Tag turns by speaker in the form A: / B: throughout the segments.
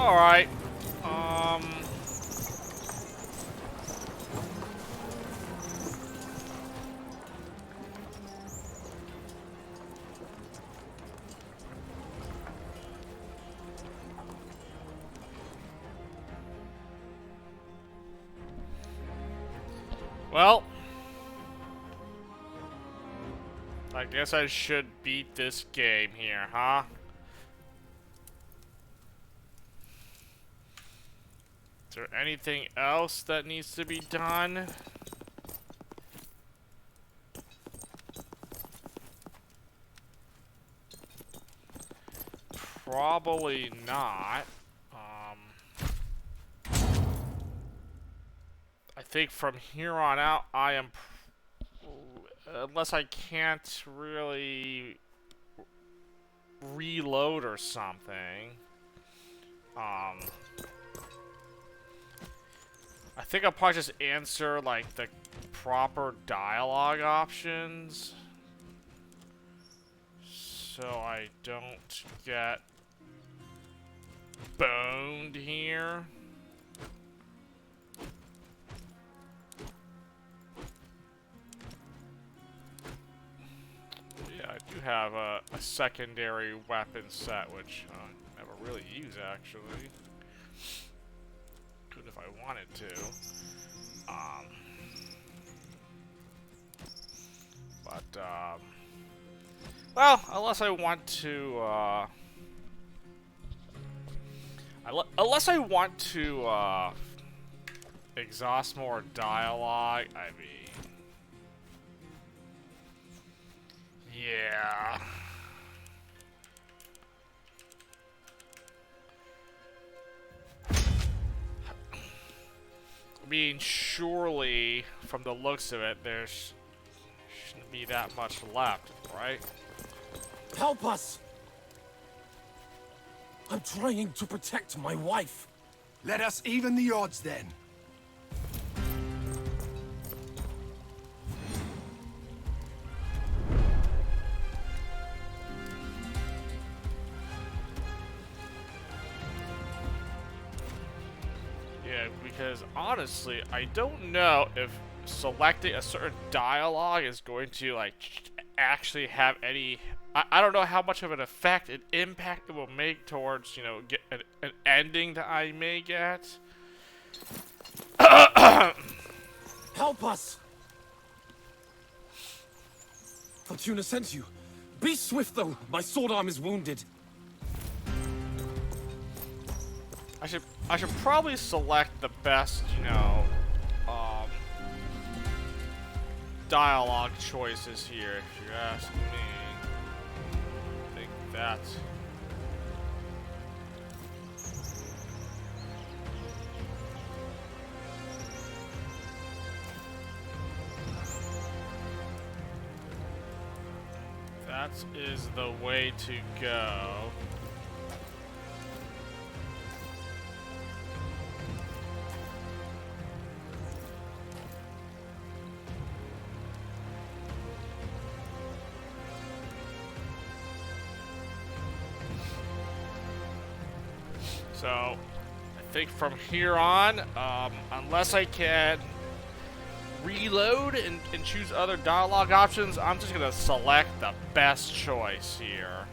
A: Alright. Well, I guess I should beat this game here, huh? Is there anything else that needs to be done? Probably not. I think from here on out, I am... unless I can't really reload or something. I think I'll probably just answer, like, the proper dialogue options. So I don't get boned here. Yeah, I do have a secondary weapon set, which I never really use, actually. Could if I wanted to. Well, unless I want to, unless I want to, exhaust more dialogue, I mean... Yeah... I mean, surely, from the looks of it, there's... shouldn't be that much left, right?
B: Help us! I'm trying to protect my wife.
C: Let us even the odds then.
A: Yeah, because honestly, I don't know if selecting a certain dialogue is going to, like, actually have any... I don't know how much of an effect, an impact it will make towards, you know, get an ending that I may get.
B: Help us! Fortuna sent you. Be swift, though. My sword arm is wounded.
A: I should probably select the best, you know, dialogue choices here, if you ask me. I think that's... that is the way to go. So, I think from here on, unless I can reload and choose other dialogue options, I'm just gonna select the best choice here.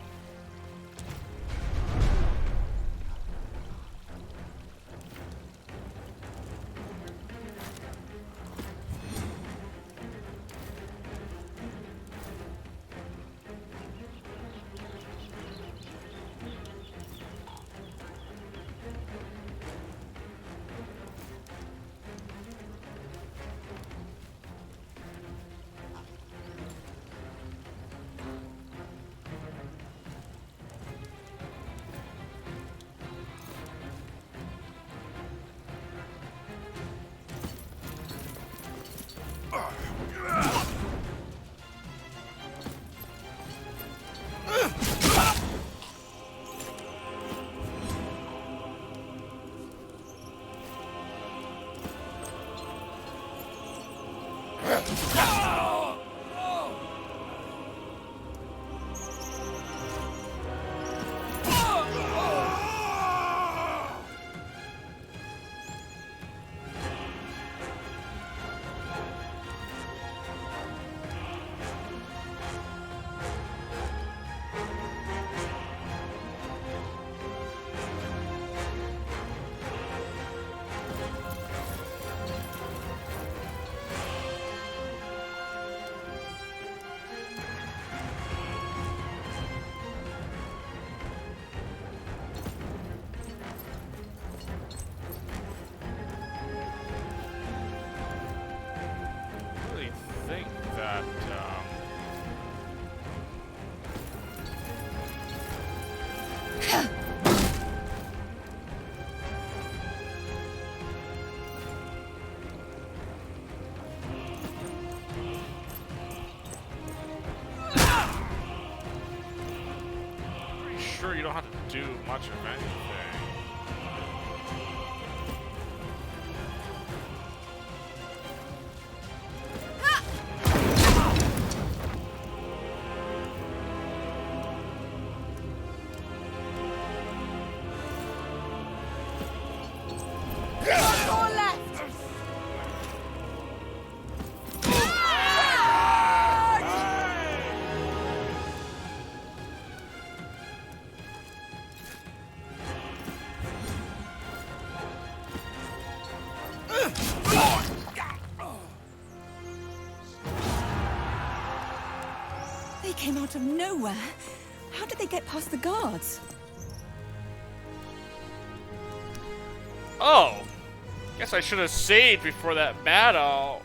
A: you don't have to do much of anything.
D: They came out of nowhere. How did they get past the guards?
A: Oh! Guess I should have saved before that battle.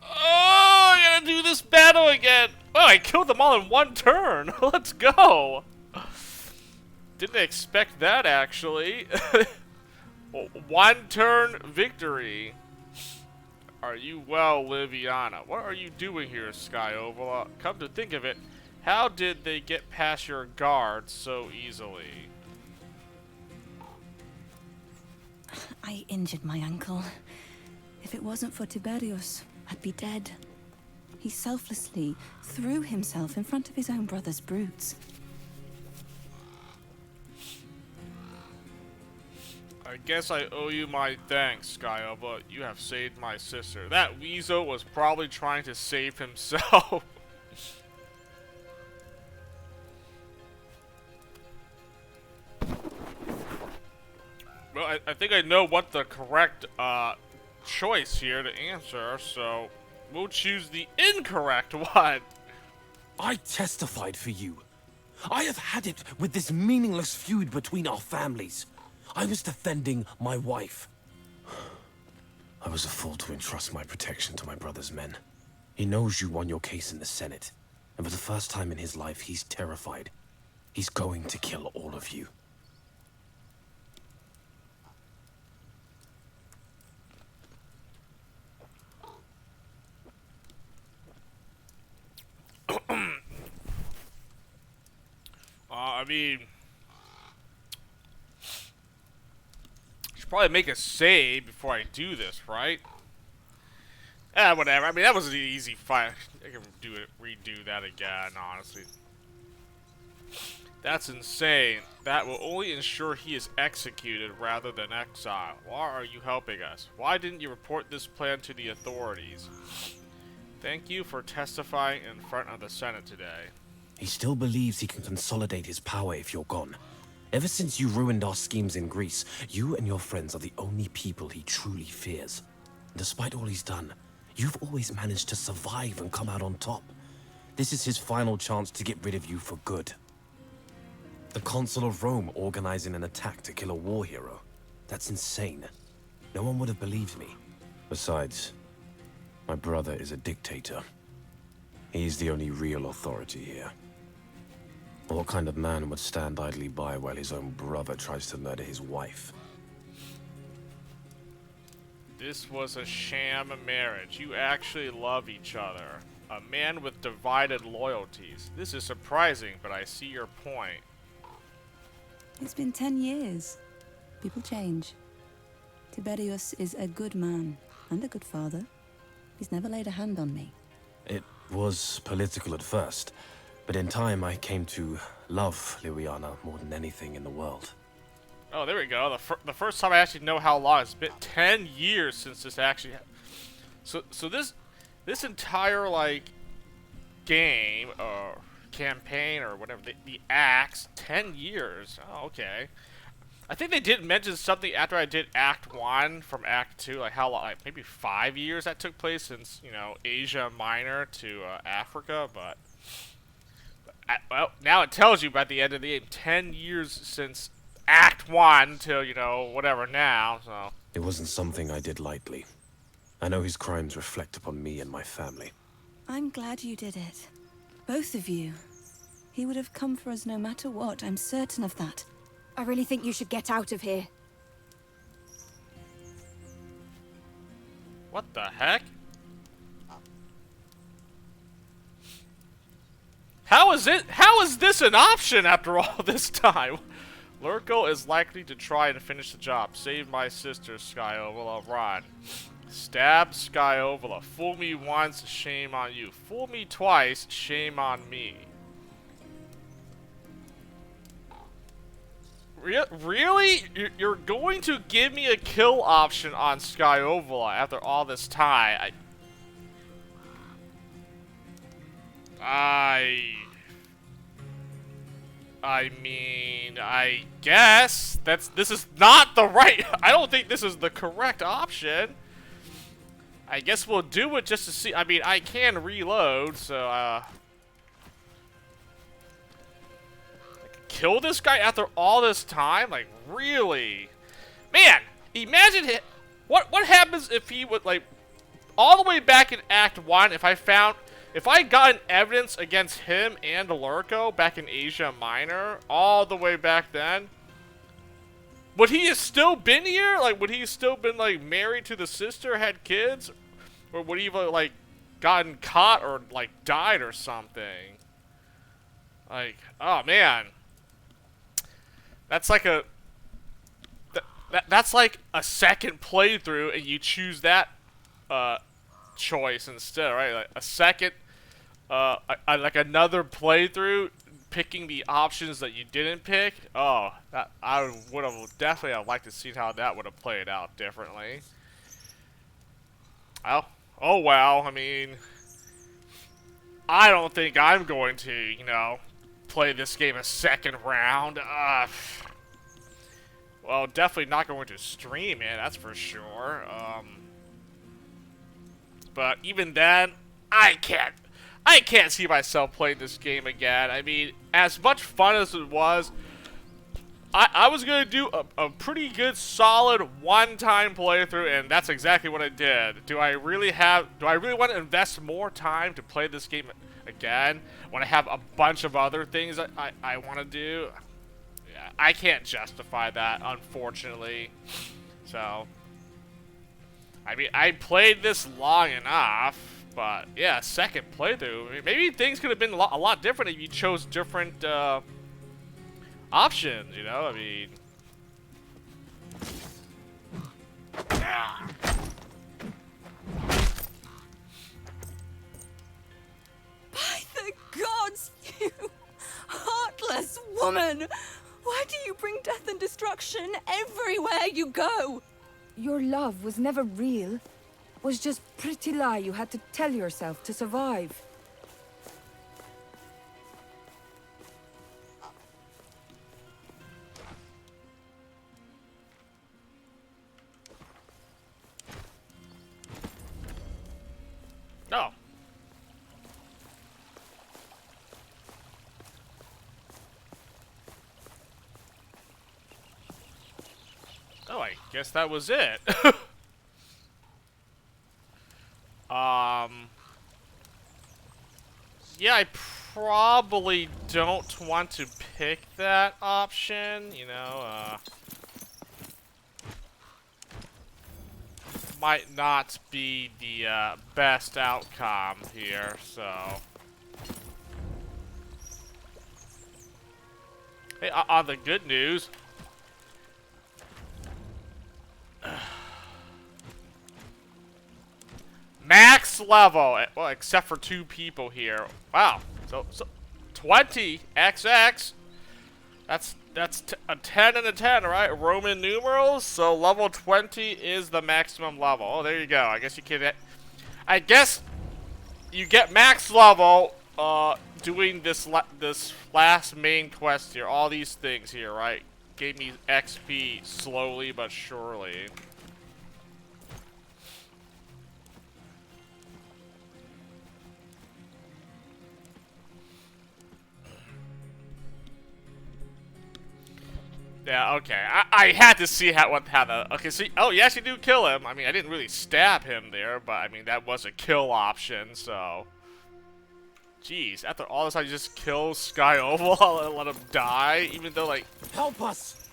A: Oh, I gotta do this battle again! Oh, I killed them all in one turn! Let's go! Didn't expect that, actually. One turn victory. Are you well, Liviana? What are you doing here, Skyova? Come to think of it, how did they get past your guards so easily?
D: I injured my uncle. If it wasn't for Tiberius, I'd be dead. He selflessly threw himself in front of his own brother's brutes.
A: I guess I owe you my thanks, Skyova. You have saved my sister. That weasel was probably trying to save himself. Well, I think I know what the correct choice here to answer, so we'll choose the incorrect one.
B: I testified for you. I have had it with this meaningless feud between our families. I was defending my wife. I was a fool to entrust my protection to my brother's men. He knows you won your case in the Senate, and for the first time in his life, he's terrified. He's going to kill all of you.
A: I mean, should probably make a save before I do this, right? Whatever. I mean, that was an easy fight. I can do it, redo that again, honestly. That's insane. That will only ensure he is executed rather than exiled. Why are you helping us? Why didn't you report this plan to the authorities? Thank you for testifying in front of the Senate today.
B: He still believes he can consolidate his power if you're gone. Ever since you ruined our schemes in Greece, you and your friends are the only people he truly fears. Despite all he's done, you've always managed to survive and come out on top. This is his final chance to get rid of you for good. The Consul of Rome organizing an attack to kill a war hero. That's insane. No one would have believed me. Besides, my brother is a dictator. He's the only real authority here. What kind of man would stand idly by while his own brother tries to murder his wife?
A: This was a sham marriage. You actually love each other. A man with divided loyalties. This is surprising, but I see your point.
D: It's been 10 years. People change. Tiberius is a good man and a good father. He's never laid a hand on me.
B: It was political at first, but in time I came to love Liviana more than anything in the world.
A: Oh, there we go. The first time I actually know how long it's been. 10 years since this actually. So this entire like game or campaign or whatever the acts 10 years. Oh, okay. I think they did mention something after I did Act 1 from Act 2, like how long, like maybe 5 years that took place since, you know, Asia Minor to Africa, but well, now it tells you by the end of the game, 10 years since Act 1 till, you know, whatever now, so.
B: It wasn't something I did lightly. I know his crimes reflect upon me and my family.
D: I'm glad you did it. Both of you. He would have come for us no matter what, I'm certain of that.
E: I really think you should get out of here.
A: What the heck? How is it? How is this an option after all this time? Lurko is likely to try and finish the job. Save my sister, Skyovula. Run. Stab Skyovula. Fool me once, shame on you. Fool me twice, shame on me. Really? You're going to give me a kill option on Skyovula after all this time? I mean, I guess this is not the right. I don't think this is the correct option. I guess we'll do it just to see. I mean, I can reload, so kill this guy after all this time? Like, really? Man, imagine what happens if he would, like, all the way back in Act 1, if I got an evidence against him and Lurko back in Asia Minor, all the way back then, would he have still been here? Like, would he have still been, like, married to the sister, had kids? Or would he have, like, gotten caught or, like, died or something? Like, oh, man. That's like that's like a second playthrough, and you choose that choice instead, right? Like a second, like another playthrough, picking the options that you didn't pick. Oh, that I would have definitely have liked to see how that would have played out differently. Oh well. I mean, I don't think I'm going to, you know, play this game a second round. Well, definitely not going to stream it, that's for sure. But even then, I can't see myself playing this game again. I mean, as much fun as it was, I was gonna do a pretty good, solid one-time playthrough, and that's exactly what I did. Do I really want to invest more time to play this game again when I have a bunch of other things I want to do? Yeah, I can't justify that, unfortunately. So, I mean, I played this long enough, but yeah, second playthrough. I mean, maybe things could have been a lot different if you chose different options, you know? I mean,
D: By the gods, you heartless woman! Why do you bring death and destruction everywhere you go?
F: Your love was never real. Was just pretty lie you had to tell yourself to survive.
A: no. Oh, I guess that was it. Yeah, I probably don't want to pick that option, you know, might not be the best outcome here, so. Hey, on the good news, max level, well, except for 2 people here. Wow, so 20 XX. That's a 10 and a 10, right? Roman numerals. So level 20 is the maximum level. Oh, there you go. I guess you can. I guess you get max level doing this last main quest here. All these things here, right? Gave me XP slowly but surely. Yeah, okay. I had to see how the okay. See, oh, you actually do kill him. I mean, I didn't really stab him there, but I mean that was a kill option. So, jeez, after all this, I just kill Skyovula and let him die, even though like.
B: Help us!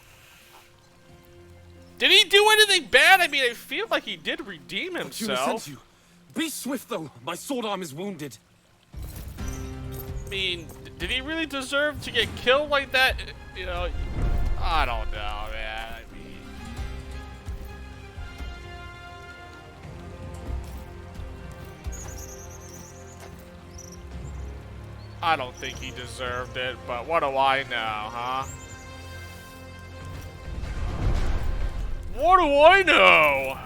A: Did he do anything bad? I mean, I feel like he did redeem
B: Fortuna
A: himself.
B: sent you. Be swift though. My sword arm is wounded.
A: I mean, Did he really deserve to get killed like that? You know, I don't know, man. I mean, I don't think he deserved it, but what do I know, huh? What do I know?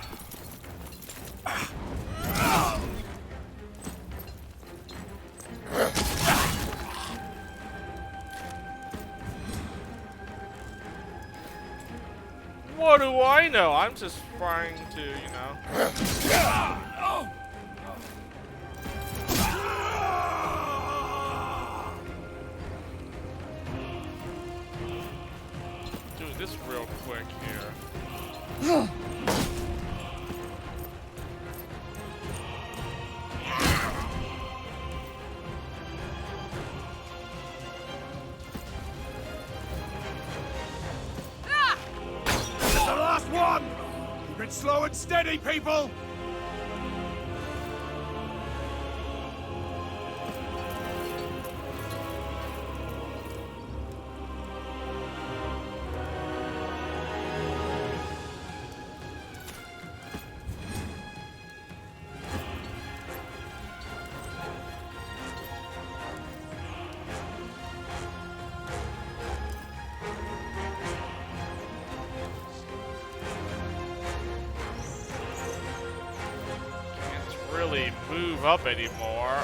A: What do I know? I'm just trying to, you know. Do this real quick here.
C: The last one! Keep it slow and steady, people!
A: Really move up anymore.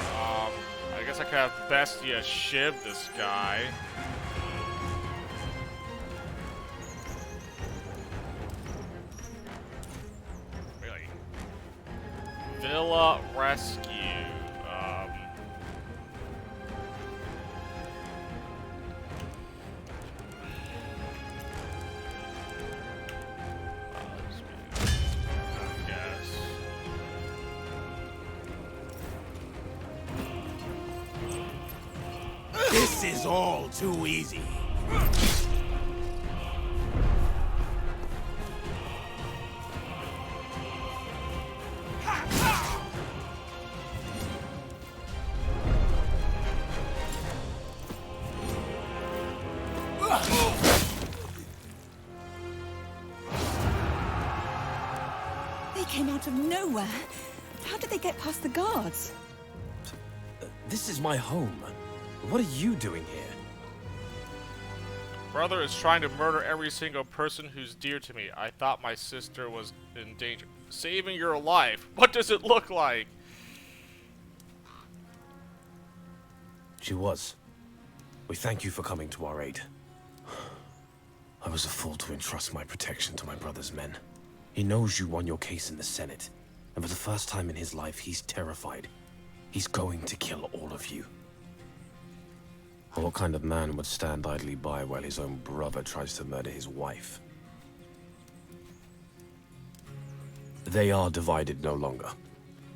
A: I guess I could have Bestia shiv this guy. Really? Villa Rescue.
C: This is all too easy.
D: They came out of nowhere. How did they get past the guards?
B: This is my home. What are you doing here?
A: Brother is trying to murder every single person who's dear to me. I thought my sister was in danger. Saving your life. What does it look like?
B: She was. We thank you for coming to our aid. I was a fool to entrust my protection to my brother's men. He knows you won your case in the Senate, and for the first time in his life, he's terrified. He's going to kill all of you. What kind of man would stand idly by while his own brother tries to murder his wife? They are divided no longer.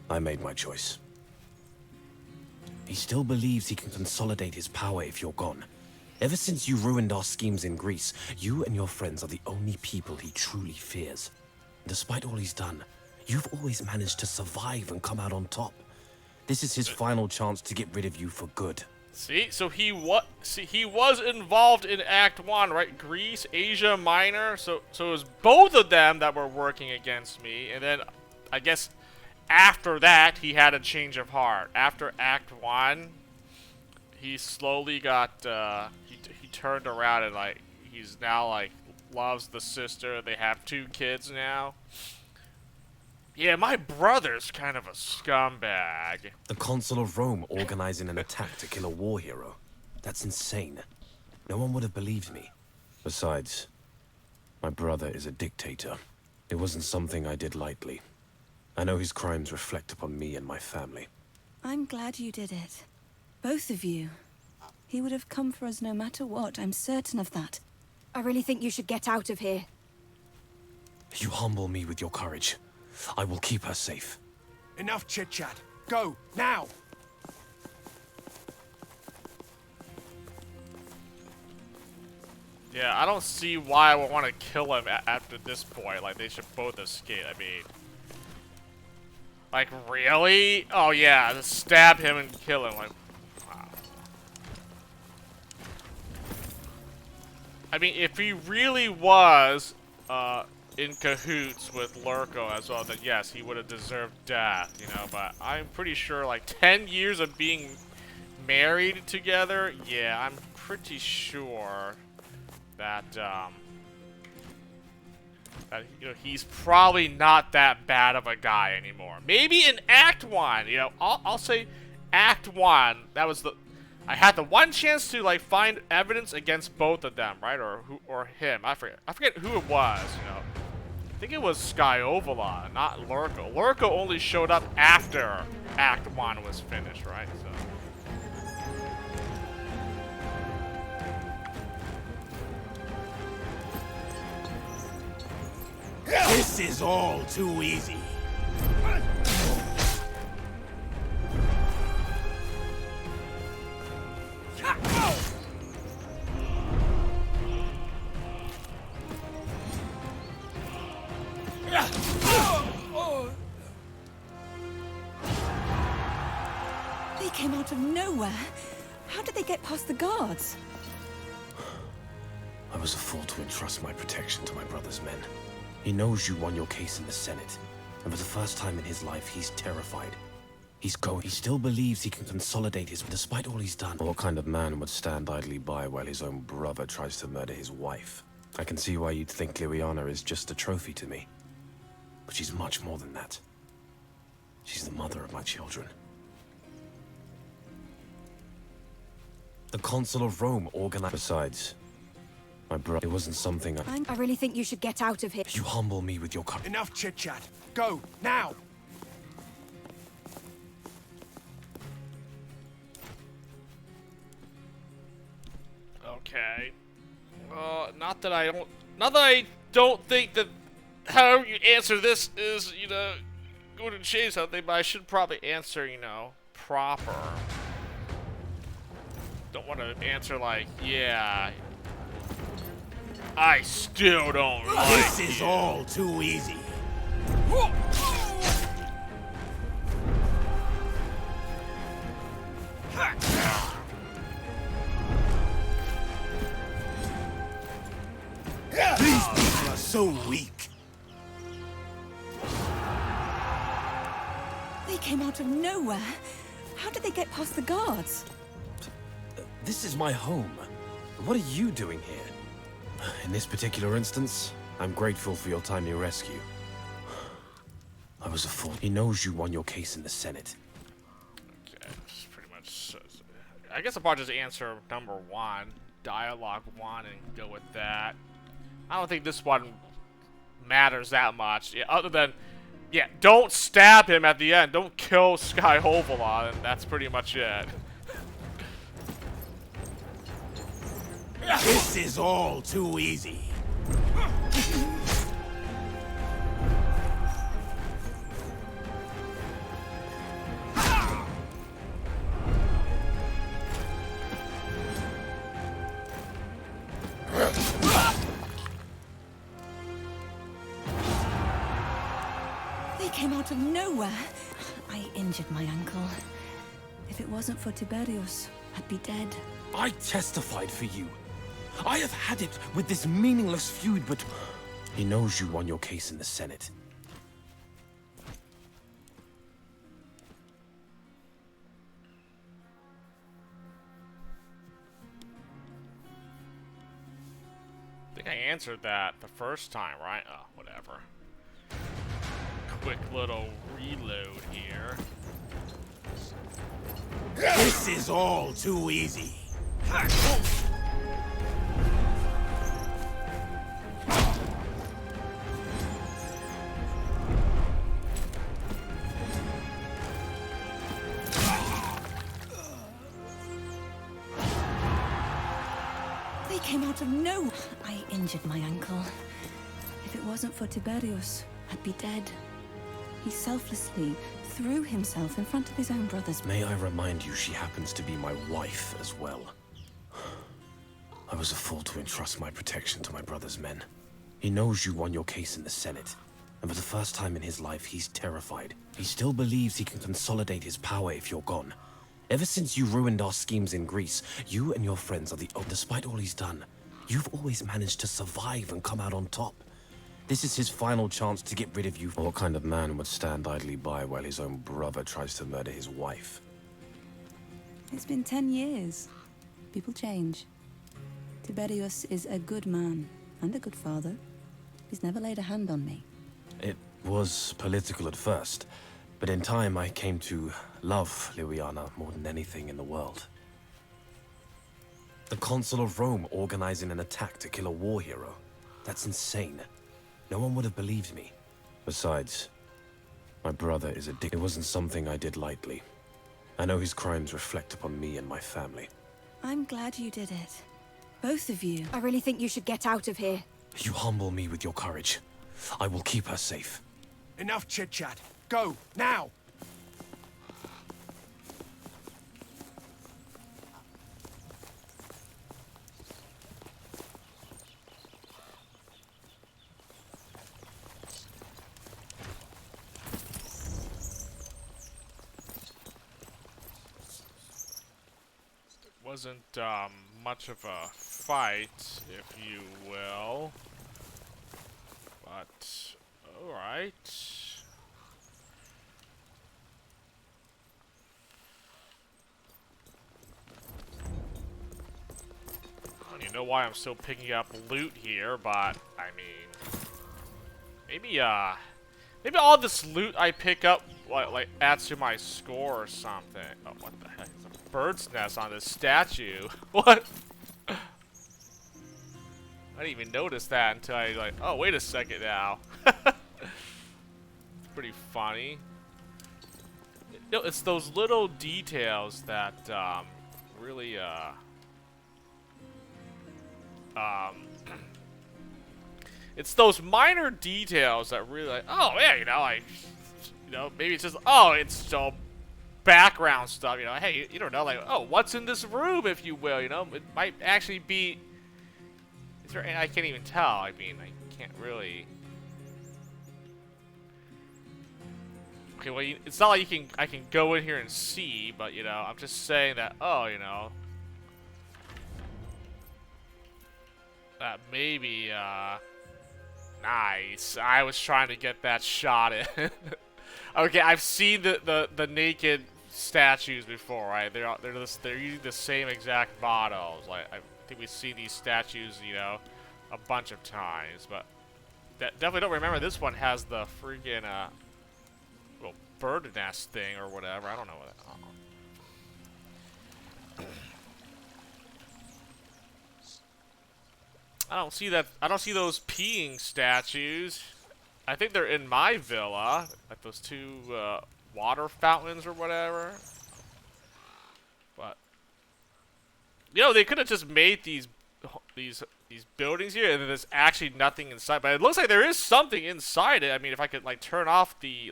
B: I made my choice. He still believes he can consolidate his power if you're gone. Ever since you ruined our schemes in Greece, you and your friends are the only people he truly fears. Despite all he's done, you've always managed to survive and come out on top. This is his final chance to get rid of you for good.
A: See, so he was involved in Act 1, right? Greece, Asia Minor. So it was both of them that were working against me, and then I guess after that he had a change of heart. After Act 1, he slowly got he turned around and like he's now like loves the sister. They have 2 kids now. Yeah, my brother's kind of a scumbag.
B: The Consul of Rome organizing an attack to kill a war hero. That's insane. No one would have believed me. Besides, my brother is a dictator. It wasn't something I did lightly. I know his crimes reflect upon me and my family.
D: I'm glad you did it. Both of you. He would have come for us no matter what, I'm certain of that.
E: I really think you should get out of here.
B: You humble me with your courage. I will keep her safe.
C: Enough chit-chat. Go, now!
A: Yeah, I don't see why I would want to kill him after this point. Like, they should both escape. I mean... Like, really? Oh, yeah, just stab him and kill him. Like, wow. I mean, if he really was in cahoots with Lurko as well, then yes, he would have deserved death, you know. But I'm pretty sure, like, 10 years of being married together, yeah, I'm pretty sure that you know, he's probably not that bad of a guy anymore. Maybe in Act 1, you know, I'll say Act 1, that was the, I had the one chance to, like, find evidence against both of them, right? Or him, I forget who it was, you know. I think it was Skyovala, not Lurko. Lurko only showed up after Act 1 was finished, right? So.
C: This is all too easy.
D: They came out of nowhere. How did they get past the guards?
B: I was a fool to entrust my protection to my brother's men. He knows you won your case in the Senate, and for the first time in his life, he's terrified. He still believes he can consolidate his... Despite all he's done, what kind of man would stand idly by while his own brother tries to murder his wife? I can see why you'd think Liliana is just a trophy to me. But she's much more than that. She's the mother of my children. The Consul of Rome organized... Besides, my brother, it wasn't something
E: I really think you should get out of here.
B: You humble me with your...
C: Enough chit-chat. Go, now!
A: Okay. Not that I don't think that however you answer this is, you know, going to change something, but I should probably answer, you know, proper. Don't want to answer like, yeah, I still don't like
C: This is
A: you.
C: all too easy. These people are so weak.
D: They came out of nowhere. How did they get past the guards?
B: This is my home. What are you doing here? In this particular instance, I'm grateful for your timely rescue. I was a fool. He knows you won your case in the Senate.
A: Okay, this is pretty much. I guess I'll probably just answer number 1, dialogue 1, and go with that. I don't think this one matters that much. Yeah, other than, yeah, don't stab him at the end. Don't kill Skyhovala, and that's pretty much it.
C: This is all too easy.
D: They came out of nowhere. I injured my uncle. If it wasn't for Tiberius, I'd be dead.
B: I testified for you. I have had it with this meaningless feud, but... He knows you won your case in the Senate.
A: I think I answered that the first time, right? Oh, whatever. Quick little reload here.
C: This is all too easy.
D: They came out of nowhere. I injured my uncle. If it wasn't for Tiberius, I'd be dead. He selflessly threw himself in front of his own brothers.
B: May I remind you, she happens to be my wife as well. I was a fool to entrust my protection to my brother's men. He knows you won your case in the Senate, and for the first time in his life, he's terrified. He still believes he can consolidate his power if you're gone. Ever since you ruined our schemes in Greece, you and your friends are the... Despite all he's done, You've always managed to survive and come out on top. This is his final chance to get rid of you. What kind of man would stand idly by while his own brother tries to murder his wife?
D: It's been 10 years. People change. Tiberius is a good man and a good father. He's never laid a hand on me.
B: It was political at first, but in time I came to love Liliana more than anything in the world. The Consul of Rome organizing an attack to kill a war hero. That's insane. No one would have believed me. Besides, my brother is a dick. It wasn't something I did lightly. I know his crimes reflect upon me and my family.
D: I'm glad you did it. Both of you.
E: I really think you should get out of here.
B: You humble me with your courage. I will keep her safe.
C: Enough chit-chat. Go, now!
A: Wasn't much of a fight, if you will. But alright. I don't even know why I'm still picking up loot here, but I mean, maybe all this loot I pick up like adds to my score or something. Oh, what the heck? There's a bird's nest on this statue. What? I didn't even notice that until I like, oh, wait a second now. Pretty funny. You know, it's those little details that really it's those minor details that really like, oh yeah, maybe it's just, oh, it's so background stuff, hey, you don't know, like, oh, what's in this room, if you will, it might actually be, is there, and I can't even tell, I mean, I can't really, okay, well, it's not like I can go in here and see, but, I'm just saying that, oh, that maybe, nice, I was trying to get that shot in. Okay, I've seen the naked statues before, right? They're using the same exact models. Like, I think we've seen these statues, a bunch of times, but definitely don't remember this one has the freaking little bird nest thing or whatever. I don't know what that. I don't see that. I don't see those peeing statues. I think they're in my villa, like those two water fountains or whatever. But they could have just made these buildings here, and then there's actually nothing inside. But it looks like there is something inside it. I mean, if I could like turn off the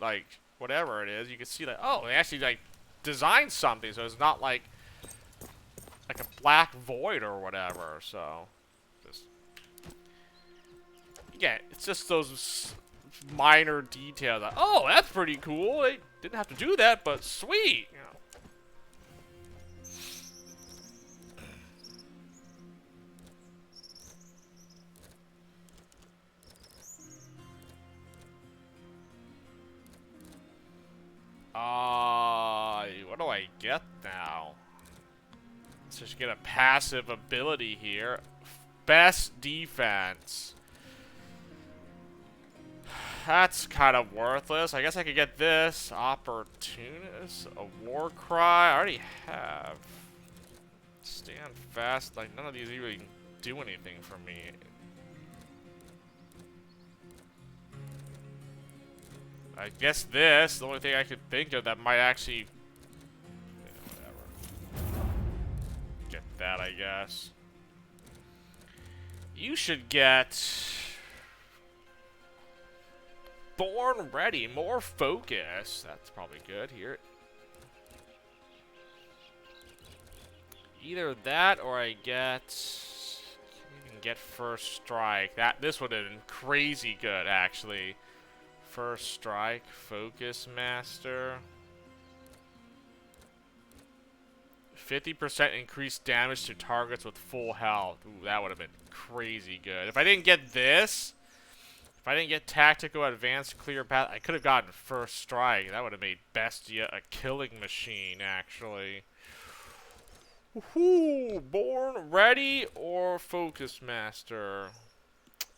A: whatever it is, you can see that. Oh, they actually like designed something, so it's not like a black void or whatever. So yeah, it's just those minor details. Like, oh, that's pretty cool. They didn't have to do that, but sweet. What do I get now? Let's just get a passive ability here. Best defense. That's kind of worthless. I guess I could get this. Opportunist. A war cry. I already have. Stand fast. Like, none of these really do anything for me. I guess this, the only thing I could think of that might actually... whatever. Get that, I guess. You should get... Born ready, more focus. That's probably good here. Either that or I get... You can get first strike. This would have been crazy good, actually. First strike, focus master. 50% increased damage to targets with full health. Ooh, that would have been crazy good. If I didn't get this, if I didn't get Tactical Advanced Clear Path, I could have gotten First Strike. That would have made Bestia a killing machine, actually. Woohoo! Born Ready or Focus Master?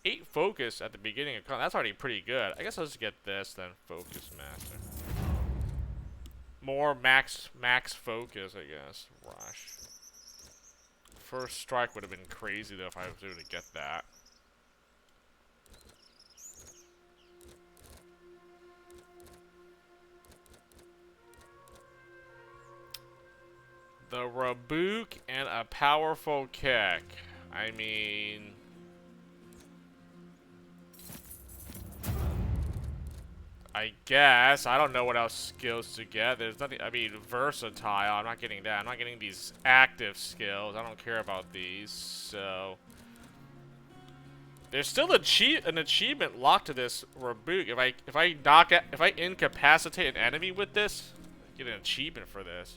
A: 8 Focus at the beginning of that's already pretty good. I guess I'll just get this then, Focus Master. More max focus, I guess. Rush. First Strike would have been crazy though if I was able to get that. The Rabook and a powerful kick. I mean, I guess. I don't know what else skills to get. There's nothing. I mean, versatile. I'm not getting that. I'm not getting these active skills. I don't care about these. So there's still an achievement locked to this Rabook. If I incapacitate an enemy with this, I get an achievement for this.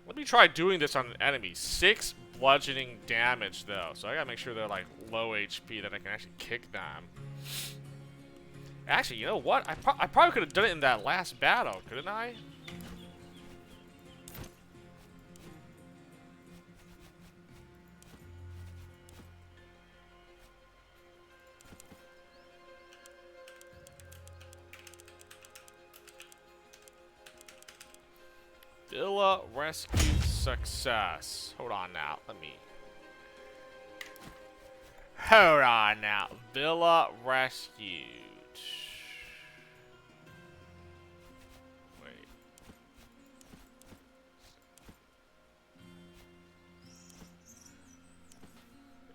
A: Let me try doing this on an enemy. 6 bludgeoning damage, though. So I gotta make sure they're, like, low HP, that I can actually kick them. Actually, you know what? I probably could have done it in that last battle, couldn't I? Villa rescue success. Hold on now. Hold on now. Villa rescued. Wait.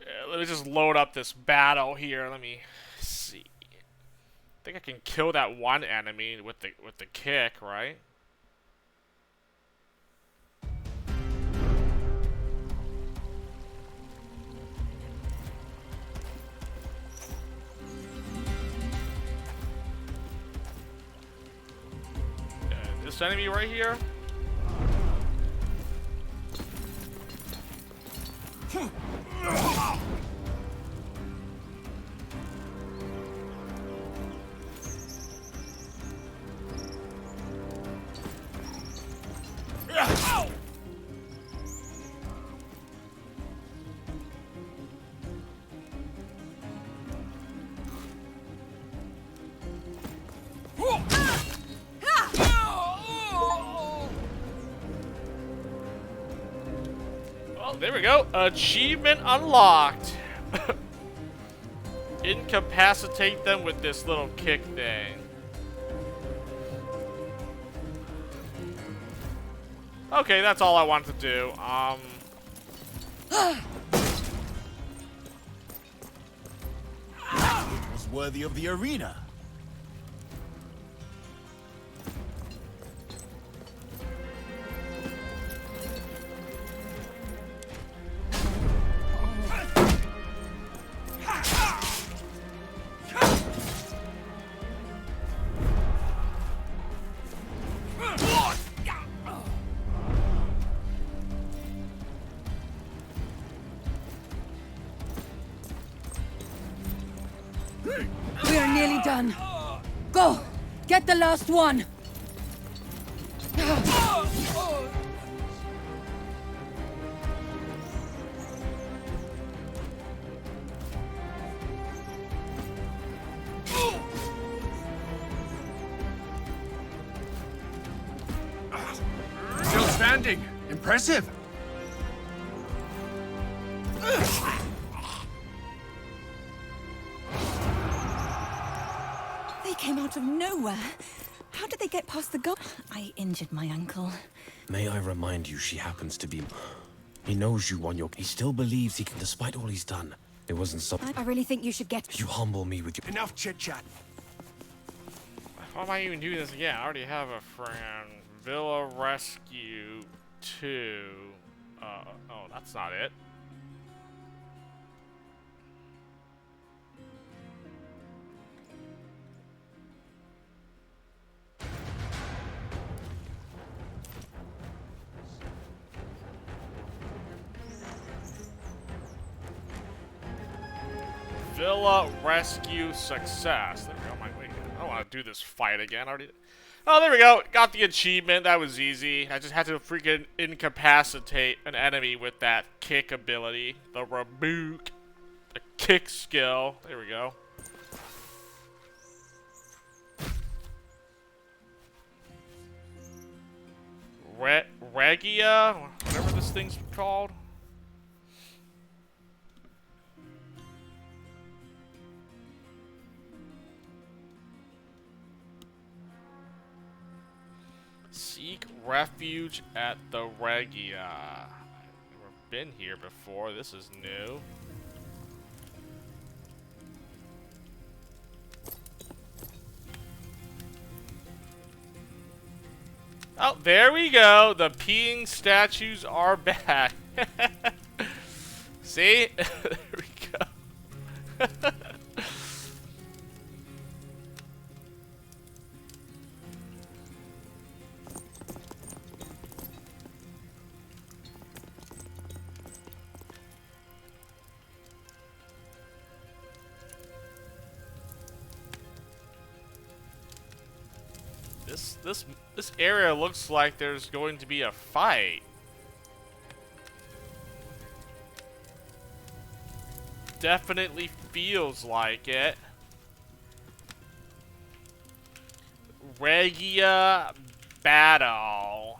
A: Yeah, let me just load up this battle here. Let me see. I think I can kill that one enemy with the kick, right? This enemy right here. There we go. Achievement unlocked. Incapacitate them with this little kick thing. Okay, that's all I wanted to do.
C: It was worthy of the arena.
F: We are nearly done. Go! Get the last one!
C: Still standing. Impressive.
D: They came out of nowhere. How did they get past the guard? I injured my ankle.
B: May I remind you, she happens to be... He knows you on your... He still believes he can, despite all he's done. It wasn't something...
E: I really think you should get...
B: You humble me with your...
C: Enough chit-chat.
A: Why am I even doing this again? I already have a friend. Villa Rescue 2. Oh, that's not it. Villa rescue success. There we go. Wait, I don't want to do this fight again. Oh, there we go. Got the achievement. That was easy. I just had to freaking incapacitate an enemy with that kick ability. The Rabook. The kick skill. There we go. Regia? Whatever this thing's called. Seek refuge at the Regia. I've never been here before. This is new. Oh, there we go. The peeing statues are back. See? There we go. This area looks like there's going to be a fight. Definitely feels like it. Regia battle.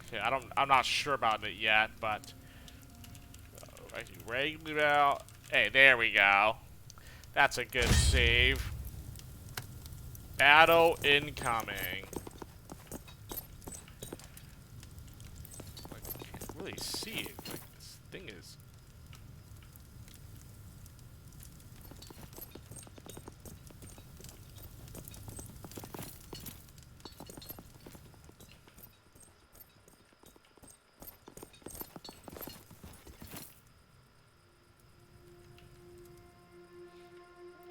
A: Okay, I'm not sure about it yet, but Regia. Hey, there we go. That's a good save. Battle incoming. I can't really see it. Like, this thing is.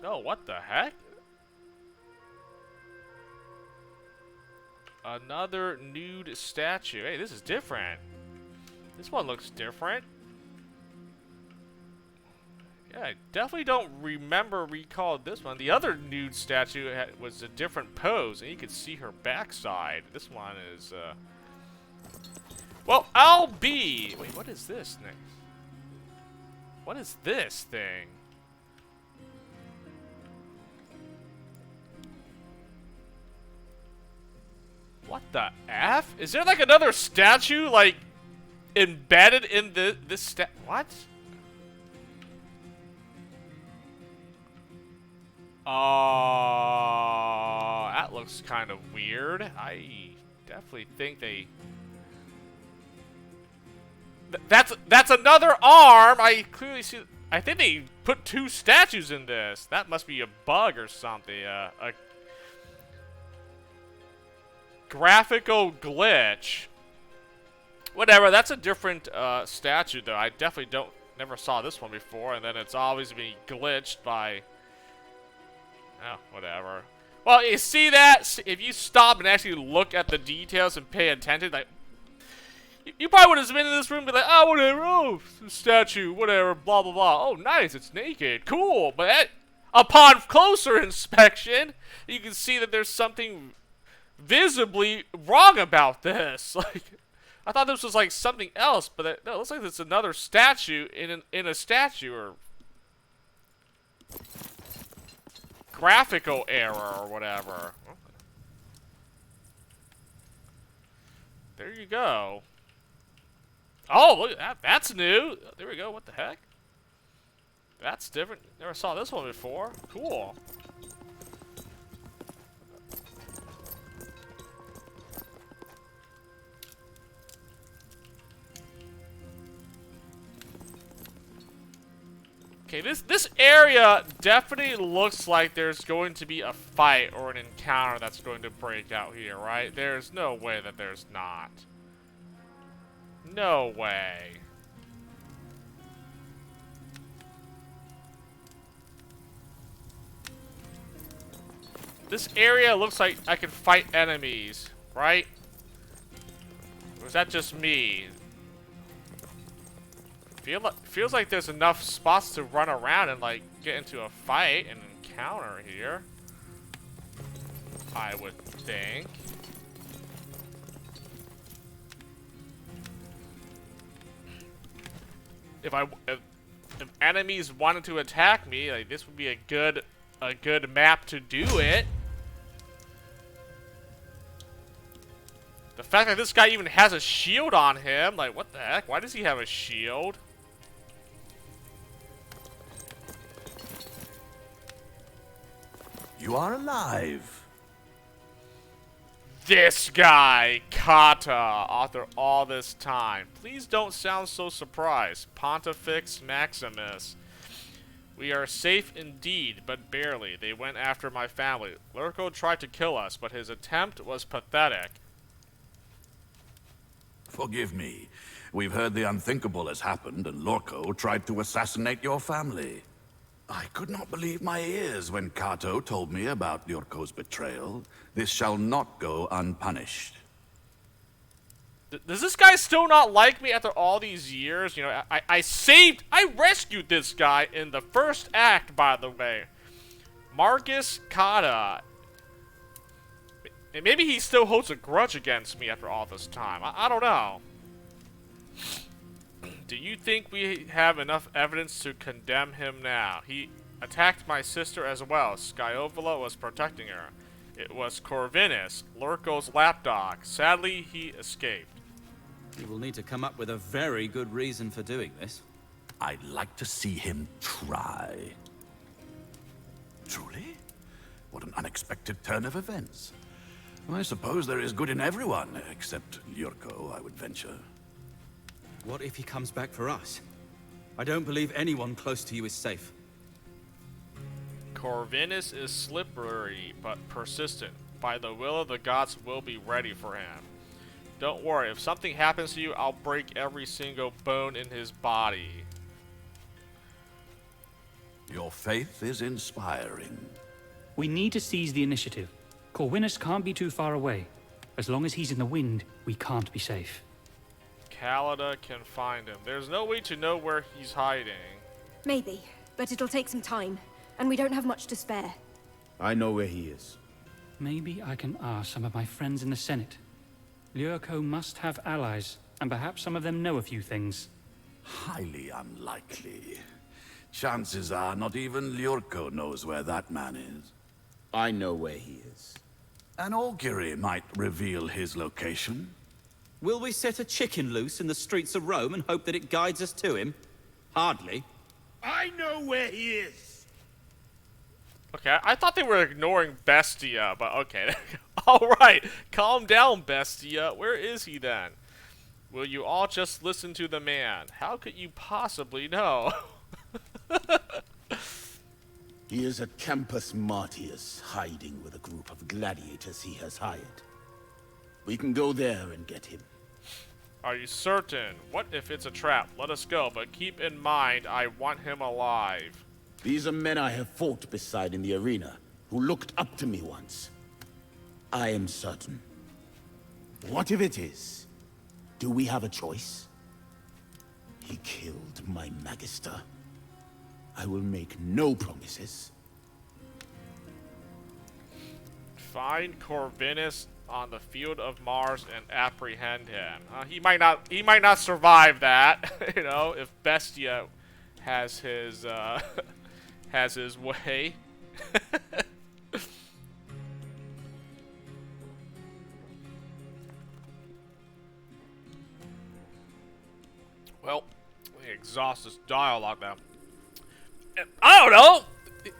A: Oh, what the heck? Another nude statue. Hey, this is different. This one looks different. Yeah, I definitely don't recall this one. The other nude statue was a different pose, and you could see her backside. This one is, well, I'll be. Wait, what is this next? What is this thing? What the F? Is there like another statue like embedded in this what? That looks kind of weird. I definitely think they that's another arm. I clearly see. I think they put two statues in this. That must be a bug or something. A graphical glitch. Whatever, that's a different statue though. I definitely never saw this one before, and then it's always been glitched by whatever. Well, you see that? If you stop and actually look at the details and pay attention, like you probably would have been in this room and be like, oh, whatever, oh, statue, whatever, blah blah blah. Oh, nice, it's naked, cool. But upon closer inspection, you can see that there's something visibly wrong about this. Like, I thought this was like something else, but no, it looks like it's another statue in a statue, or graphical error or whatever. There you go. Oh, look at that. That's new. There we go. What the heck? That's different. Never saw this one before. Cool. Okay, this area definitely looks like there's going to be a fight or an encounter that's going to break out here, right? There's no way that there's not. No way. This area looks like I can fight enemies, right? Or is that just me? Feels like there's enough spots to run around and like get into a fight and encounter here. I would think. If enemies wanted to attack me, like this would be a good map to do it. The fact that this guy even has a shield on him, like what the heck? Why does he have a shield?
C: You are alive.
A: This guy, Kata, after all this time. Please don't sound so surprised. Pontifex Maximus. We are safe indeed, but barely. They went after my family. Lurko tried to kill us, but his attempt was pathetic.
C: Forgive me. We've heard the unthinkable has happened, and Lorco tried to assassinate your family. I could not believe my ears when Kato told me about Lorco's betrayal. This shall not go unpunished.
A: Does this guy still not like me after all these years? You know, I rescued this guy in the first act, by the way. Marcus Kata. And maybe he still holds a grudge against me after all this time. I don't know. Do you think we have enough evidence to condemn him now? He attacked my sister as well. Skyovula was protecting her. It was Corvinus, Lurko's lapdog. Sadly, he escaped.
G: You will need to come up with a very good reason for doing this.
C: I'd like to see him try. Truly? What an unexpected turn of events. I suppose there is good in everyone, except Lurko, I would venture.
G: What if he comes back for us? I don't believe anyone close to you is safe.
A: Corvinus is slippery, but persistent. By the will of the gods, we'll be ready for him. Don't worry, if something happens to you, I'll break every single bone in his body.
C: Your faith is inspiring.
H: We need to seize the initiative. Corvinus can't be too far away. As long as he's in the wind, we can't be safe.
A: Callida can find him. There's no way to know where he's hiding.
E: Maybe, but it'll take some time, and we don't have much to spare.
I: I know where he is.
H: Maybe I can ask some of my friends in the Senate. Lurko must have allies, and perhaps some of them know a few things.
C: Highly unlikely. Chances are not even Lurko knows where that man is.
I: I know where he is.
C: An Augury might reveal his location.
G: Will we set a chicken loose in the streets of Rome and hope that it guides us to him? Hardly.
I: I know where he is!
A: Okay, I thought they were ignoring Bestia, but okay. Alright, calm down, Bestia. Where is he then? Will you all just listen to the man? How could you possibly know?
I: He is at Campus Martius, hiding with a group of gladiators he has hired. We can go there and get him.
A: Are you certain? What if it's a trap? Let us go, but keep in mind, I want him alive.
I: These are men I have fought beside in the arena, who looked up to me once. I am certain. What if it is? Do we have a choice? He killed my Magister. I will make no promises.
A: Find Corvinus on the field of Mars and apprehend him. He might not survive that, you know, if Bestia has his has his way. Well, let me exhaust this dialogue now. I don't know.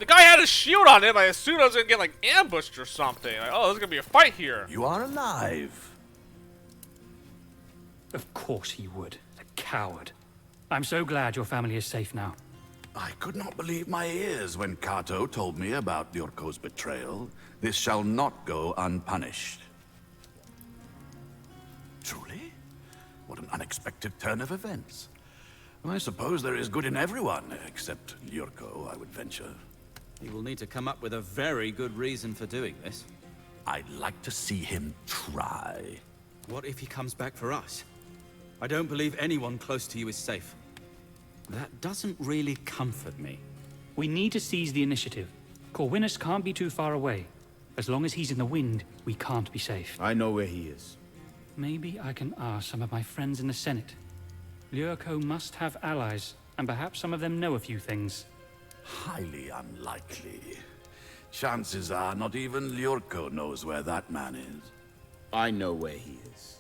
A: The guy had a shield on him. I assumed I was gonna get like ambushed or something. Like, oh, there's gonna be a fight here.
C: You are alive.
H: Of course he would. The coward. I'm so glad your family is safe now.
C: I could not believe my ears when Kato told me about Lurko's betrayal. This shall not go unpunished. Truly? What an unexpected turn of events. I suppose there is good in everyone, except Lurko, I would venture.
G: You will need to come up with a very good reason for doing this.
C: I'd like to see him try.
G: What if he comes back for us? I don't believe anyone close to you is safe. That doesn't really comfort me.
H: We need to seize the initiative. Corvinus can't be too far away. As long as he's in the wind, we can't be safe.
I: I know where he is.
H: Maybe I can ask some of my friends in the Senate. Lyurko must have allies, and perhaps some of them know a few things.
C: Highly unlikely. Chances are not even Lyurko knows where that man is.
I: I know where he is.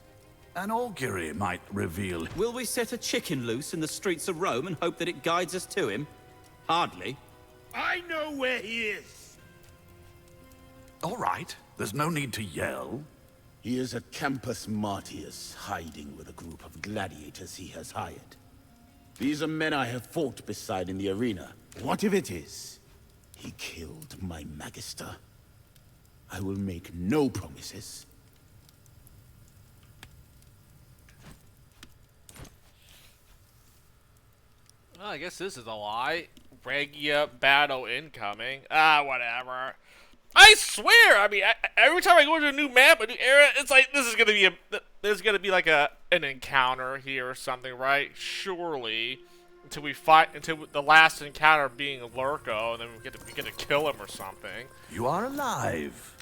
C: An augury might reveal...
G: Will we set a chicken loose in the streets of Rome and hope that it guides us to him? Hardly.
I: I know where he is!
C: All right, there's no need to yell.
I: He is at Campus Martius, hiding with a group of gladiators he has hired. These are men I have fought beside in the arena. What if it is? He killed my Magister. I will make no promises.
A: Well, I guess this is a lie. Regia battle incoming. Ah, whatever. I swear, I mean, every time I go to a new map, a new area, it's like, there's gonna be like an encounter here or something, right? Surely. Until the last encounter being Lurko, and then we get to kill him or something.
C: You are alive.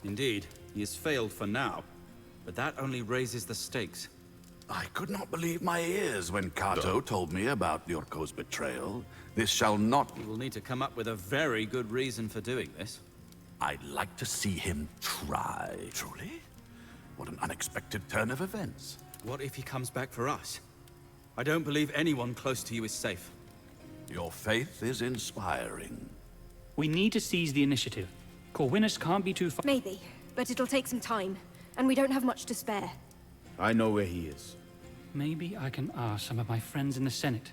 G: Indeed, he has failed for now. But that only raises the stakes.
C: I could not believe my ears when Kato told me about Lyurko's betrayal. This shall not...
G: You will need to come up with a very good reason for doing this.
C: I'd like to see him try. Truly? What an unexpected turn of events.
G: What if he comes back for us? I don't believe anyone close to you is safe.
C: Your faith is inspiring.
H: We need to seize the initiative. Corvinus can't be too far.
E: Maybe, but it'll take some time, and we don't have much to spare.
I: I know where he is.
H: Maybe I can ask some of my friends in the Senate.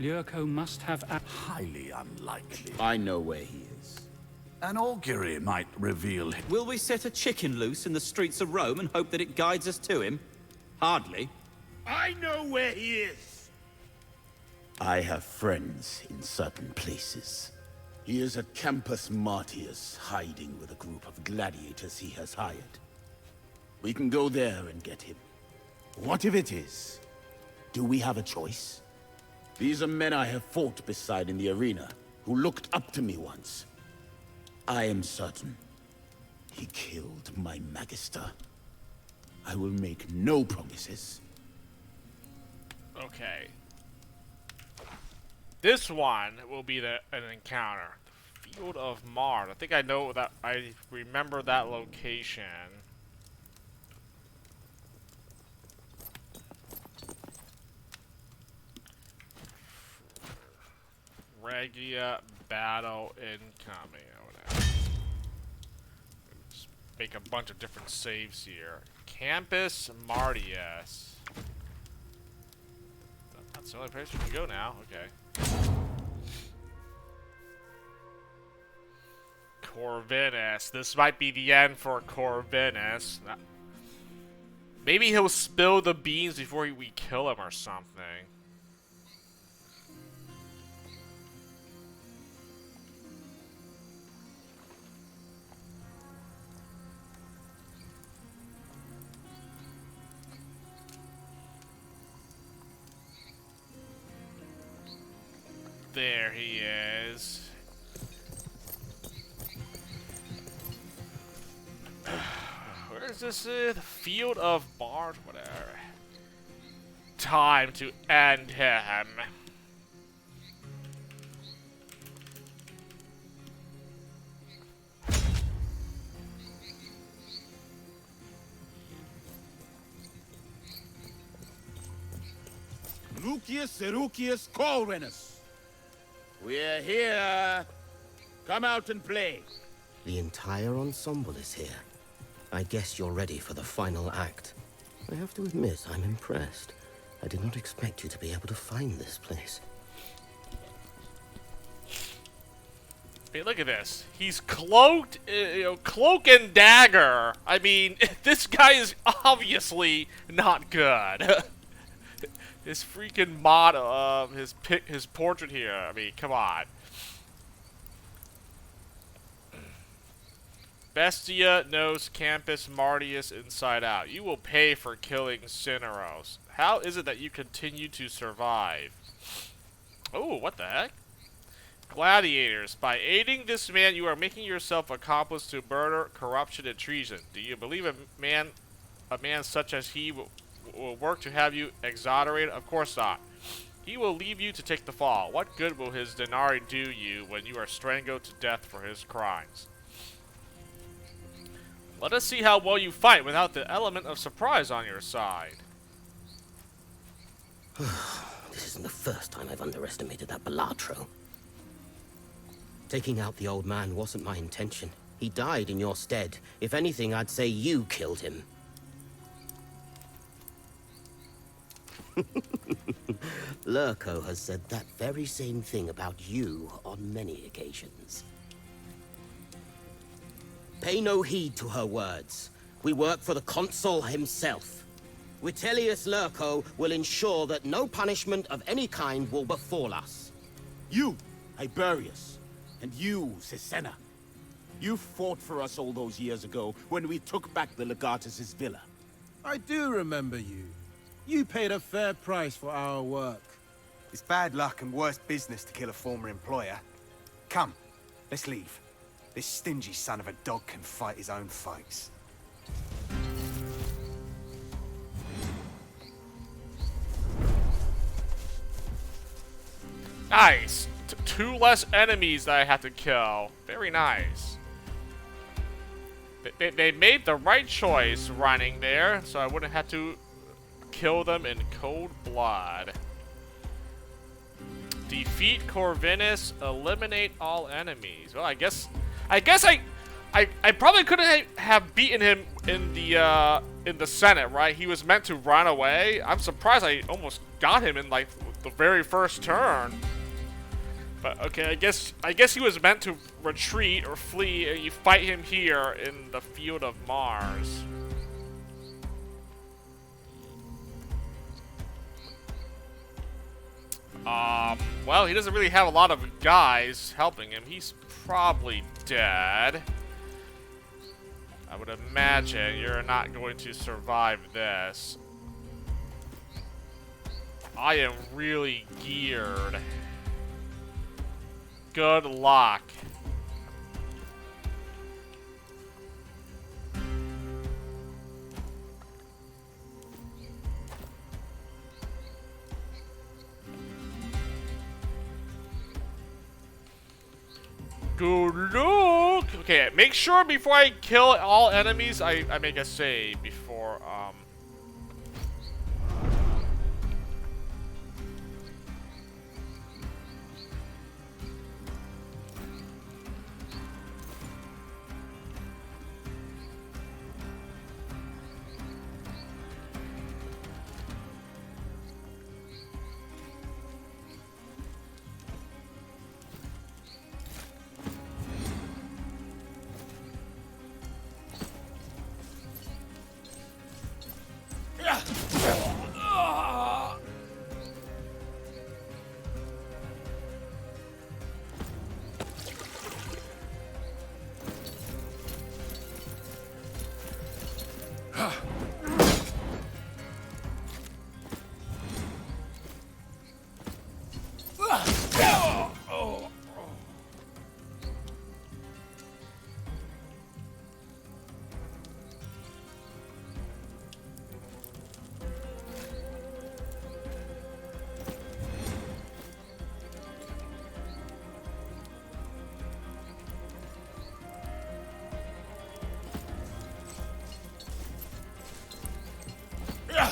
H: Lyurko must have
C: Highly unlikely.
I: I know where he is.
C: An augury might reveal...
G: Will we set a chicken loose in the streets of Rome and hope that it guides us to him? Hardly.
I: I know where he is! I have friends in certain places. He is at Campus Martius, hiding with a group of gladiators he has hired. We can go there and get him. What if it is? Do we have a choice? These are men I have fought beside in the arena, who looked up to me once. I am certain he killed my Magister. I will make no promises.
A: Okay. This one will be an encounter. The Field of Mars. I think I know that. I remember that location. Regia battle incoming. Or whatever. Just make a bunch of different saves here. Campus Martius. That's the only place we can go now. Okay. Corvinus. This might be the end for Corvinus. Maybe he'll spill the beans before we kill him or something. There he is. Where is this? The Field of Mars? Whatever. Time to end him.
I: Lucius Erucius Corvinus. We're here. Come out and play.
J: The entire ensemble is here. I guess you're ready for the final act. I have to admit, I'm impressed. I did not expect you to be able to find this place.
A: Hey, look at this. He's cloaked, cloak and dagger. I mean, this guy is obviously not good. His freaking mod of his portrait here. I mean, come on. Bestia knows Campus Martius inside out. You will pay for killing Cineros. How is it that you continue to survive? Oh, what the heck? Gladiators. By aiding this man, you are making yourself accomplice to murder, corruption, and treason. Do you believe a man such as he will work to have you exonerated? Of course not. He will leave you to take the fall. What good will his denarii do you when you are strangled to death for his crimes? Let us see how well you fight without the element of surprise on your side.
J: This isn't the first time I've underestimated that Balatro. Taking out the old man wasn't my intention. He died in your stead. If anything, I'd say you killed him. Lurko has said that very same thing about you on many occasions. Pay no heed to her words. We work for the Consul himself. Vitellius Lurko will ensure that no punishment of any kind will befall us.
I: You, Iberius, and you, Cesena. You fought for us all those years ago when we took back the Legatus' villa.
K: I do remember you. You paid a fair price for our work.
L: It's bad luck and worse business to kill a former employer. Come, let's leave. This stingy son of a dog can fight his own fights.
A: Nice! Two less enemies that I have to kill. Very nice. They made the right choice running there, so I wouldn't have to kill them in cold blood. Defeat Corvinus, eliminate all enemies. Well, I guess I probably couldn't have beaten him in the Senate, right? He was meant to run away. I'm surprised I almost got him in like the very first turn. But okay, I guess he was meant to retreat or flee, and you fight him here in the Field of Mars. Well, he doesn't really have a lot of guys helping him. He's probably dead. I would imagine you're not going to survive this. I am really geared. Good luck. Good luck. Okay, make sure before I kill all enemies, I make a save before,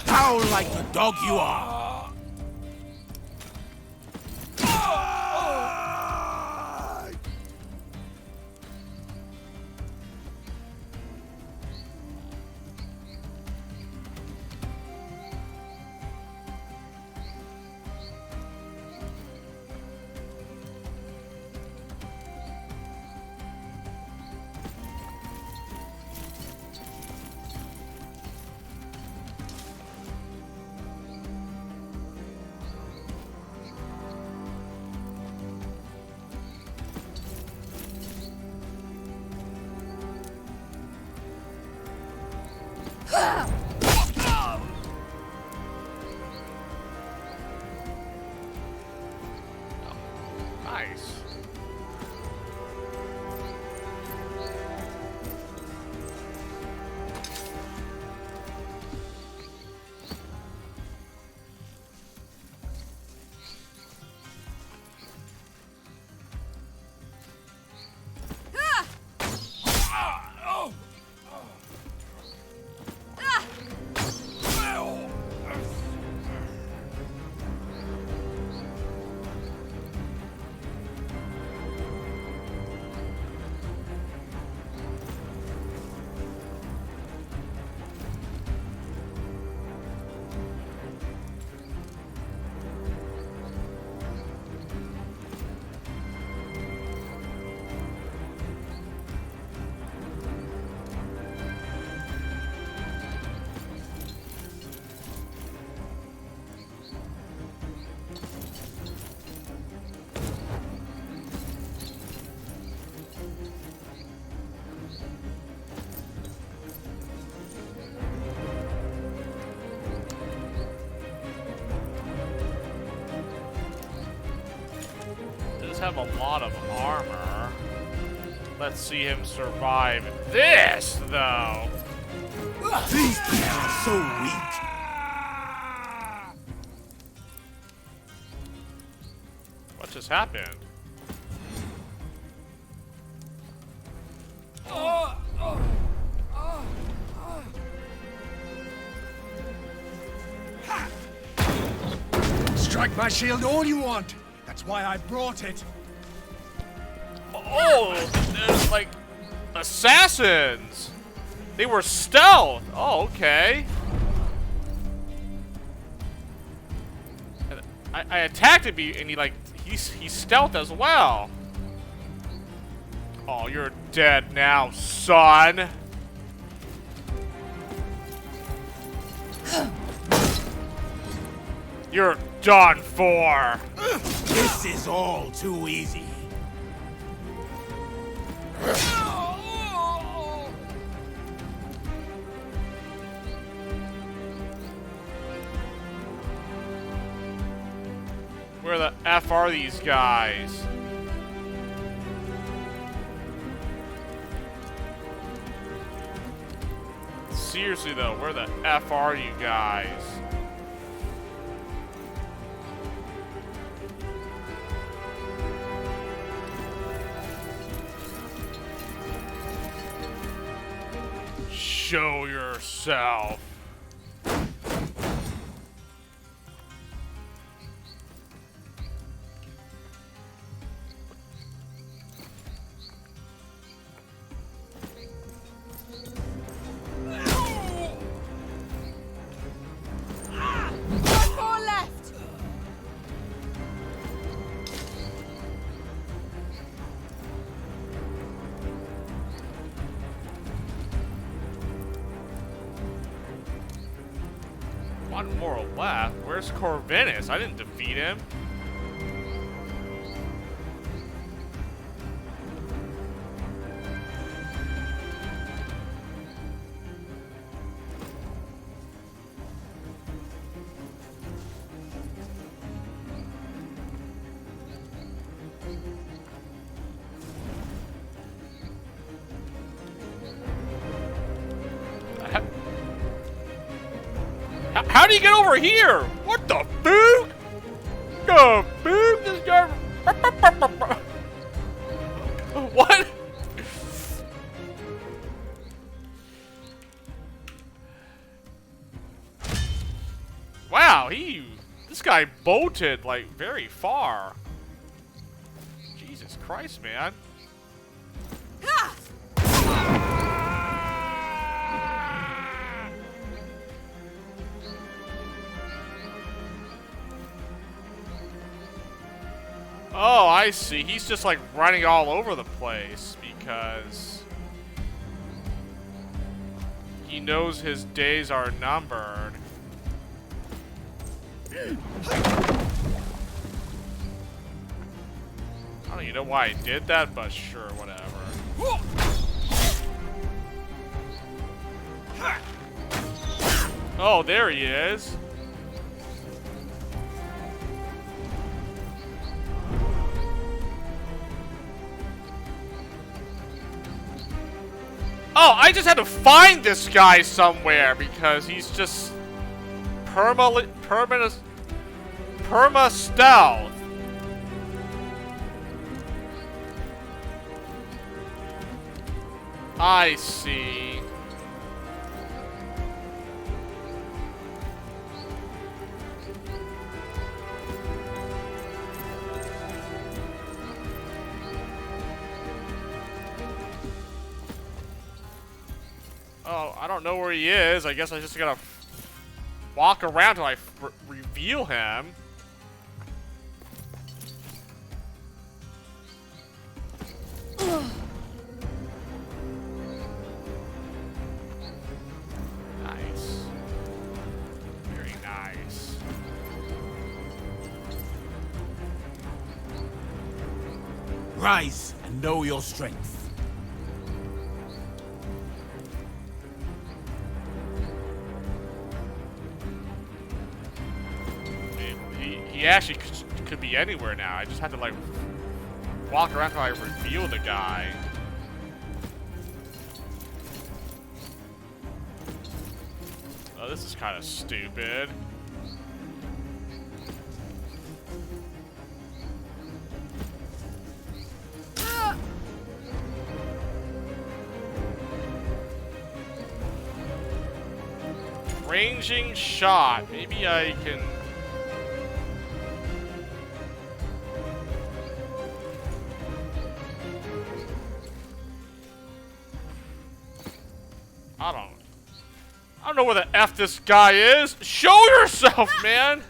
I: Howl like the dog you are!
A: have a lot of armor. Let's see him survive this, though.
I: These people are so weak.
A: What just happened?
M: Strike my shield all you want. That's why I brought it.
A: Oh, there's like assassins. They were stealth. Oh, okay. And I attacked him, and he's stealth as well. Oh, you're dead now, son. You're done for.
I: This is all too easy.
A: Where the F are these guys? Seriously though, where the F are you guys? Show yourself.
E: Four left.
A: One more left. Where's Corvinus? I didn't defeat him. How do you get over here? What the fuck? The fuck? This guy. What? Wow, this guy bolted like very far. Jesus Christ, man. Oh, I see. He's just like running all over the place because he knows his days are numbered. I don't even know why I did that, but sure, whatever. Oh, there he is. Oh, I just had to find this guy somewhere because he's just perma stealth. I see. Oh, I don't know where he is. I guess I just gotta walk around till I reveal him. Nice. Very nice.
I: Rise and know your strength.
A: He actually could be anywhere now. I just had to like walk around until I reveal the guy. Oh, this is kind of stupid. Ranging shot. Maybe I can... I don't know where the F this guy is. Show yourself, man!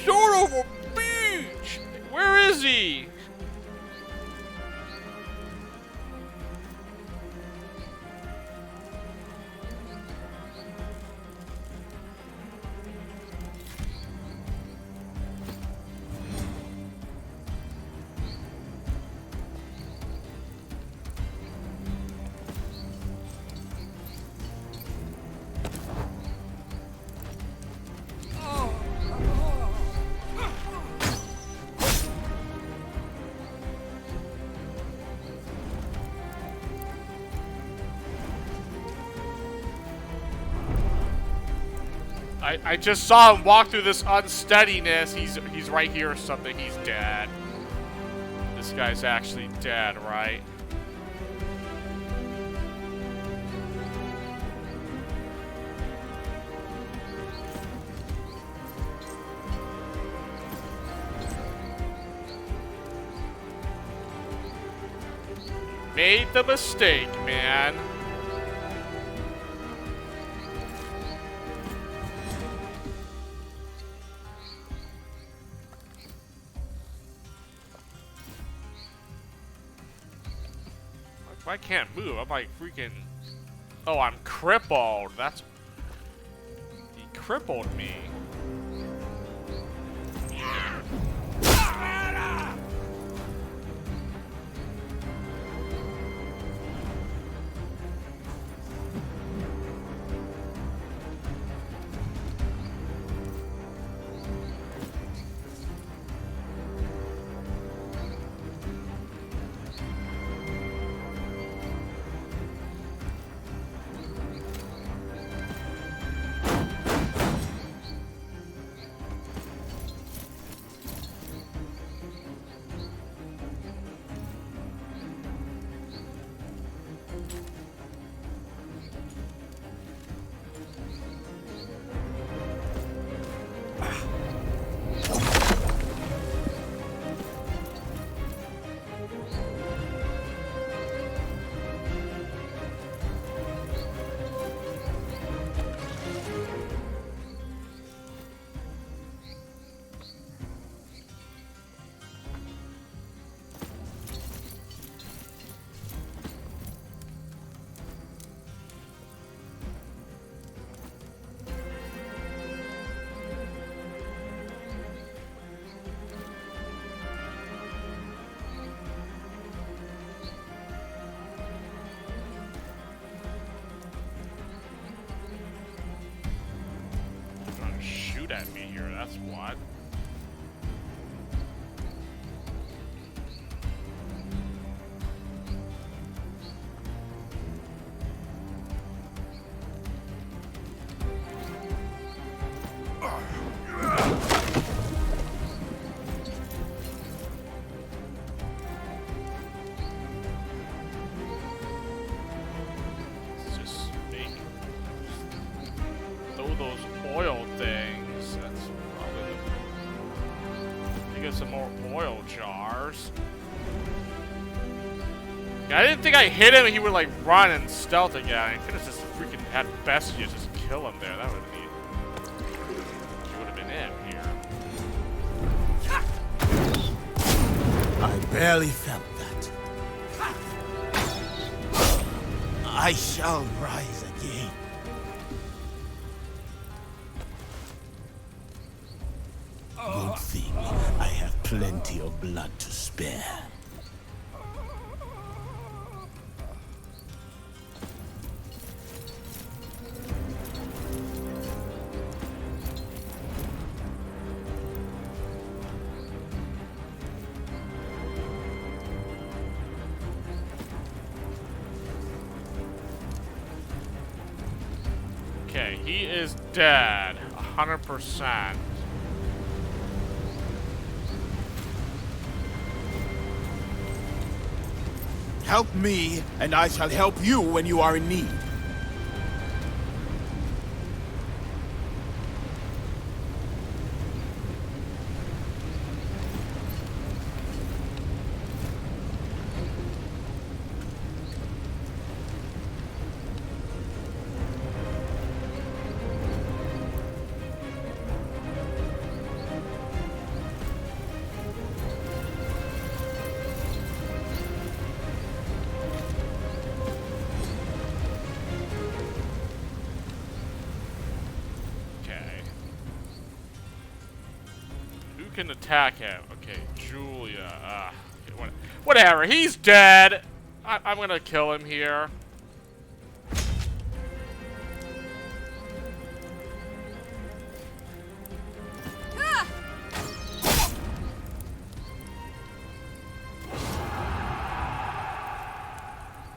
A: Son of a bitch! Where is he? I just saw him walk through this unsteadiness. He's right here or something. He's dead. This guy's actually dead, right? Made the mistake, man. I can't move. I'm like freaking... Oh, I'm crippled. That's... He crippled me. At me here, that's what. Let's just throw those oil things. Get some more oil jars. Yeah, I didn't think I hit him and he would like run and stealth again. I could have just freaking had Bestia just kill him there. That would have been. He would have been it here.
I: I barely felt that. I shall rise again. Good thing I have plenty of blood to spare.
A: he is dead. 100%.
I: Help me, and I shall help you when you are in need.
A: Can attack him. Okay, Julia. Okay, whatever. He's dead. I'm gonna kill him here.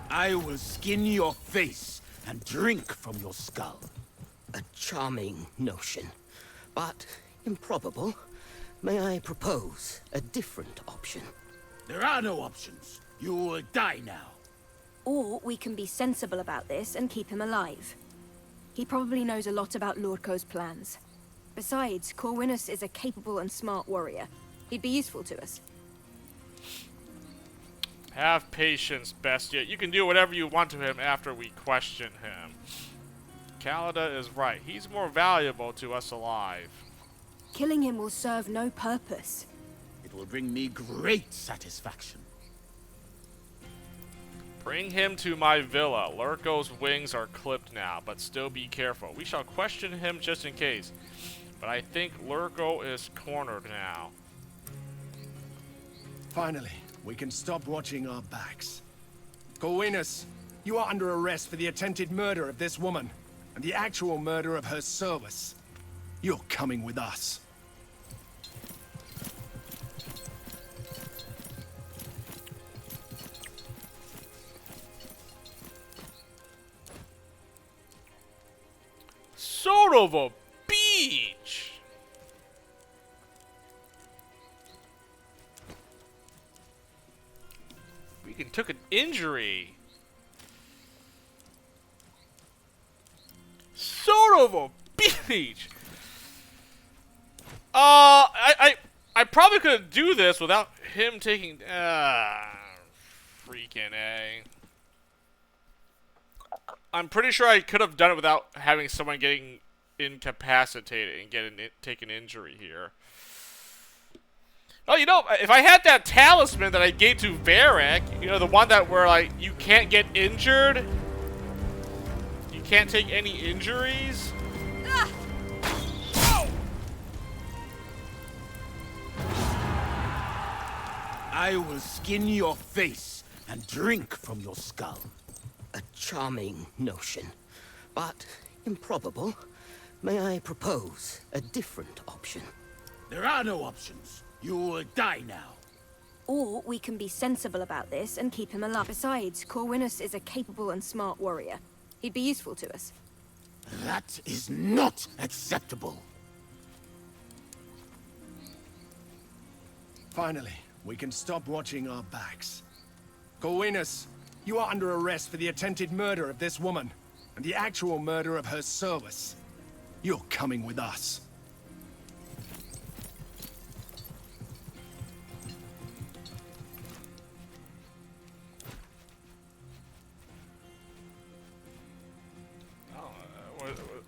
I: I will skin your face and drink from your skull.
J: A charming notion, but improbable. May I propose a different option?
I: There are no options. You will die now.
E: Or we can be sensible about this and keep him alive. He probably knows a lot about Lordco's plans. Besides, Corwinus is a capable and smart warrior. He'd be useful to us.
A: Have patience, Bestia. You can do whatever you want to him after we question him. Callida is right. He's more valuable to us alive.
E: Killing him will serve no purpose.
I: It will bring me great satisfaction.
A: Bring him to my villa. Lurko's wings are clipped now, but still be careful. We shall question him just in case. But I think Lurko is cornered now.
M: Finally, we can stop watching our backs. Corwinus, you are under arrest for the attempted murder of this woman, and the actual murder of her service. You're coming with us.
A: Son of a beach! We took an injury. Son of a beach! I probably couldn't do this without him taking, freaking A. I'm pretty sure I could have done it without having someone getting incapacitated and take an injury here. Oh, you know, if I had that talisman that I gave to Varric, you know, the one that where, like, you can't get injured, you can't take any injuries.
I: I will skin your face and drink from your skull.
J: A charming notion, but improbable. May I propose a different option?
I: There are no options. You will die now.
E: Or we can be sensible about this and keep him alive. Besides, Corwinus is a capable and smart warrior. He'd be useful to us.
I: That is not acceptable.
M: Finally, we can stop watching our backs. Corwinus, you are under arrest for the attempted murder of this woman, and the actual murder of her service. You're coming with us.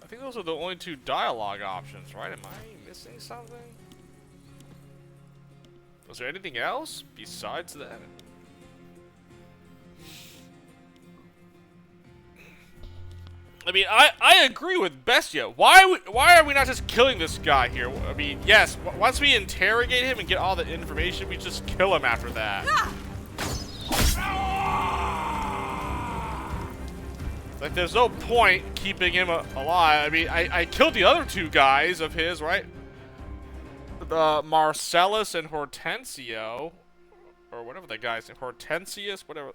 A: I think those are the only two dialogue options, right? Am I missing something? Was there anything else besides that? I mean, I agree with Bestia. Why are we not just killing this guy here? I mean, yes, once we interrogate him and get all the information, we just kill him after that. Like, there's no point keeping him alive. I mean, I killed the other two guys of his, right? The Marcellus and Hortensio, or whatever the guy's name, Hortensius, whatever.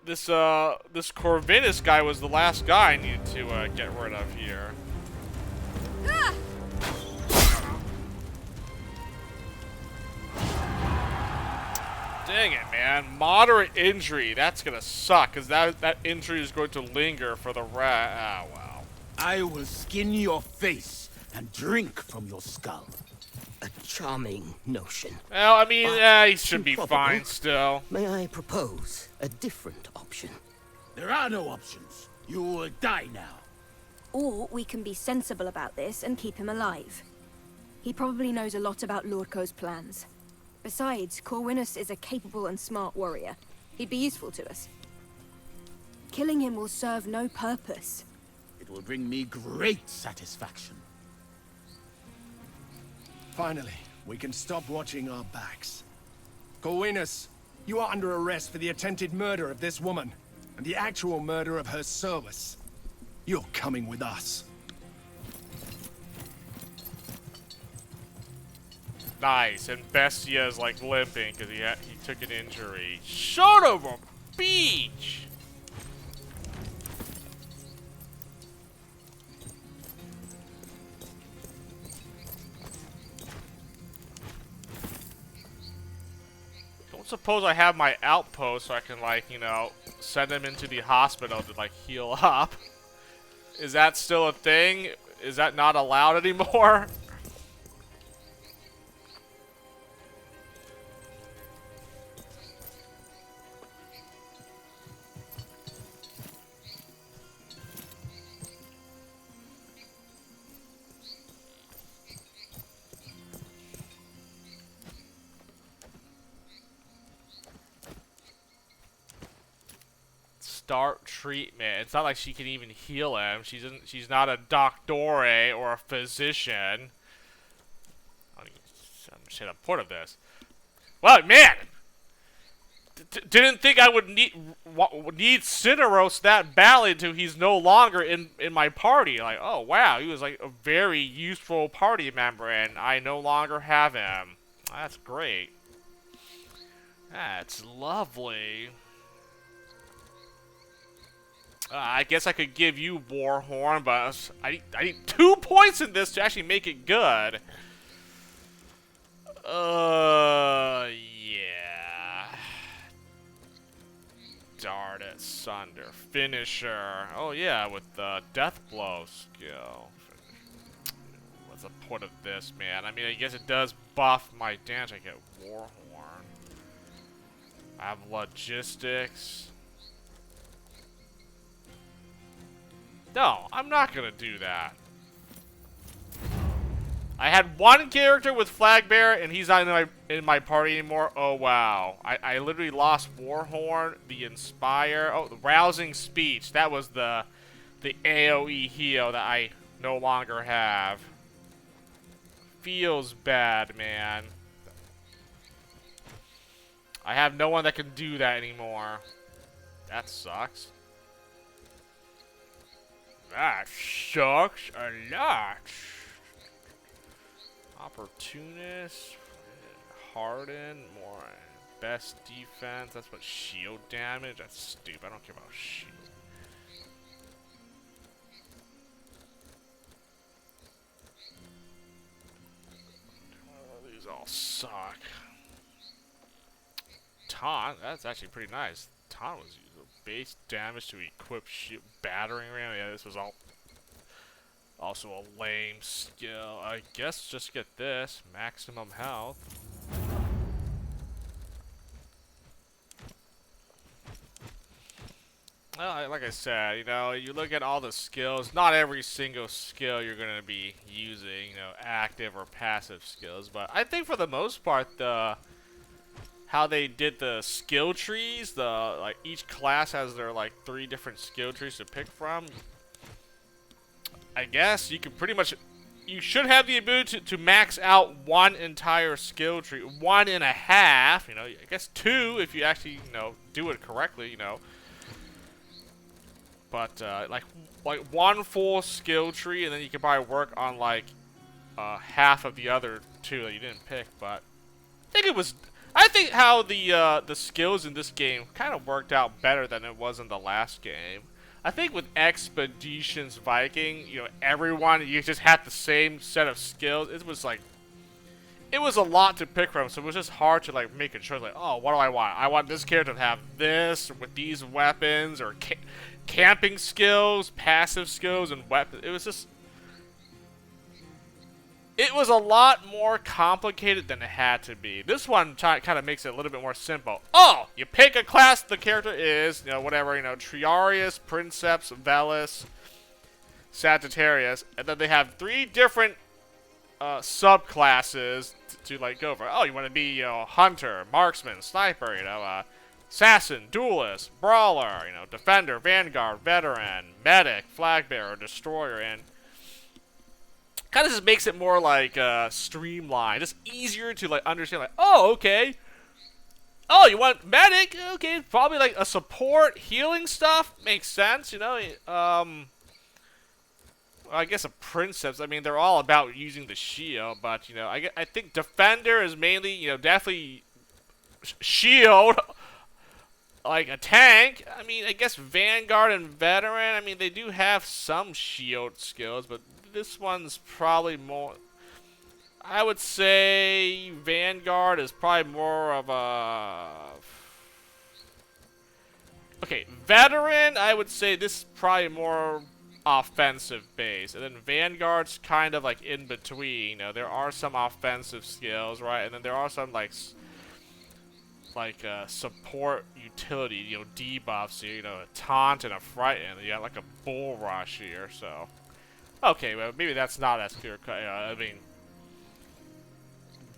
A: this Corvinus guy was the last guy I needed to get rid of here. Dang it, man. Moderate injury. That's gonna suck, because that injury is going to linger for the rest. Ah, wow.
I: I will skin your face and drink from your skull.
J: A charming notion.
A: Well, I mean, he should be fine still.
J: May I propose a different option?
I: There are no options. You will die now.
E: Or we can be sensible about this and keep him alive. He probably knows a lot about Lordco's plans. Besides, Corvinus is a capable and smart warrior. He'd be useful to us. Killing him will serve no purpose.
I: It will bring me great satisfaction.
M: Finally, we can stop watching our backs. Corvinus, you are under arrest for the attempted murder of this woman, and the actual murder of her service. You're coming with us.
A: Nice, and Bestia is like limping because he took an injury. Son of a beach! Don't suppose I have my outpost so I can, like, you know, send him into the hospital to, like, heal up. Is that still a thing? Is that not allowed anymore? Start treatment. It's not like she can even heal him. She's not a doctore or a physician. I don't even understand the point of this. Well, man, didn't think I would need Cineros that badly until he's no longer in my party. Like, oh wow, he was like a very useful party member, and I no longer have him. That's great. That's lovely. I guess I could give you Warhorn, but I need 2 points in this to actually make it good. Yeah. Dart it, Sunder. Finisher. Oh yeah, with the Death Blow skill. What's the point of this, man? I mean, I guess it does buff my damage. I get Warhorn. I have Logistics. No, I'm not gonna do that. I had one character with Flag Bearer, and he's not in my party anymore. Oh wow, I literally lost Warhorn, the Inspire, oh, the Rousing Speech. That was the AOE heal that I no longer have. Feels bad, man. I have no one that can do that anymore. That sucks. That sucks a lot. Opportunist, Harden, more best defense. That's what shield damage. That's stupid. I don't care about shield. Oh, these all suck. Taunt. That's actually pretty nice. Taunt was base damage to equip shield battering ram. Yeah, this was all also a lame skill. I guess just get this maximum health. Well, like I said, you know, you look at all the skills. Not every single skill you're gonna be using, you know, active or passive skills. But I think for the most part, how they did the skill trees, like each class has their like 3 different skill trees to pick from. I guess you can pretty much, you should have the ability to max out one entire skill tree, 1.5, you know, I guess 2 if you actually, you know, do it correctly, you know. But like one full skill tree, and then you can probably work on like half of the other 2 that you didn't pick. But I think I think how the skills in this game kind of worked out better than it was in the last game. I think with Expeditions Viking, you know, everyone, you just had the same set of skills. It was like, it was a lot to pick from, so it was just hard to like make a choice. Like, oh, what do I want? I want this character to have this with these weapons, or camping skills, passive skills, and weapons. It was just, it was a lot more complicated than it had to be. This one kind of makes it a little bit more simple. Oh, you pick a class the character is, you know, whatever, you know, Triarius, Princeps, Velis, Sagittarius, and then they have 3 different subclasses to like go for. Oh, you want to be, you know, Hunter, Marksman, Sniper, you know, Assassin, Duelist, Brawler, you know, Defender, Vanguard, Veteran, Medic, Flag Bearer, Destroyer, and kind of just makes it more like streamlined, just easier to like understand. Like, oh, okay. Oh, you want medic? Okay, probably like a support, healing stuff makes sense. You know, I guess a Princeps. I mean, they're all about using the shield, but you know, I think defender is mainly, you know, definitely shield. Like a tank. I mean, I guess Vanguard and Veteran. I mean, they do have some shield skills, but this one's probably more, I would say Vanguard is probably more of a, okay, Veteran, I would say this is probably more offensive base, and then Vanguard's kind of like in between. You know, there are some offensive skills, right, and then there are some like support utility, you know, debuffs here, you know, a taunt and a frighten. You got like a bull rush here, so. Okay, well, maybe that's not as clear cut. I mean,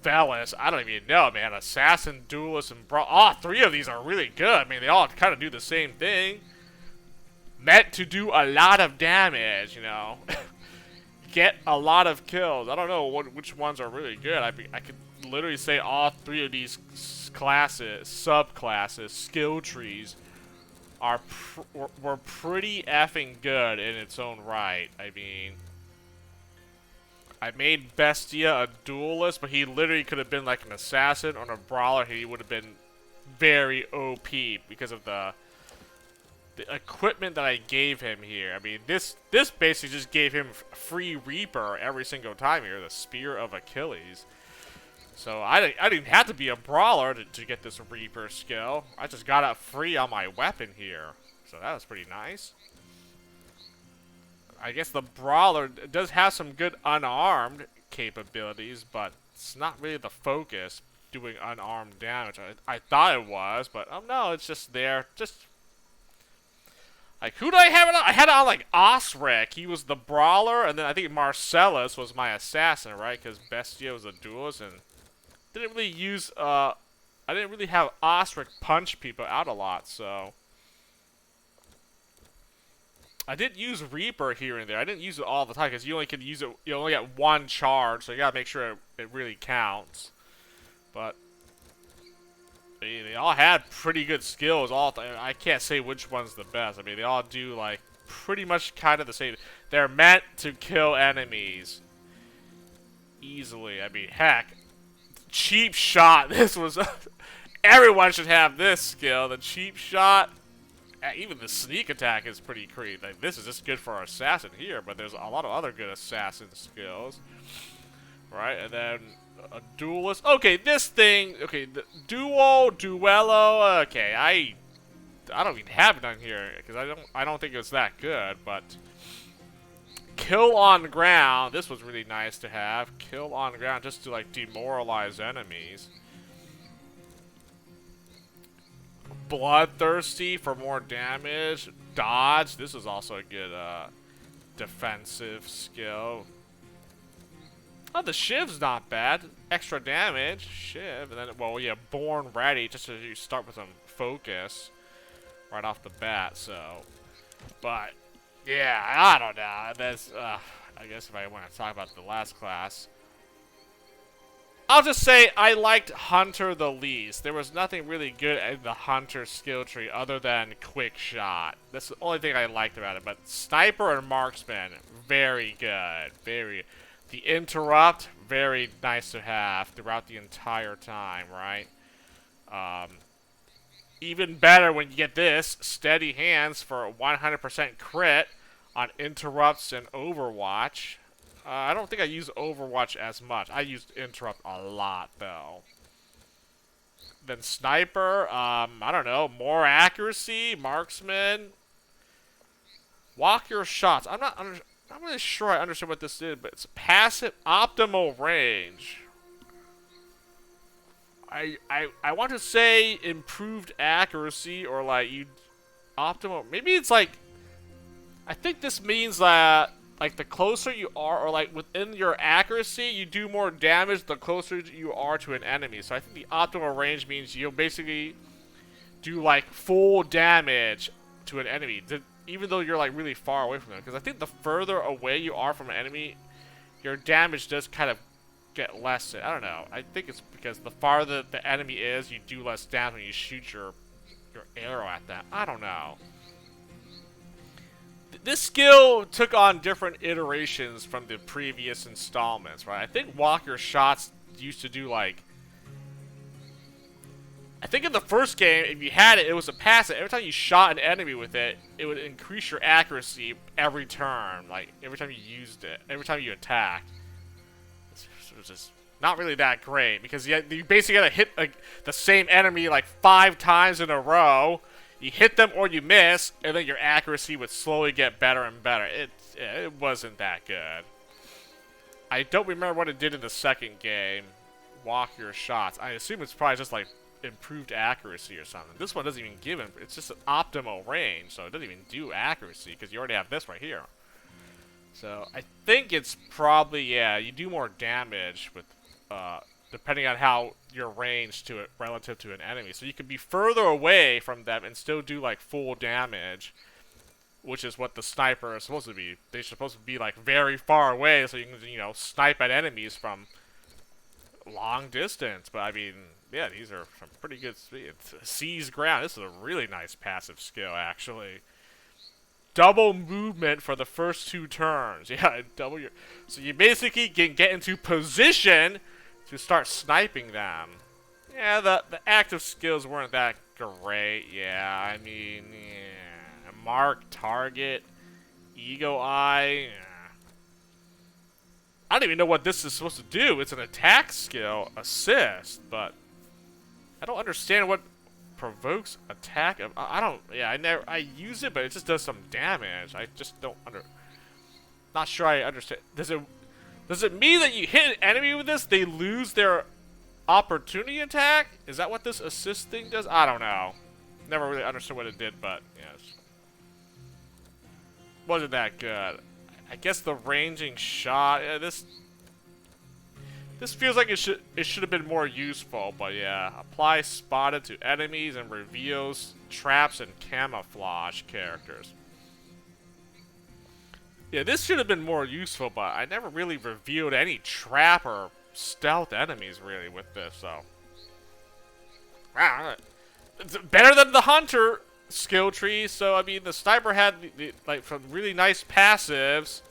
A: Velis, I don't even know, man. Assassin, Duelist, and Brawl. Oh, 3 of these are really good. I mean, they all kind of do the same thing. Meant to do a lot of damage, you know. Get a lot of kills. I don't know which ones are really good. I could literally say all 3 of these classes, subclasses, skill trees were pretty effing good in its own right. I mean, I made Bestia a duelist, but he literally could have been like an assassin or a brawler. He would have been very OP because of the equipment that I gave him here. I mean, this basically just gave him free Reaper every single time here, the Spear of Achilles. So I didn't have to be a brawler to get this Reaper skill. I just got it free on my weapon here. So that was pretty nice. I guess the brawler does have some good unarmed capabilities, but it's not really the focus, doing unarmed damage. I thought it was, but no, it's just there. Just like, who did I have it on? I had it on like Osric. He was the brawler, and then I think Marcellus was my assassin, right? Because Bestia was a duelist, and didn't really use, I didn't really have Osric punch people out a lot, so. I did use Reaper here and there. I didn't use it all the time, because you only can use it, you only get 1 charge, so you gotta make sure it really counts. But they all had pretty good skills. I can't say which one's the best. I mean, they all do, like, pretty much kind of the same. They're meant to kill enemies easily. I mean, heck. Cheap shot. This was everyone should have this skill. The cheap shot, even the sneak attack is pretty creepy. Like, this is just good for our assassin here, but there's a lot of other good assassin skills, right? And then a duelist. Okay, this thing. Okay, the duello. Okay, I don't even have it on here because I don't think it's that good, but. Kill on ground. This was really nice to have. Kill on ground just to like demoralize enemies. Bloodthirsty for more damage. Dodge. This is also a good defensive skill. Oh, the Shiv's not bad. Extra damage. Shiv. And then, well, yeah, Born Ready just so you start with some focus right off the bat, so. But. Yeah, I don't know. That's, I guess if I want to talk about the last class. I'll just say I liked Hunter the least. There was nothing really good in the Hunter skill tree other than Quick Shot. That's the only thing I liked about it. But Sniper and Marksman, very good. The Interrupt, very nice to have throughout the entire time, right? Even better when you get this, Steady Hands for a 100% crit on interrupts and Overwatch. I don't think I use Overwatch as much. I used interrupt a lot though. Then Sniper, I don't know, more accuracy, Marksman. Walk your shots. I'm not really sure I understand what this is, but it's passive optimal range. I want to say improved accuracy or like you optimal. Maybe it's like I think this means that like the closer you are or like within your accuracy, you do more damage the closer you are to an enemy. So I think the optimal range means you'll basically do like full damage to an enemy, even though you're like really far away from them. Because I think the further away you are from an enemy, your damage does kind of get less. I don't know. I think it's because the farther the enemy is, you do less damage when you shoot your arrow at them. I don't know. This skill took on different iterations from the previous installments, right? I think Walk Your Shots used to do like... I think in the first game, if you had it, it was a passive. Every time you shot an enemy with it, it would increase your accuracy every turn. Like, every time you used it. Every time you attacked. It was just not really that great. Because you basically gotta hit like, the same enemy like 5 times in a row. You hit them or you miss, and then your accuracy would slowly get better and better. It wasn't that good. I don't remember what it did in the second game. Walk Your Shots. I assume it's probably just like improved accuracy or something. This one doesn't even give it. It's just an optimal range, so it doesn't even do accuracy because you already have this right here. So I think it's probably, yeah, you do more damage with depending on how your range to it relative to an enemy. So you could be further away from them and still do like full damage, which is what the sniper is supposed to be. They're supposed to be like very far away so you can, you know, snipe at enemies from long distance. But I mean, yeah, these are some pretty good speed. Seize ground. This is a really nice passive skill, actually. Double movement for the first 2 turns. Yeah, double your... So you basically can get into position to start sniping them. Yeah, the active skills weren't that great. Yeah, I mean, yeah. Mark, target, eagle eye. Yeah. I don't even know what this is supposed to do. It's an attack skill, assist, but I don't understand what provokes attack. I don't. Yeah, I use it, but it just does some damage. I just don't not sure I understand. Does it mean that you hit an enemy with this, they lose their opportunity attack? Is that what this assist thing does? I don't know. Never really understood what it did, but yes, wasn't that good. I guess the ranging shot. Yeah, this feels like it should have been more useful, but yeah. Apply spotted to enemies and reveals traps and camouflage characters. Yeah, this should have been more useful, but I never really revealed any trap or stealth enemies really with this, so. It's better than the hunter skill tree, so I mean the sniper had like some really nice passives.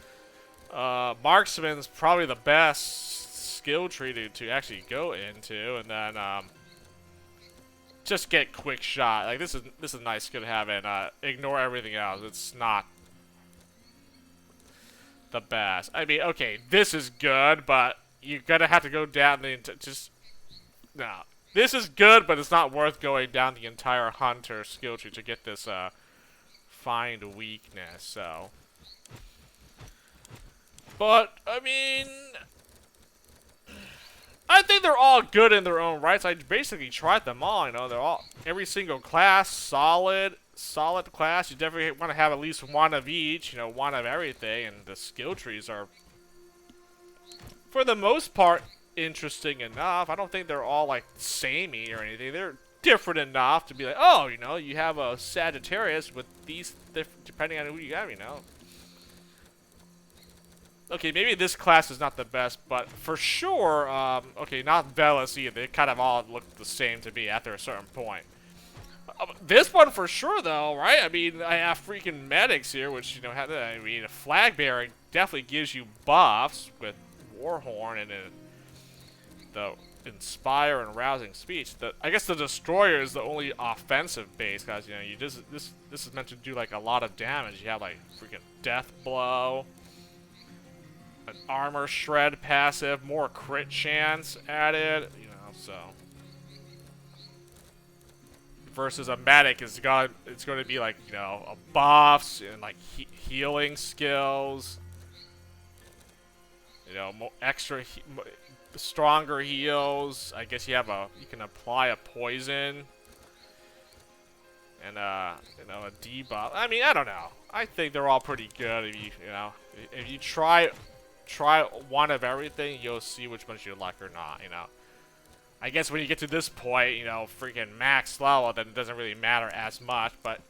A: Marksman's probably the best skill tree to actually go into, and then just get quick shot. Like this is a nice skill to have, and ignore everything else. It's not the best. I mean, okay, this is good, but you're gonna have to go down the no. This is good, but it's not worth going down the entire hunter skill tree to get this find weakness. So, but I mean, I think they're all good in their own rights. I basically tried them all. You know, they're all every single class solid class. You definitely want to have at least one of each. You know, one of everything, and the skill trees are, for the most part, interesting enough. I don't think they're all like samey or anything. They're different enough to be like, oh, you know, you have a Sagittarius with these depending on who you have, you know. Okay, maybe this class is not the best, but for sure, okay, not Velas either. They kind of all look the same to me after a certain point. This one for sure, though, right? I mean, I have freaking medics here, which, you know, I mean, a flag bearer definitely gives you buffs with Warhorn, and inspire and rousing speech. I guess the destroyer is the only offensive base, guys. You know, this is meant to do like a lot of damage. You have like freaking death blow, an armor shred passive, more crit chance added. You know, so versus a medic it's going to be like, you know, a buffs and like healing skills. You know, more extra stronger heals. I guess you can apply a poison and you know, a debuff. I mean, I don't know. I think they're all pretty good. If you try one of everything, you'll see which ones you like or not. You know, I guess when you get to this point, you know, freaking max level, then it doesn't really matter as much. But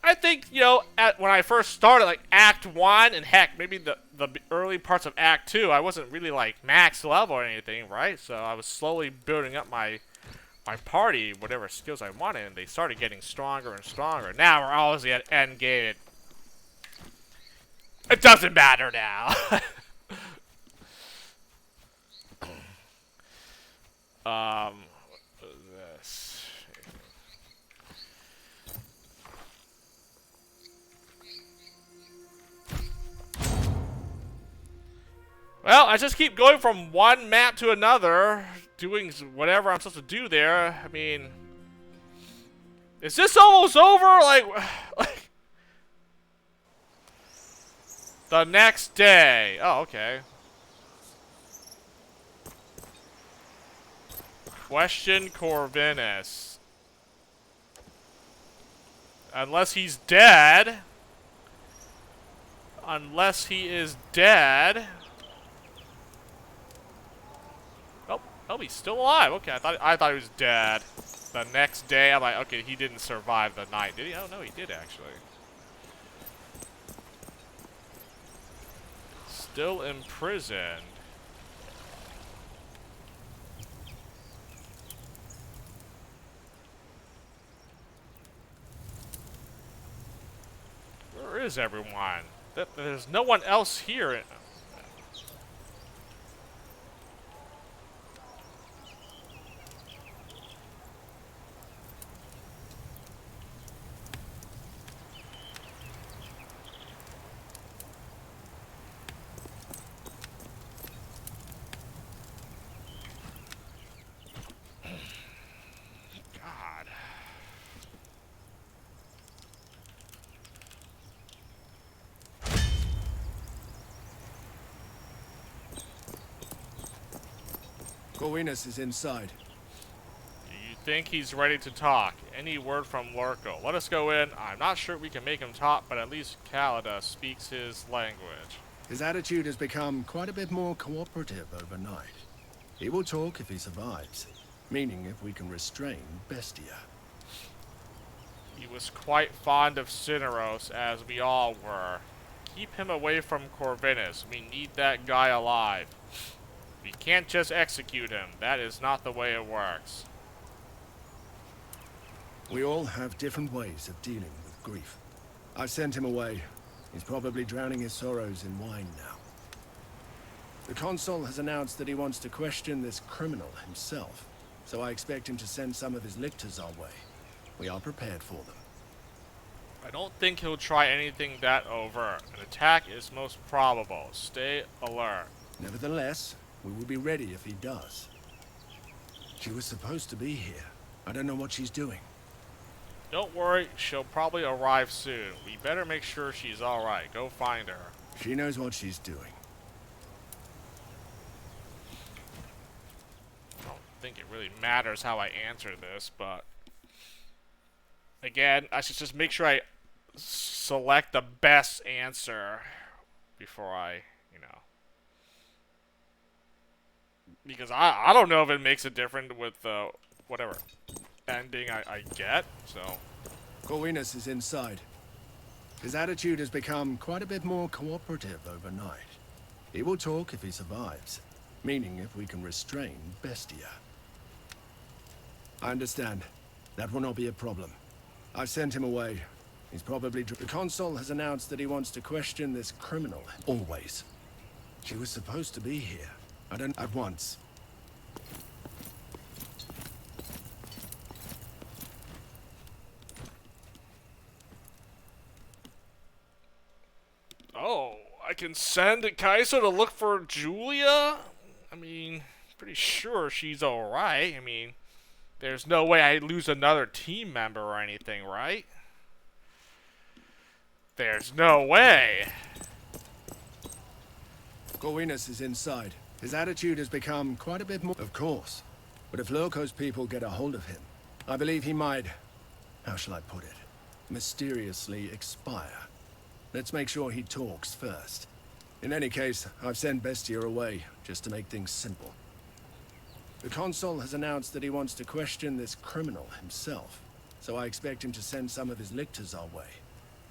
A: I think, you know, when I first started, like Act 1 and heck, maybe the early parts of Act 2, I wasn't really like max level or anything, right? So I was slowly building up my party, whatever skills I wanted, and they started getting stronger and stronger. Now we're always at end game. It doesn't matter now. What is this? Well, I just keep going from one map to another, doing whatever I'm supposed to do there. I mean, is this almost over? Like the next day. Oh, okay. Question Corvinus. Unless he's dead. Unless he is dead. Oh, he's still alive. Okay, I thought he was dead. The next day, I'm like, okay, he didn't survive the night, did he? Oh no, he did actually. Still imprisoned. Where is everyone? There's no one else here.
M: Corvinus is inside.
A: Do you think he's ready to talk? Any word from Lurko? Let us go in. I'm not sure we can make him talk, but at least Kalida speaks his language.
M: His attitude has become quite a bit more cooperative overnight. He will talk if he survives, meaning if we can restrain Bestia.
A: He was quite fond of Cineros, as we all were. Keep him away from Corvinus. We need that guy alive. We can't just execute him. That is not the way it works.
M: We all have different ways of dealing with grief. I've sent him away. He's probably drowning his sorrows in wine now. The Consul has announced that he wants to question this criminal himself, so I expect him to send some of his lictors our way. We are prepared for them.
A: I don't think he'll try anything that overt. An attack is most probable. Stay alert.
M: Nevertheless, we will be ready if he does. She was supposed to be here. I don't know what she's doing.
A: Don't worry, she'll probably arrive soon. We better make sure she's alright. Go find her.
M: She knows what she's doing.
A: I don't think it really matters how I answer this, but again, I should just make sure I select the best answer before I, you know. Because I don't know if it makes a difference with whatever ending I get, so.
M: Corvinus is inside. His attitude has become quite a bit more cooperative overnight. He will talk if he survives, meaning if we can restrain Bestia. I understand. That will not be a problem. I've sent him away. He's probably... The Consul has announced that he wants to question this criminal. Always. She was supposed to be here. I don't... At once.
A: Oh, I can send Kaiso to look for Julia? I mean, pretty sure she's alright. I mean, there's no way I'd lose another team member or anything, right? There's no way.
M: Corvinus is inside. His attitude has become quite a bit more... Of course. But if Lurko's people get a hold of him, I believe he might... How shall I put it? Mysteriously expire. Let's make sure he talks first. In any case, I've sent Bestia away, just to make things simple. The Consul has announced that he wants to question this criminal himself, so I expect him to send some of his lictors our way.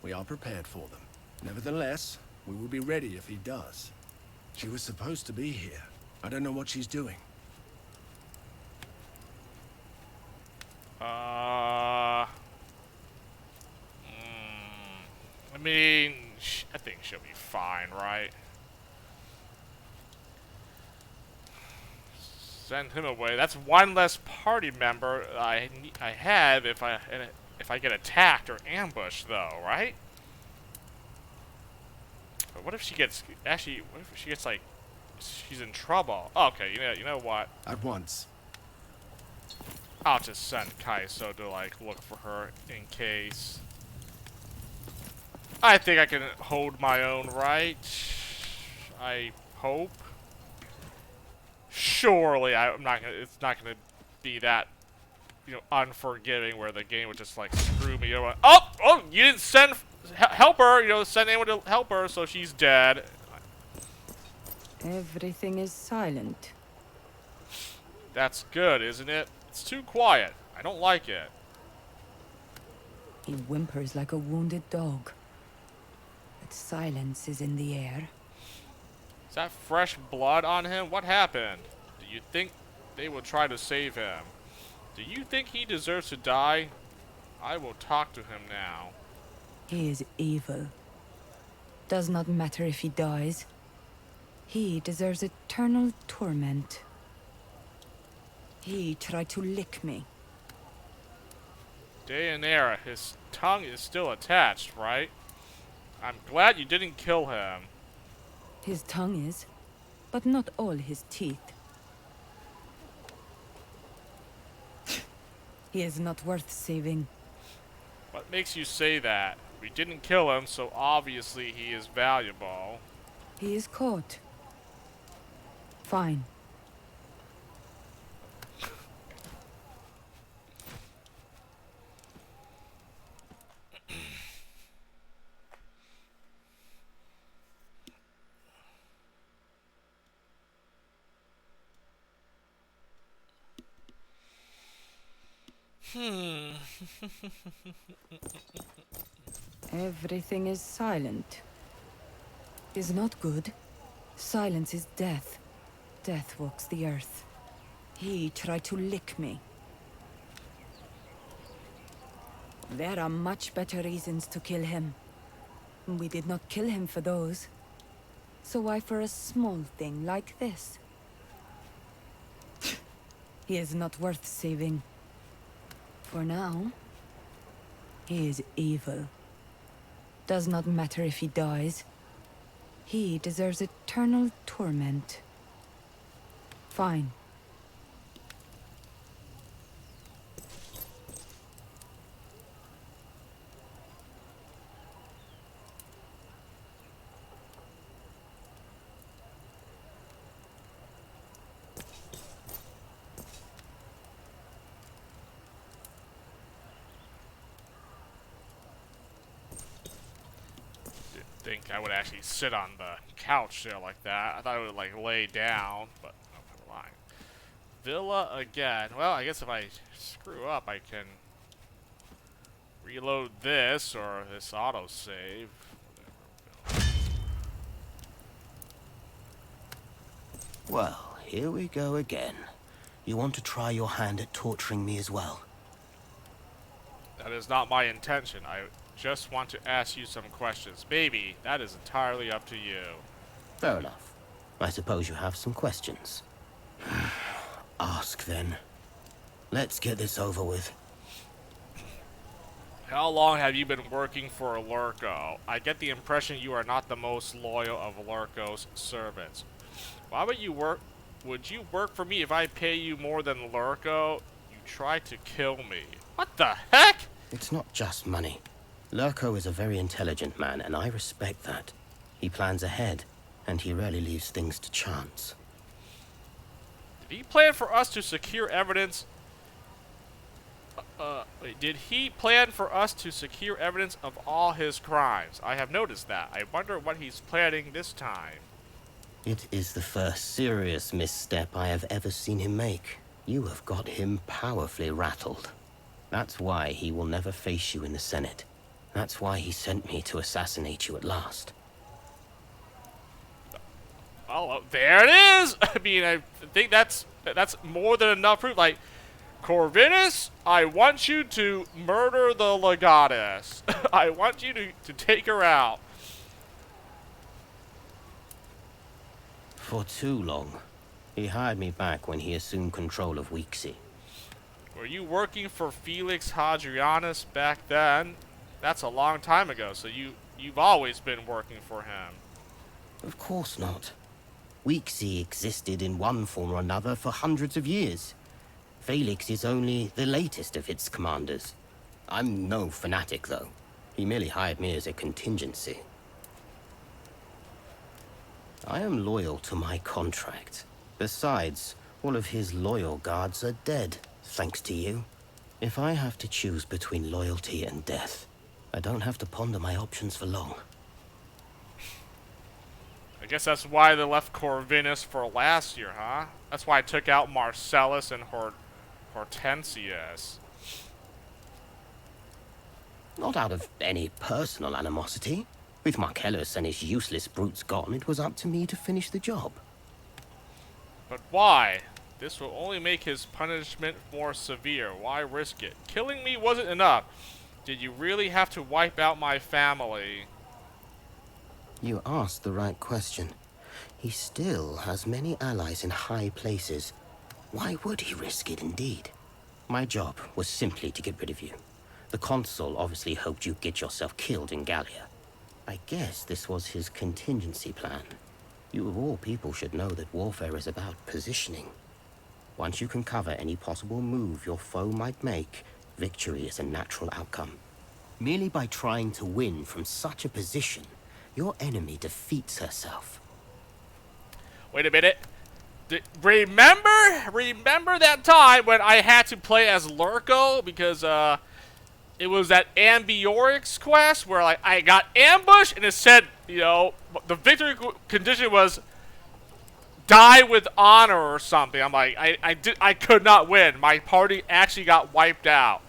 M: We are prepared for them. Nevertheless, we will be ready if he does. She was supposed to be here. I don't know what she's doing.
A: I mean, I think she'll be fine, right? Send him away. That's one less party member I have if I get attacked or ambushed, though, right? But what if she gets actually? What if she gets like she's in trouble? Oh, okay, you know what?
M: At once.
A: I'll just send Kaiso to like look for her in case. I think I can hold my own, right? I hope. Surely, I'm not gonna. It's not gonna be that, unforgiving where the game would just like screw me over. Oh, you didn't send help her. Send anyone to help her, so she's dead.
F: Everything is silent.
A: That's good, isn't it? It's too quiet. I don't like it.
F: He whimpers like a wounded dog. But silence is in the air.
A: Is that fresh blood on him? What happened? Do you think they will try to save him? Do you think he deserves to die? I will talk to him now.
F: He is evil. Does not matter if he dies. He deserves eternal torment. He tried to lick me.
A: Daenerys, his tongue is still attached, right? I'm glad you didn't kill him.
F: His tongue is, but not all his teeth. He is not worth saving.
A: What makes you say that? We didn't kill him, so obviously he is valuable.
F: He is caught. Fine. Everything is silent. Is not good. Silence is death. Death walks the earth. He tried to lick me. There are much better reasons to kill him. We did not kill him for those. So why for a small thing like this? He is not worth saving. For now, he is evil. Does not matter if he dies. He deserves eternal torment. Fine.
A: Think I would actually sit on the couch there like that. I thought I would like lay down, but oh, never mind. Villa again. Well, I guess if I screw up, I can reload this or this autosave.
J: Well, here we go again. You want to try your hand at torturing me as well?
A: That is not my intention. I just want to ask you some questions. Maybe that is entirely up to you.
J: Fair enough. I suppose you have some questions. Ask then. Let's get this over with.
A: How long have you been working for Lurko? I get the impression you are not the most loyal of Lurko's servants. Why would you work? Would you work for me if I pay you more than Lurko? You tried to kill me. What the heck?
J: It's not just money. Lurko is a very intelligent man, and I respect that. He plans ahead, and he rarely leaves things to chance.
A: Did he plan for us to secure evidence? Did he plan for us to secure evidence of all his crimes? I have noticed that. I wonder what he's planning this time.
J: It is the first serious misstep I have ever seen him make. You have got him powerfully rattled. That's why he will never face you in the Senate. That's why he sent me to assassinate you at last.
A: Oh, there it is! I mean, I think that's more than enough proof. Like, Corvinus, I want you to murder the Legatus. I want you to take her out.
J: For too long. He hired me back when he assumed control of Weeksy.
A: Were you working for Felix Hadrianus back then? That's a long time ago, so you've always been working for him.
J: Of course not. Weeksy existed in one form or another for hundreds of years. Felix is only the latest of its commanders. I'm no fanatic, though. He merely hired me as a contingency. I am loyal to my contract. Besides, all of his loyal guards are dead, thanks to you. If I have to choose between loyalty and death, I don't have to ponder my options for long.
A: I guess that's why they left Corvinus for last year, huh? That's why I took out Marcellus and Hortensius.
J: Not out of any personal animosity. With Marcellus and his useless brutes gone, it was up to me to finish the job.
A: But why? This will only make his punishment more severe. Why risk it? Killing me wasn't enough. Did you really have to wipe out my family?
J: You asked the right question. He still has many allies in high places. Why would he risk it, indeed? My job was simply to get rid of you. The consul obviously hoped you'd get yourself killed in Gallia. I guess this was his contingency plan. You of all people should know that warfare is about positioning. Once you can cover any possible move your foe might make, victory is a natural outcome. Merely by trying to win from such a position, your enemy defeats herself.
A: Wait a minute. Remember that time when I had to play as Lurko because it was that Ambiorix quest where like I got ambushed and it said, you know, the victory condition was die with honor or something. I'm like I could not win. My party actually got wiped out.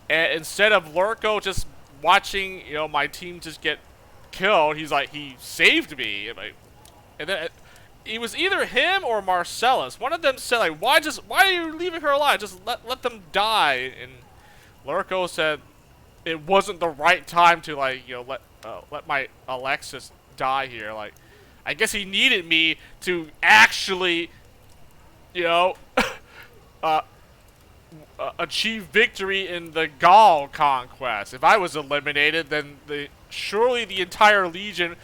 A: And instead of Lurko just watching, you know, my team just get killed, he's like he saved me. And then it was either him or Marcellus. One of them said like, why are you leaving her alive? Just let them die. And Lurko said it wasn't the right time to like, you know, let my Alexis die here. Like, I guess he needed me to actually, you know, achieve victory in the Gaul conquest. If I was eliminated, then surely the entire legion,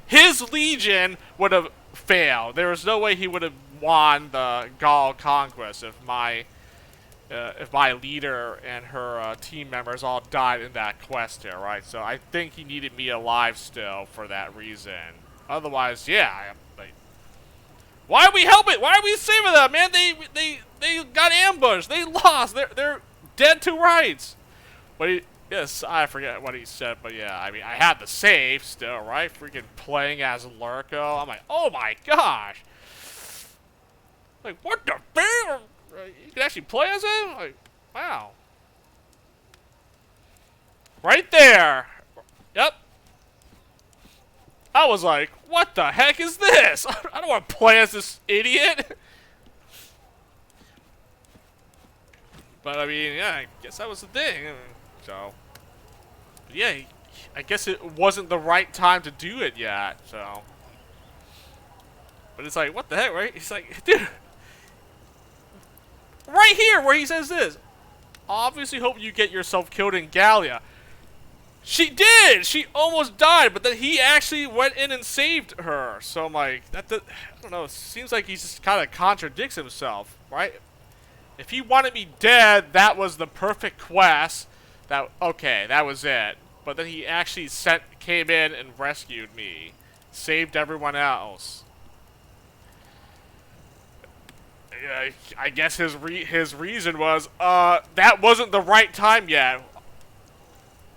A: his legion, would have failed. There was no way he would have won the Gaul conquest if my leader and her team members all died in that quest here, right? So I think he needed me alive still for that reason. Otherwise, yeah, like, why are we helping? Why are we saving them, man? They got ambushed. They lost. They're dead to rights. But yes, I forget what he said, but yeah, I mean, I had the save still, right? Freaking playing as Lurko. I'm like, oh my gosh. Like, what the fuck? You can actually play as him? Like, wow. Right there. Yep. I was like, what the heck is this? I don't want to play as this idiot. But I mean, yeah, I guess that was the thing. So, but yeah, I guess it wasn't the right time to do it yet. So, but it's like, what the heck, right? He's like, dude, Right here where he says this. Obviously hope you get yourself killed in Gallia. She did! She almost died, but then he actually went in and saved her. So I'm like, I don't know, it seems like he just kind of contradicts himself, right? If he wanted me dead, that was the perfect quest. Okay, that was it. But then he actually came in and rescued me. Saved everyone else. I guess his reason was, that wasn't the right time yet.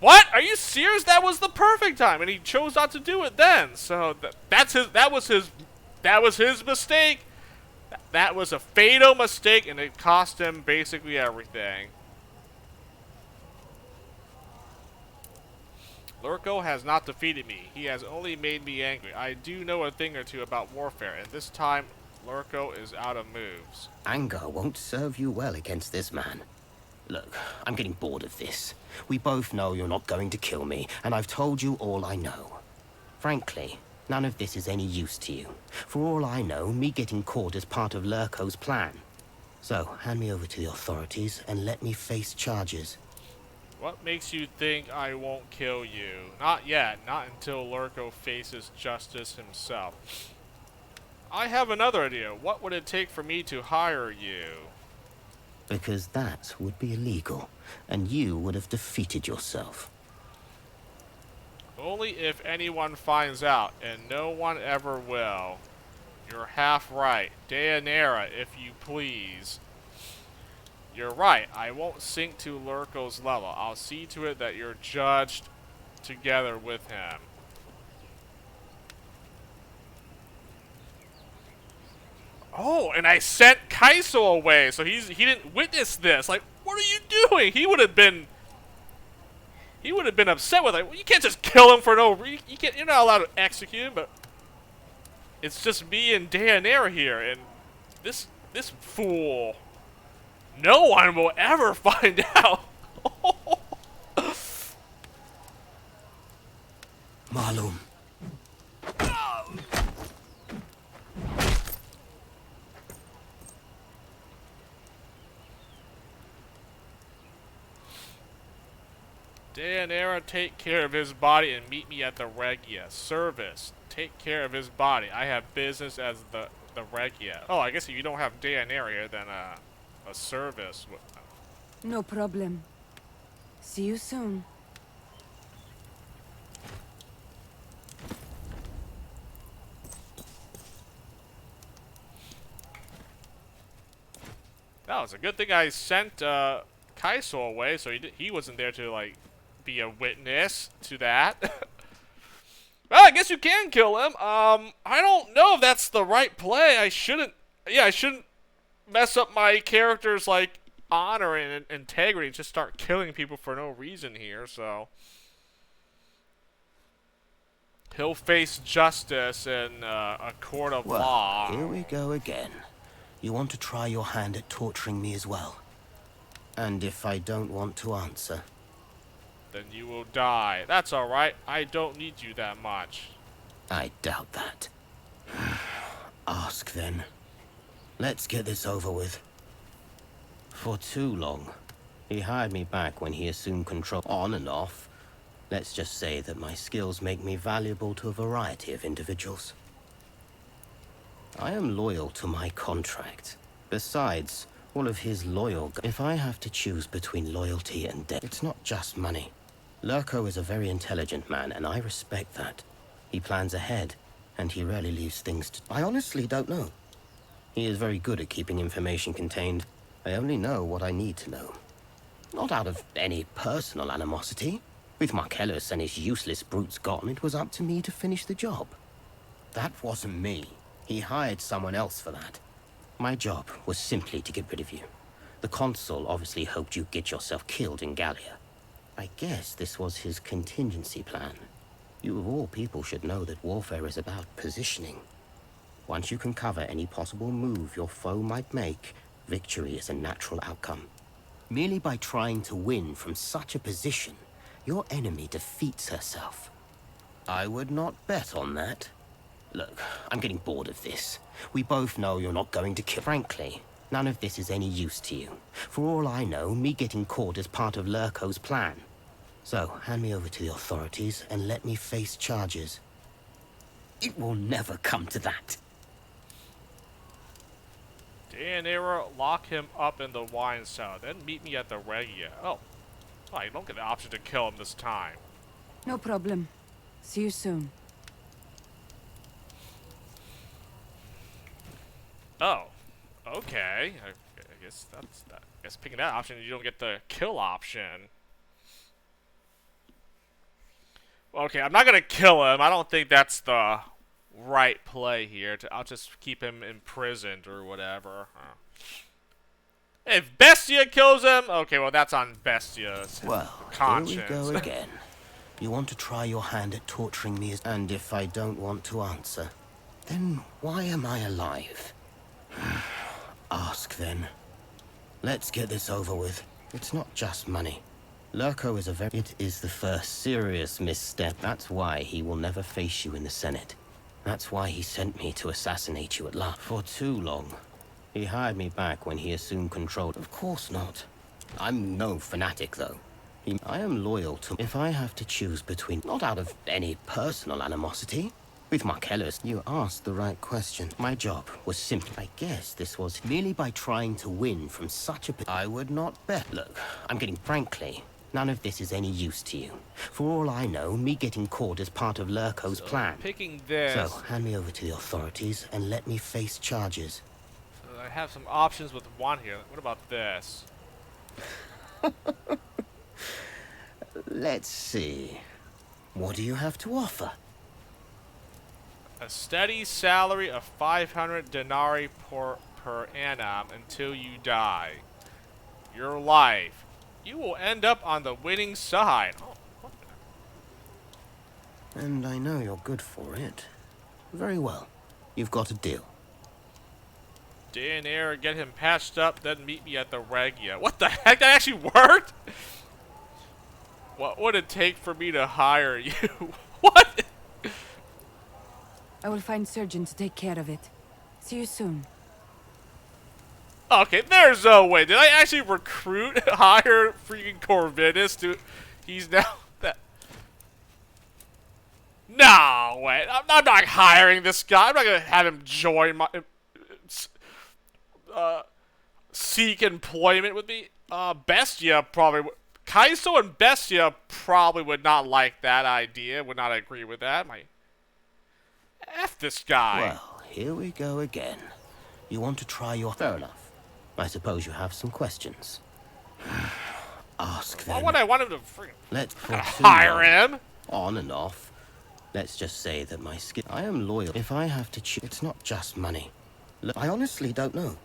A: What? Are you serious? That was the perfect time, and he chose not to do it then. So that was his mistake. That was a fatal mistake, and it cost him basically everything. Lurko has not defeated me. He has only made me angry. I do know a thing or two about warfare, and this time Lurko is out of moves.
J: Anger won't serve you well against this man. Look, I'm getting bored of this. We both know you're not going to kill me, and I've told you all I know. Frankly, none of this is any use to you. For all I know, me getting caught is part of Lurko's plan. So, hand me over to the authorities and let me face charges.
A: What makes you think I won't kill you? Not yet. Not until Lurko faces justice himself. I have another idea. What would it take for me to hire you?
J: Because that would be illegal, and you would have defeated yourself.
A: Only if anyone finds out, and no one ever will. You're half right. Daenerys, if you please. You're right. I won't sink to Lurko's level. I'll see to it that you're judged together with him. Oh, and I sent Kaiso away, so he didn't witness this. Like, what are you doing? He would have been upset with it. Well, you can't just kill him for no reason. You're not allowed to execute him, but it's just me and Daenerys here, and this fool. No one will ever find out.
J: Malum.
A: Daenerys, take care of his body and meet me at the Regia. Service, take care of his body. I have business as the Regia. Oh, I guess if you don't have Daenerys, then a service.
F: No problem. See you soon.
A: That was a good thing I sent Kaiso away, so he wasn't there to like be a witness to that. Well, I guess you can kill him. I don't know if that's the right play. I shouldn't mess up my character's like honor and integrity and just start killing people for no reason here. So he'll face justice in a court of law.
J: Here we go again. You want to try your hand at torturing me as well? And if I don't want to answer?
A: Then you will die. That's alright. I don't need you that much.
J: I doubt that. Ask then. Let's get this over with. For too long. He hired me back when he assumed control on and off. Let's just say that my skills make me valuable to a variety of individuals. I am loyal to my contract. Besides, all of his if I have to choose between loyalty and debt, it's not just money. Lurko is a very intelligent man, and I respect that. He plans ahead, and he rarely leaves things to... I honestly don't know. He is very good at keeping information contained. I only know what I need to know. Not out of any personal animosity. With Marcellus and his useless brutes gone, it was up to me to finish the job. That wasn't me. He hired someone else for that. My job was simply to get rid of you. The consul obviously hoped you'd get yourself killed in Gallia. I guess this was his contingency plan. You of all people should know that warfare is about positioning. Once you can cover any possible move your foe might make, victory is a natural outcome. Merely by trying to win from such a position, your enemy defeats herself. I would not bet on that. Look, I'm getting bored of this. We both know you're not going to kill. Frankly, None of this is any use to you. For all I know, me getting caught is part of Lurko's plan. So, hand me over to the authorities and let me face charges. It will never come to that.
A: Deianira, lock him up in the wine cellar, then meet me at the Regia. Oh, you don't get the option to kill him this time.
F: No problem. See you soon.
A: Oh, okay. I guess that's that. I guess picking that option, you don't get the kill option. Okay, I'm not gonna kill him. I don't think that's the right play here. I'll just keep him imprisoned or whatever. If Bestia kills him, okay, well that's on Bestia's conscience.
J: Here we go again. You want to try your hand at torturing me, and if I don't want to answer, then why am I alive? Ask then. Let's get this over with. It's not just money. Lurko is It is the first serious misstep. That's why he will never face you in the Senate. That's why he sent me to assassinate you at last. For too long. He hired me back when he assumed control. Of course not. I'm no fanatic, though. I am loyal to... If I have to choose between... Not out of any personal animosity. With Marcellus, you asked the right question. My job was simply... I guess this was merely by trying to win from such a... I would not bet. Look, I'm getting... Frankly, none of this is any use to you. For all I know, me getting caught is part of Lurko's plan.
A: Picking this...
J: So, hand me over to the authorities and let me face charges.
A: So I have some options with one here. What about this?
J: Let's see. What do you have to offer?
A: A steady salary of 500 denarii per annum until you die. Your life. You will end up on the winning side. Oh, what the...
J: And I know you're good for it. Very well. You've got a deal.
A: Deianira, get him patched up, then meet me at the Regia. What the heck? That actually worked? What would it take for me to hire you? What?
F: I will find surgeon to take care of it. See you soon.
A: Okay, there's no way. Did I actually hire freaking Corvinus to... He's now... that. No way. I'm not hiring this guy. I'm not going to have him join my... seek employment with me. Bestia probably... Kaiso and Bestia probably would not like that idea. Would not agree with that. F this guy.
J: Well, here we go again. You want to try your... Fair enough. I suppose you have some questions. Ask them.
A: Why would I want him to freaking...
J: Let's
A: hire him?
J: On and off. Let's just say that my skill... I am loyal. If I have to choose... It's not just money. Look, I honestly don't know.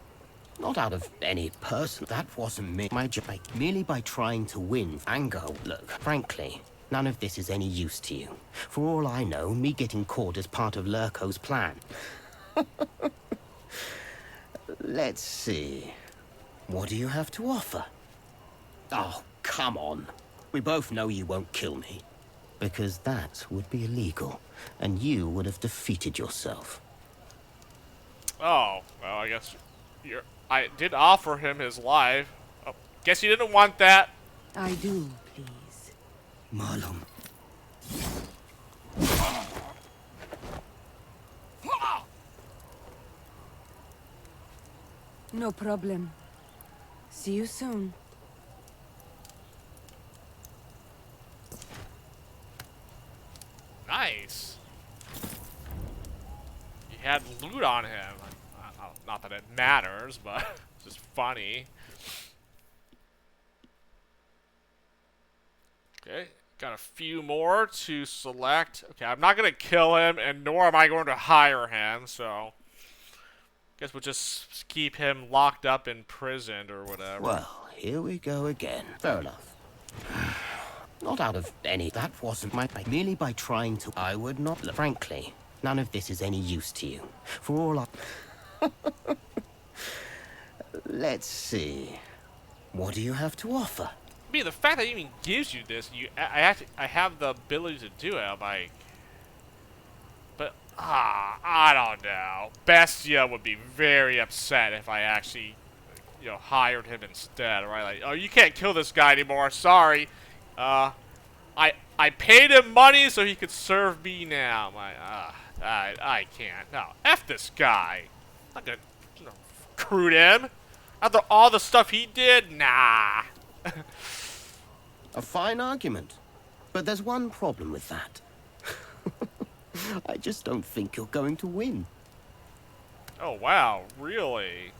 J: Not out of any person. That wasn't me. My job. Merely by trying to win. Anger. Look, frankly, none of this is any use to you. For all I know, me getting caught is part of Lurko's plan. Let's see. What do you have to offer? Oh, come on. We both know you won't kill me. Because that would be illegal, and you would have defeated yourself.
A: Oh, well, I guess I did offer him his life. Oh, guess you didn't want that.
F: I do, please.
J: Marlon.
F: No problem. See you soon.
A: Nice. He had loot on him. Not that it matters, but it's just funny. Okay, got a few more to select. Okay, I'm not going to kill him, and nor am I going to hire him, so... Guess we'll just keep him locked up in prison or whatever.
J: Well, here we go again. Fair enough. Not out of any... That wasn't my... Merely by trying to... I would not... Frankly, none of this is any use to you. For all I... Let's see. What do you have to offer?
A: I mean, the fact that it even gives you this, I have the ability to do it. I'm like... But, I don't know. Bestia would be very upset if I actually you know, hired him instead, right? Like, oh, you can't kill this guy anymore. Sorry. I paid him money so he could serve me now. I can't. No, F this guy. I'm not gonna recruit him. After all the stuff he did, nah.
J: A fine argument. But there's one problem with that. I just don't think you're going to win.
A: Oh, wow. Really?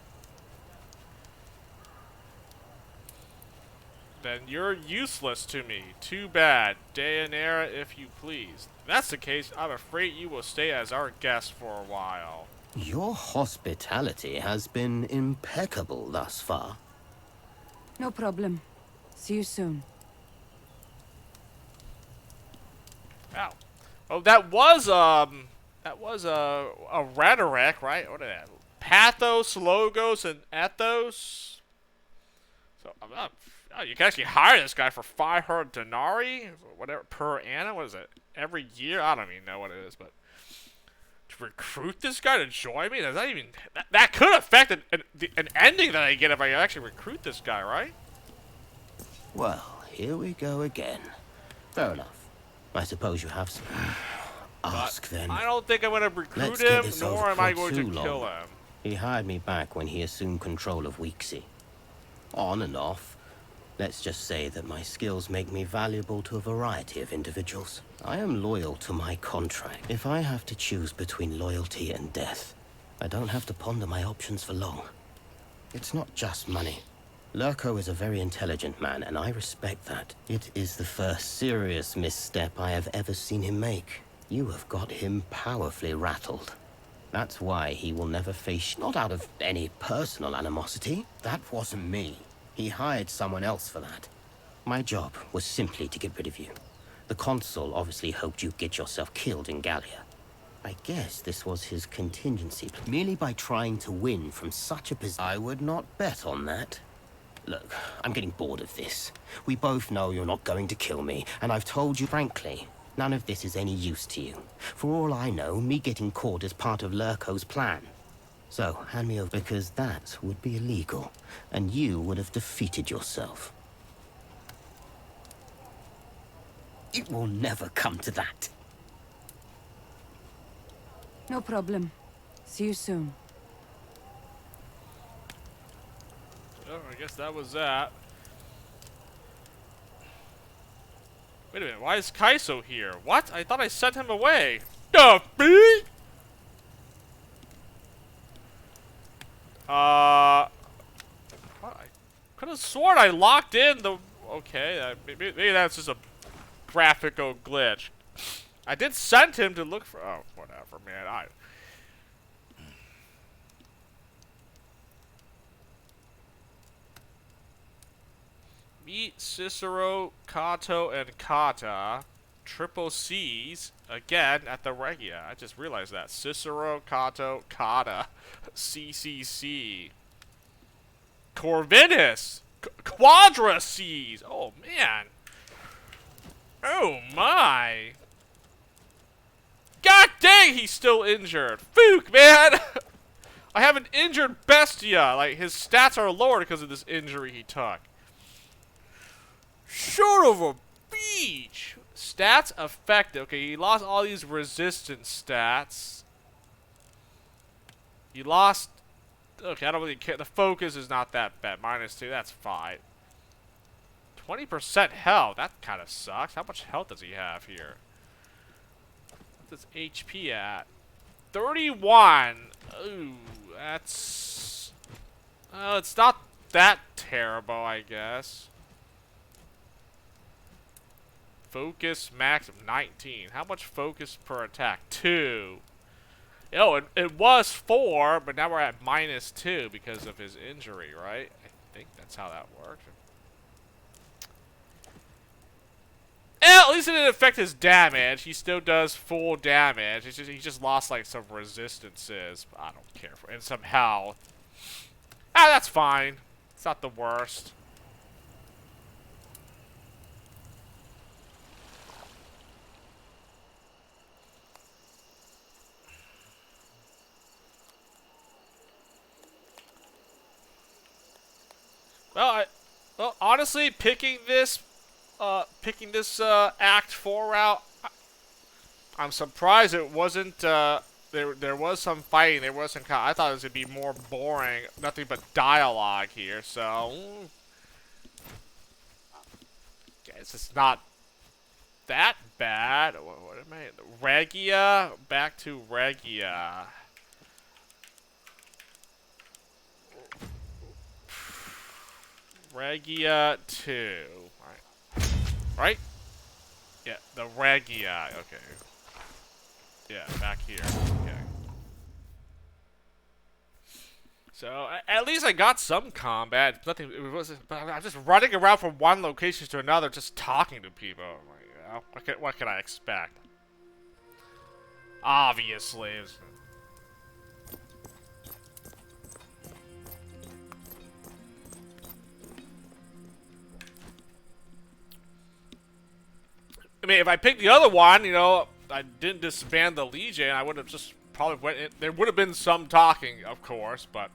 A: Then you're useless to me. Too bad. Daenerys, if you please. If that's the case, I'm afraid you will stay as our guest for a while.
J: Your hospitality has been impeccable thus far.
F: No problem. See you soon.
A: Wow. Oh, that was a rhetoric, right? What is that? Pathos, Logos, and Ethos. So oh, you can actually hire this guy for 500 denarii, whatever per annum. What is it? Every year? I don't even know what it is, but to recruit this guy to join me? Does that even that could affect an ending that I get if I actually recruit this guy, right?
J: Well, here we go again. Fair enough. I suppose you have some. Ask then.
A: I don't think I'm going to recruit
J: Let's get
A: him,
J: this
A: nor
J: over
A: am I
J: before
A: going to
J: too
A: kill
J: long.
A: him.
J: He hired me back when he assumed control of Weeksy. On and off. Let's just say that my skills make me valuable to a variety of individuals. I am loyal to my contract. If I have to choose between loyalty and death, I don't have to ponder my options for long. It's not just money. Lurko is a very intelligent man, and I respect that. It is the first serious misstep I have ever seen him make. You have got him powerfully rattled. That's why he will never face you. Not out of any personal animosity. That wasn't me. He hired someone else for that. My job was simply to get rid of you. The consul obviously hoped you'd get yourself killed in Gallia. I guess this was his contingency. Merely by trying to win from such a position, I would not bet on that. Look, I'm getting bored of this. We both know you're not going to kill me, and I've told you frankly, none of this is any use to you. For all I know, me getting caught is part of Lurko's plan. So, hand me over, because that would be illegal, and you would have defeated yourself. It will never come to that.
F: No problem. See you soon.
A: Oh, I guess that was that. Wait a minute, why is Kaiso here? What? I thought I sent him away. The beat? I could have sworn I locked in the... Okay, maybe that's just a graphical glitch. I did send him to look for... Oh, whatever, man. Meet Cicero, Cato, and Kata. Triple C's. Again, at the Regia. I just realized that. Cicero, Cato, Kata. CCC. Corvinus. Quadra C's. Oh, man. Oh, my. God dang, he's still injured. Fook, man. I have an injured Bestia. Like, his stats are lower because of this injury he took. Son of a beach. Stats effective. Okay, he lost all these resistance stats. He lost... Okay, I don't really care. The focus is not that bad. -2, that's fine. 20% health. That kind of sucks. How much health does he have here? What's his HP at? 31. Ooh, that's... Oh, it's not that terrible, I guess. Focus max of 19. How much focus per attack? 2. Oh, it was 4, but now we're at -2 because of his injury, right? I think that's how that works. At least it didn't affect his damage. He still does full damage. It's just, he just lost like some resistances. I don't care for, and some health. Ah, that's fine. It's not the worst. Well, honestly, picking this Act 4 route, I'm surprised it wasn't, there was some fighting, there was some, I thought it was going to be more boring, nothing but dialogue here, so, guess it's not that bad. What am I, Regia, back to Regia. Regia 2. Right? Yeah, the Regia. Okay. Yeah, back here. Okay. So, at least I got some combat. Nothing. It wasn't. But I'm just running around from one location to another, just talking to people. You know, what can I expect? Obviously. I mean, if I picked the other one, you know, I didn't disband the Legion, I would have just probably went in. There would have been some talking, of course, but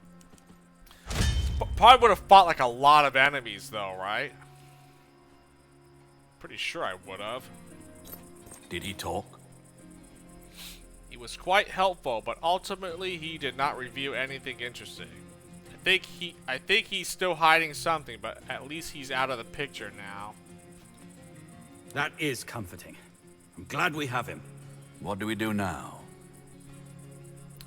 A: probably would have fought like a lot of enemies, though, right? Pretty sure I would have.
C: Did he talk?
A: He was quite helpful, but ultimately he did not reveal anything interesting. I think he's still hiding something, but at least he's out of the picture now.
G: That is comforting. I'm glad we have him.
C: What do we do now?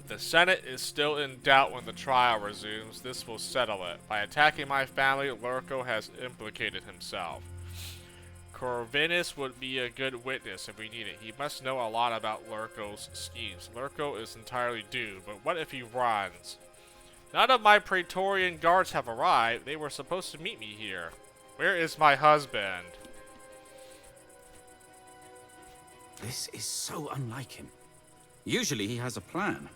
A: The Senate is still in doubt when the trial resumes. This will settle it. By attacking my family, Lurko has implicated himself. Corvinus would be a good witness if we need it. He must know a lot about Lurko's schemes. Lurko is entirely doomed, but what if he runs? None of my Praetorian guards have arrived. They were supposed to meet me here. Where is my husband?
G: This is so unlike him. Usually he has a plan.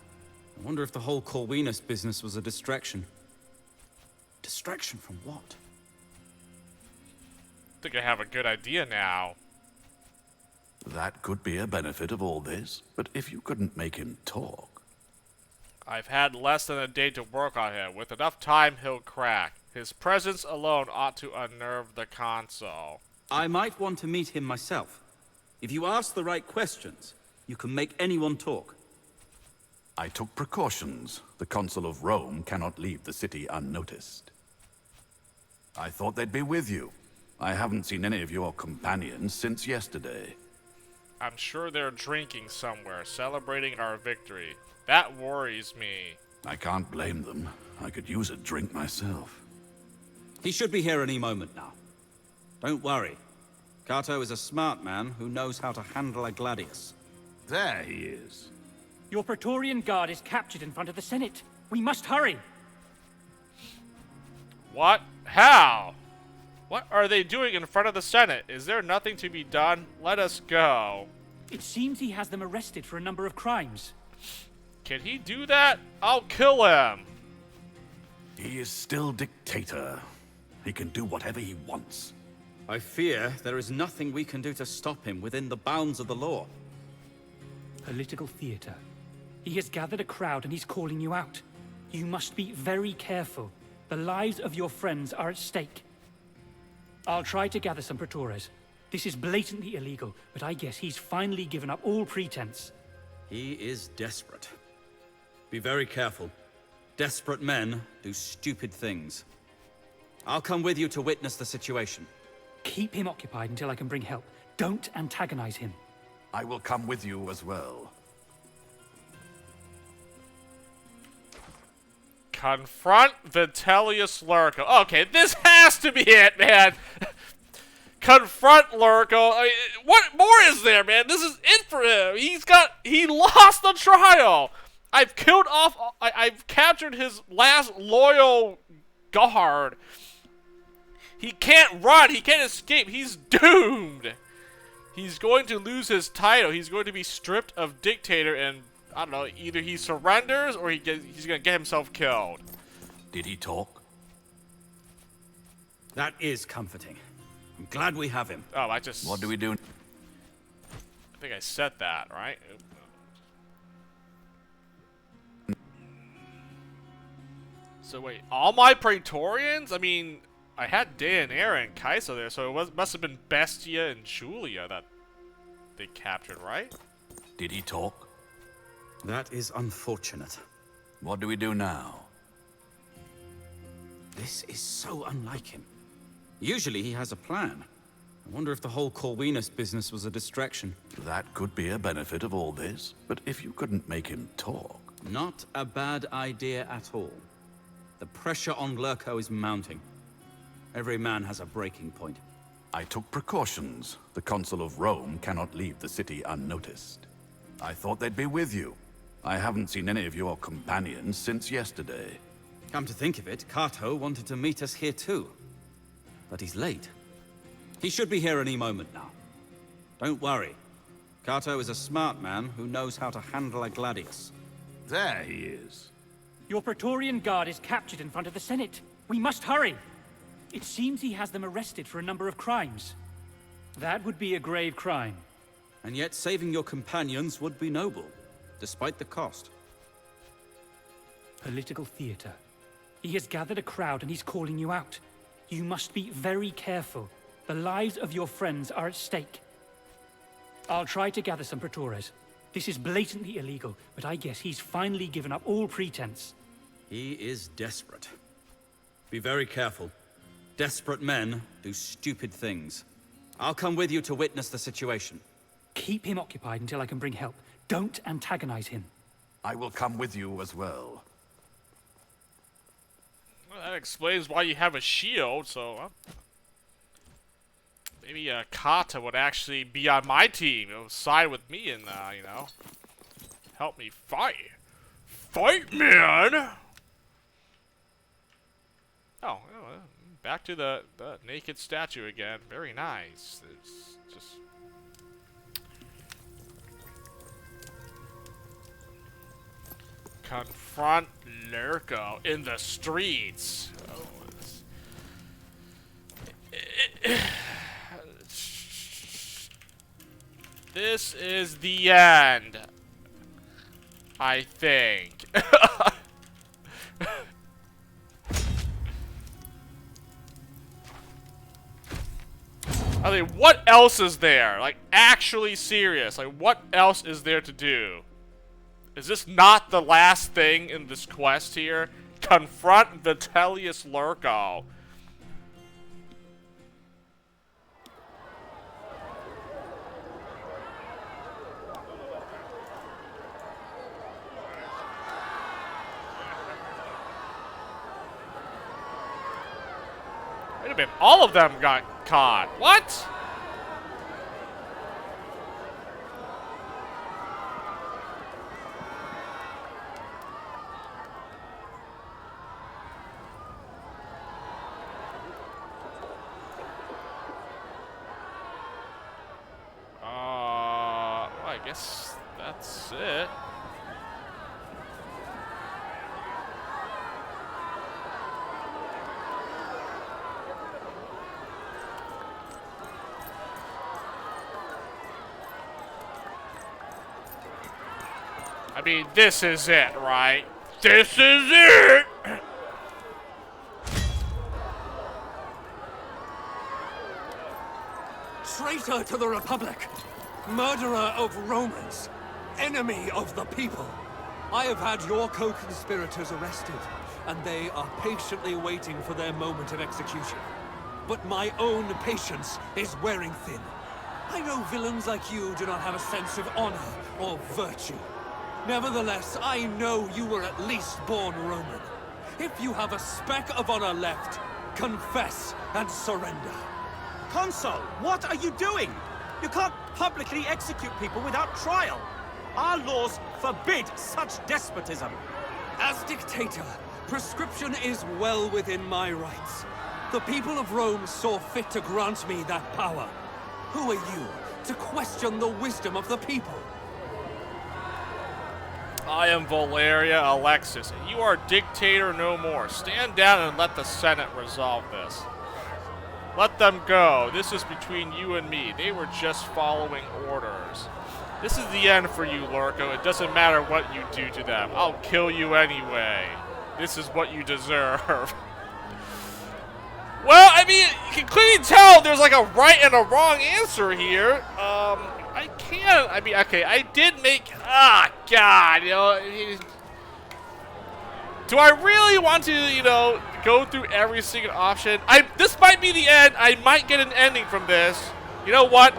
G: I wonder if the whole Corvinus business was a distraction. Distraction from what?
A: I think I have a good idea now.
C: That could be a benefit of all this, but if you couldn't make him talk...
A: I've had less than a day to work on him. With enough time, he'll crack. His presence alone ought to unnerve the consul.
G: I might want to meet him myself. If you ask the right questions, you can make anyone talk.
C: I took precautions. The consul of Rome cannot leave the city unnoticed. I thought they'd be with you. I haven't seen any of your companions since yesterday.
A: I'm sure they're drinking somewhere, celebrating our victory. That worries me.
C: I can't blame them. I could use a drink myself.
G: He should be here any moment now. Don't worry. Cato is a smart man who knows how to handle a gladius.
C: There he is.
H: Your Praetorian Guard is captured in front of the Senate. We must hurry.
A: What? How? What are they doing in front of the Senate? Is there nothing to be done? Let us go.
H: It seems he has them arrested for a number of crimes.
A: Can he do that? I'll kill him.
C: He is still dictator. He can do whatever he wants.
G: I fear there is nothing we can do to stop him within the bounds of the law.
H: Political theater. He has gathered a crowd and he's calling you out. You must be very careful. The lives of your friends are at stake. I'll try to gather some Praetores. This is blatantly illegal, but I guess he's finally given up all pretense.
G: He is desperate. Be very careful. Desperate men do stupid things. I'll come with you to witness the situation.
H: Keep him occupied until I can bring help. Don't antagonize him.
C: I will come with you as well.
A: Confront Vitellius Lurko. Okay, this has to be it, man. Confront Lurko. I mean, what more is there, man? This is it for him. He lost the trial. I've captured his last loyal guard. He can't run. He can't escape. He's doomed. He's going to lose his title. He's going to be stripped of dictator, and I don't know, either he surrenders or he's going to get himself killed.
C: Did he talk?
G: That is comforting. I'm glad we have him.
A: Oh,
C: What do we do?
A: I think I said that, right? So wait, all my Praetorians? I mean, I had Deianira and Kaisa there, so it must have been Bestia and Julia that they captured, right?
C: Did he talk?
G: That is unfortunate.
C: What do we do now?
G: This is so unlike him. Usually he has a plan. I wonder if the whole Corvinus business was a distraction.
C: That could be a benefit of all this, but if you couldn't make him talk...
G: Not a bad idea at all. The pressure on Lurko is mounting. Every man has a breaking point.
C: I took precautions. The Consul of Rome cannot leave the city unnoticed. I thought they'd be with you. I haven't seen any of your companions since yesterday.
G: Come to think of it, Kato wanted to meet us here too. But he's late. He should be here any moment now. Don't worry. Kato is a smart man who knows how to handle a gladius.
C: There he is.
H: Your Praetorian Guard is captured in front of the Senate. We must hurry. It seems he has them arrested for a number of crimes. That would be a grave crime.
G: And yet saving your companions would be noble, despite the cost.
H: Political theater. He has gathered a crowd and he's calling you out. You must be very careful. The lives of your friends are at stake. I'll try to gather some Praetores. This is blatantly illegal, but I guess he's finally given up all pretense.
G: He is desperate. Be very careful. Desperate men do stupid things. I'll come with you to witness the situation.
H: Keep him occupied until I can bring help. Don't antagonize him.
C: I will come with you as well.
A: Well, that explains why you have a shield, so... maybe Kata would actually be on my team. He'll side with me and, you know, help me fight. Fight, man! Oh, back to the naked statue again. Very nice. It's just... confront Lurko in the streets. Oh, this is the end, I think. I mean, what else is there? Like, actually serious. Like, what else is there to do? Is this not the last thing in this quest here? Confront Vitellius Lurko. Wait a minute, all of them got caught. What? Well, I guess that's it. I mean, this is it, right? This is it!
N: Traitor to the Republic! Murderer of Romans! Enemy of the people! I have had your co-conspirators arrested, and they are patiently waiting for their moment of execution. But my own patience is wearing thin. I know villains like you do not have a sense of honor or virtue. Nevertheless, I know you were at least born Roman. If you have a speck of honor left, confess and surrender.
O: Consul, what are you doing? You can't publicly execute people without trial. Our laws forbid such despotism.
N: As dictator, prescription is well within my rights. The people of Rome saw fit to grant me that power. Who are you to question the wisdom of the people?
A: I am Valeria Alexis, and you are dictator no more. Stand down and let the Senate resolve this. Let them go. This is between you and me. They were just following orders. This is the end for you, Lurko. It doesn't matter what you do to them. I'll kill you anyway. This is what you deserve. Well, I mean, you can clearly tell there's like a right and a wrong answer here. I can't. I mean, okay, I did make. God, you know. Do I really want to, you know, go through every single option? This might be the end. I might get an ending from this. You know what?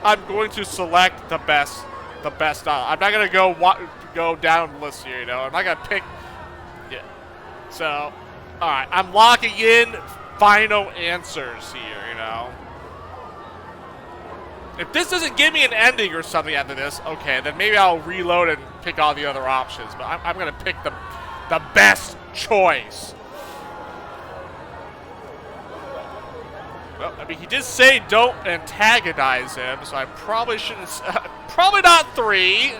A: I'm going to select the best. I'm not gonna go down the list here. You know, I'm not gonna pick. Yeah. So, all right, I'm locking in final answers here. You know. If this doesn't give me an ending or something after this, okay, then maybe I'll reload and pick all the other options. But I'm gonna pick the best choice. Well, I mean, he did say don't antagonize him, so I probably shouldn't. Probably not 3.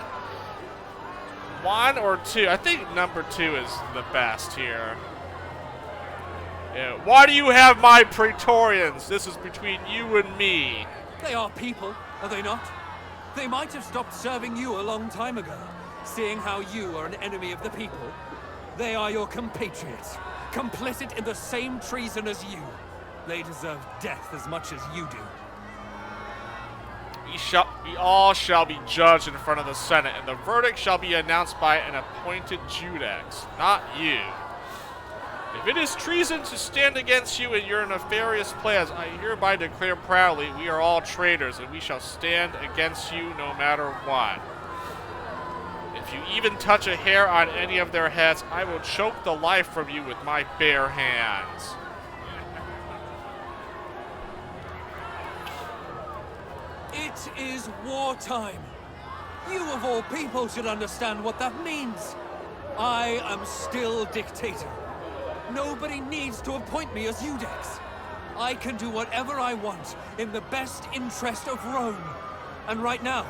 A: 1 or 2. I think number 2 is the best here. Yeah. Why do you have my Praetorians? This is between you and me.
N: They are people, are they not? They might have stopped serving you a long time ago, seeing how you are an enemy of the people. They are your compatriots, complicit in the same treason as you. They deserve death as much as you do.
A: We all shall be judged in front of the Senate, and the verdict shall be announced by an appointed Judex, not you. If it is treason to stand against you in your nefarious plans, I hereby declare proudly we are all traitors, and we shall stand against you no matter what. If you even touch a hair on any of their heads, I will choke the life from you with my bare hands.
N: It is wartime. You of all people should understand what that means. I am still dictator. Nobody needs to appoint me as Judex. I can do whatever I want in the best interest of Rome. And right now,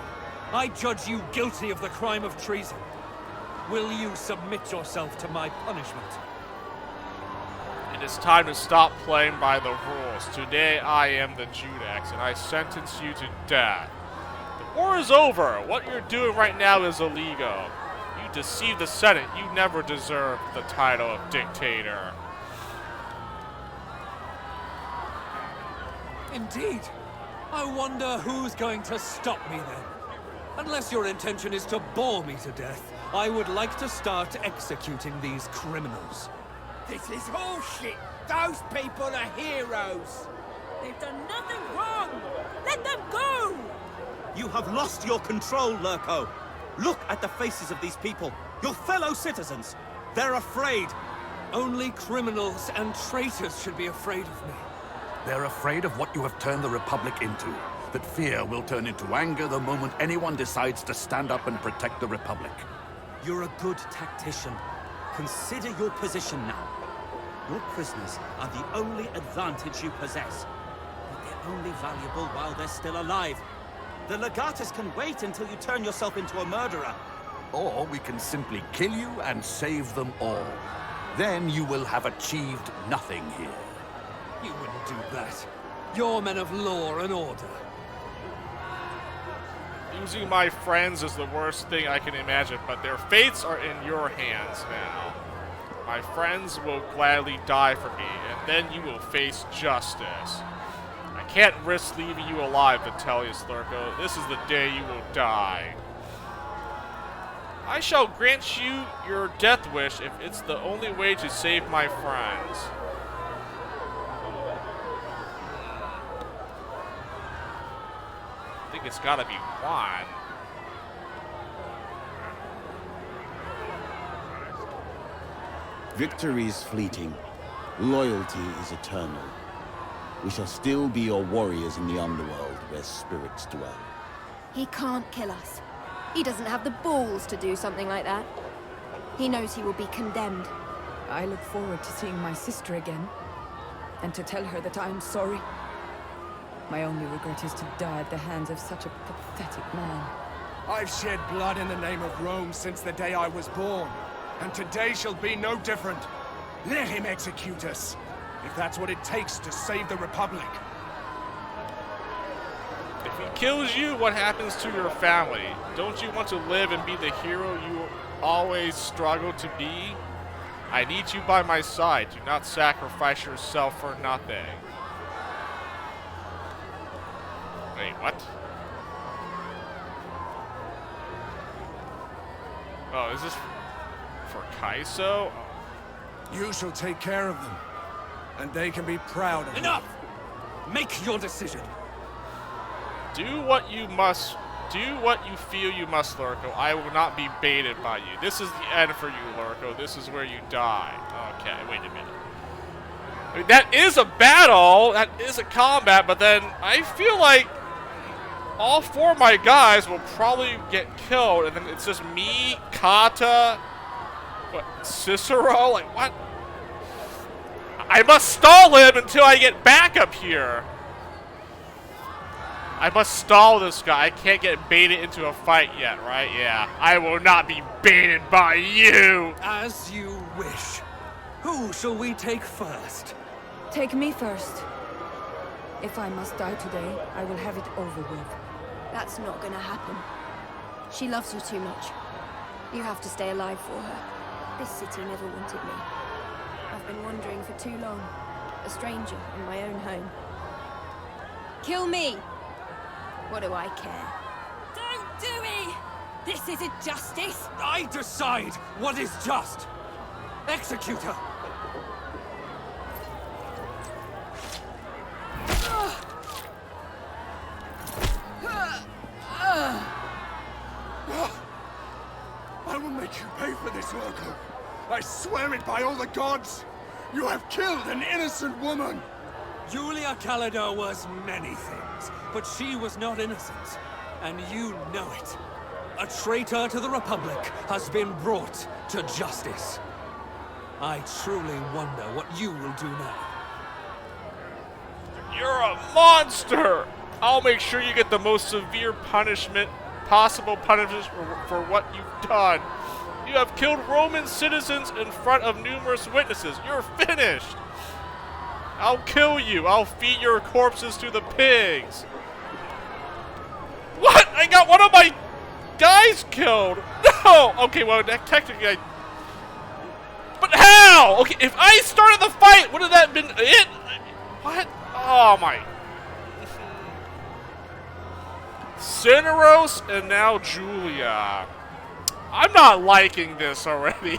N: I judge you guilty of the crime of treason. Will you submit yourself to my punishment?
A: It is time to stop playing by the rules. Today I am the Judex, and I sentence you to death. The war is over. What you're doing right now is illegal. You deceived the Senate. You never deserved the title of dictator.
N: Indeed. I wonder who's going to stop me then. Unless your intention is to bore me to death, I would like to start executing these criminals.
P: This is bullshit! Those people are heroes! They've done nothing wrong! Let them go!
O: You have lost your control, Lurko. Look at the faces of these people, your fellow citizens. They're afraid.
N: Only criminals and traitors should be afraid of me.
C: They're afraid of what you have turned the Republic into. That fear will turn into anger the moment anyone decides to stand up and protect the Republic.
O: You're a good tactician. Consider your position now. Your prisoners are the only advantage you possess. But they're only valuable while they're still alive. The Legatus can wait until you turn yourself into a murderer.
C: Or we can simply kill you and save them all. Then you will have achieved nothing here.
N: You wouldn't do that. You're men of law and order.
A: Losing my friends is the worst thing I can imagine, but their fates are in your hands now. My friends will gladly die for me, and then you will face justice. I can't risk leaving you alive, Vitellius Lurko. This is the day you will die. I shall grant you your death wish if it's the only way to save my friends. I think it's gotta be 1.
I: Victory is fleeting. Loyalty is eternal. We shall still be your warriors in the underworld where spirits dwell.
E: He can't kill us. He doesn't have the balls to do something like that. He knows he will be condemned.
F: I look forward to seeing my sister again, and to tell her that I am sorry. My only regret is to die at the hands of such a pathetic man.
M: I've shed blood in the name of Rome since the day I was born, and today shall be no different. Let him execute us, if that's what it takes to save the Republic.
A: If he kills you, what happens to your family? Don't you want to live and be the hero you always struggled to be? I need you by my side. Do not sacrifice yourself for nothing. Wait, what? Oh, is this for Kaiso?
M: You shall take care of them, and they can be proud of you.
N: Enough! Make your decision.
A: Do what you must. Do what you feel you must, Lurko. I will not be baited by you. This is the end for you, Lurko. This is where you die. Okay, wait a minute. I mean, that is a battle. That is a combat, but then I feel like all 4 of my guys will probably get killed, and then it's just me, Kata, what, Cicero? Like, what? I must stall him until I get back up here. I must stall this guy. I can't get baited into a fight yet, right? Yeah. I will not be baited by you.
N: As you wish. Who shall we take first?
F: Take me first. If I must die today, I will have it over with.
E: That's not gonna happen. She loves you too much. You have to stay alive for her. This city never wanted me. I've been wandering for too long. A stranger in my own home. Kill me! What do I care?
P: Don't do it! This isn't justice!
N: I decide what is just. Execute her!
M: I will make you pay for this, Lurko. I swear it by all the gods. You have killed an innocent woman.
N: Julia Calidar was many things, but she was not innocent. And you know it. A traitor to the Republic has been brought to justice. I truly wonder what you will do now.
A: You're a monster! I'll make sure you get the most severe possible punishment for what you've done. You have killed Roman citizens in front of numerous witnesses. You're finished! I'll kill you. I'll feed your corpses to the pigs. What? I got one of my guys killed. No! Okay, well, technically I... But how? Okay, if I started the fight, would have that been it? What? Oh, my... Cineros and now Julia. I'm not liking this already.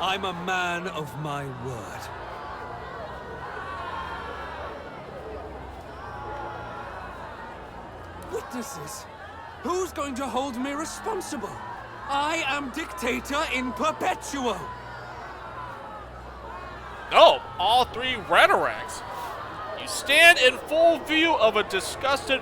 N: I'm a man of my word. Witnesses? Who's going to hold me responsible? I am dictator in perpetuo.
A: No, all 3 rhetorics. You stand in full view of a disgusted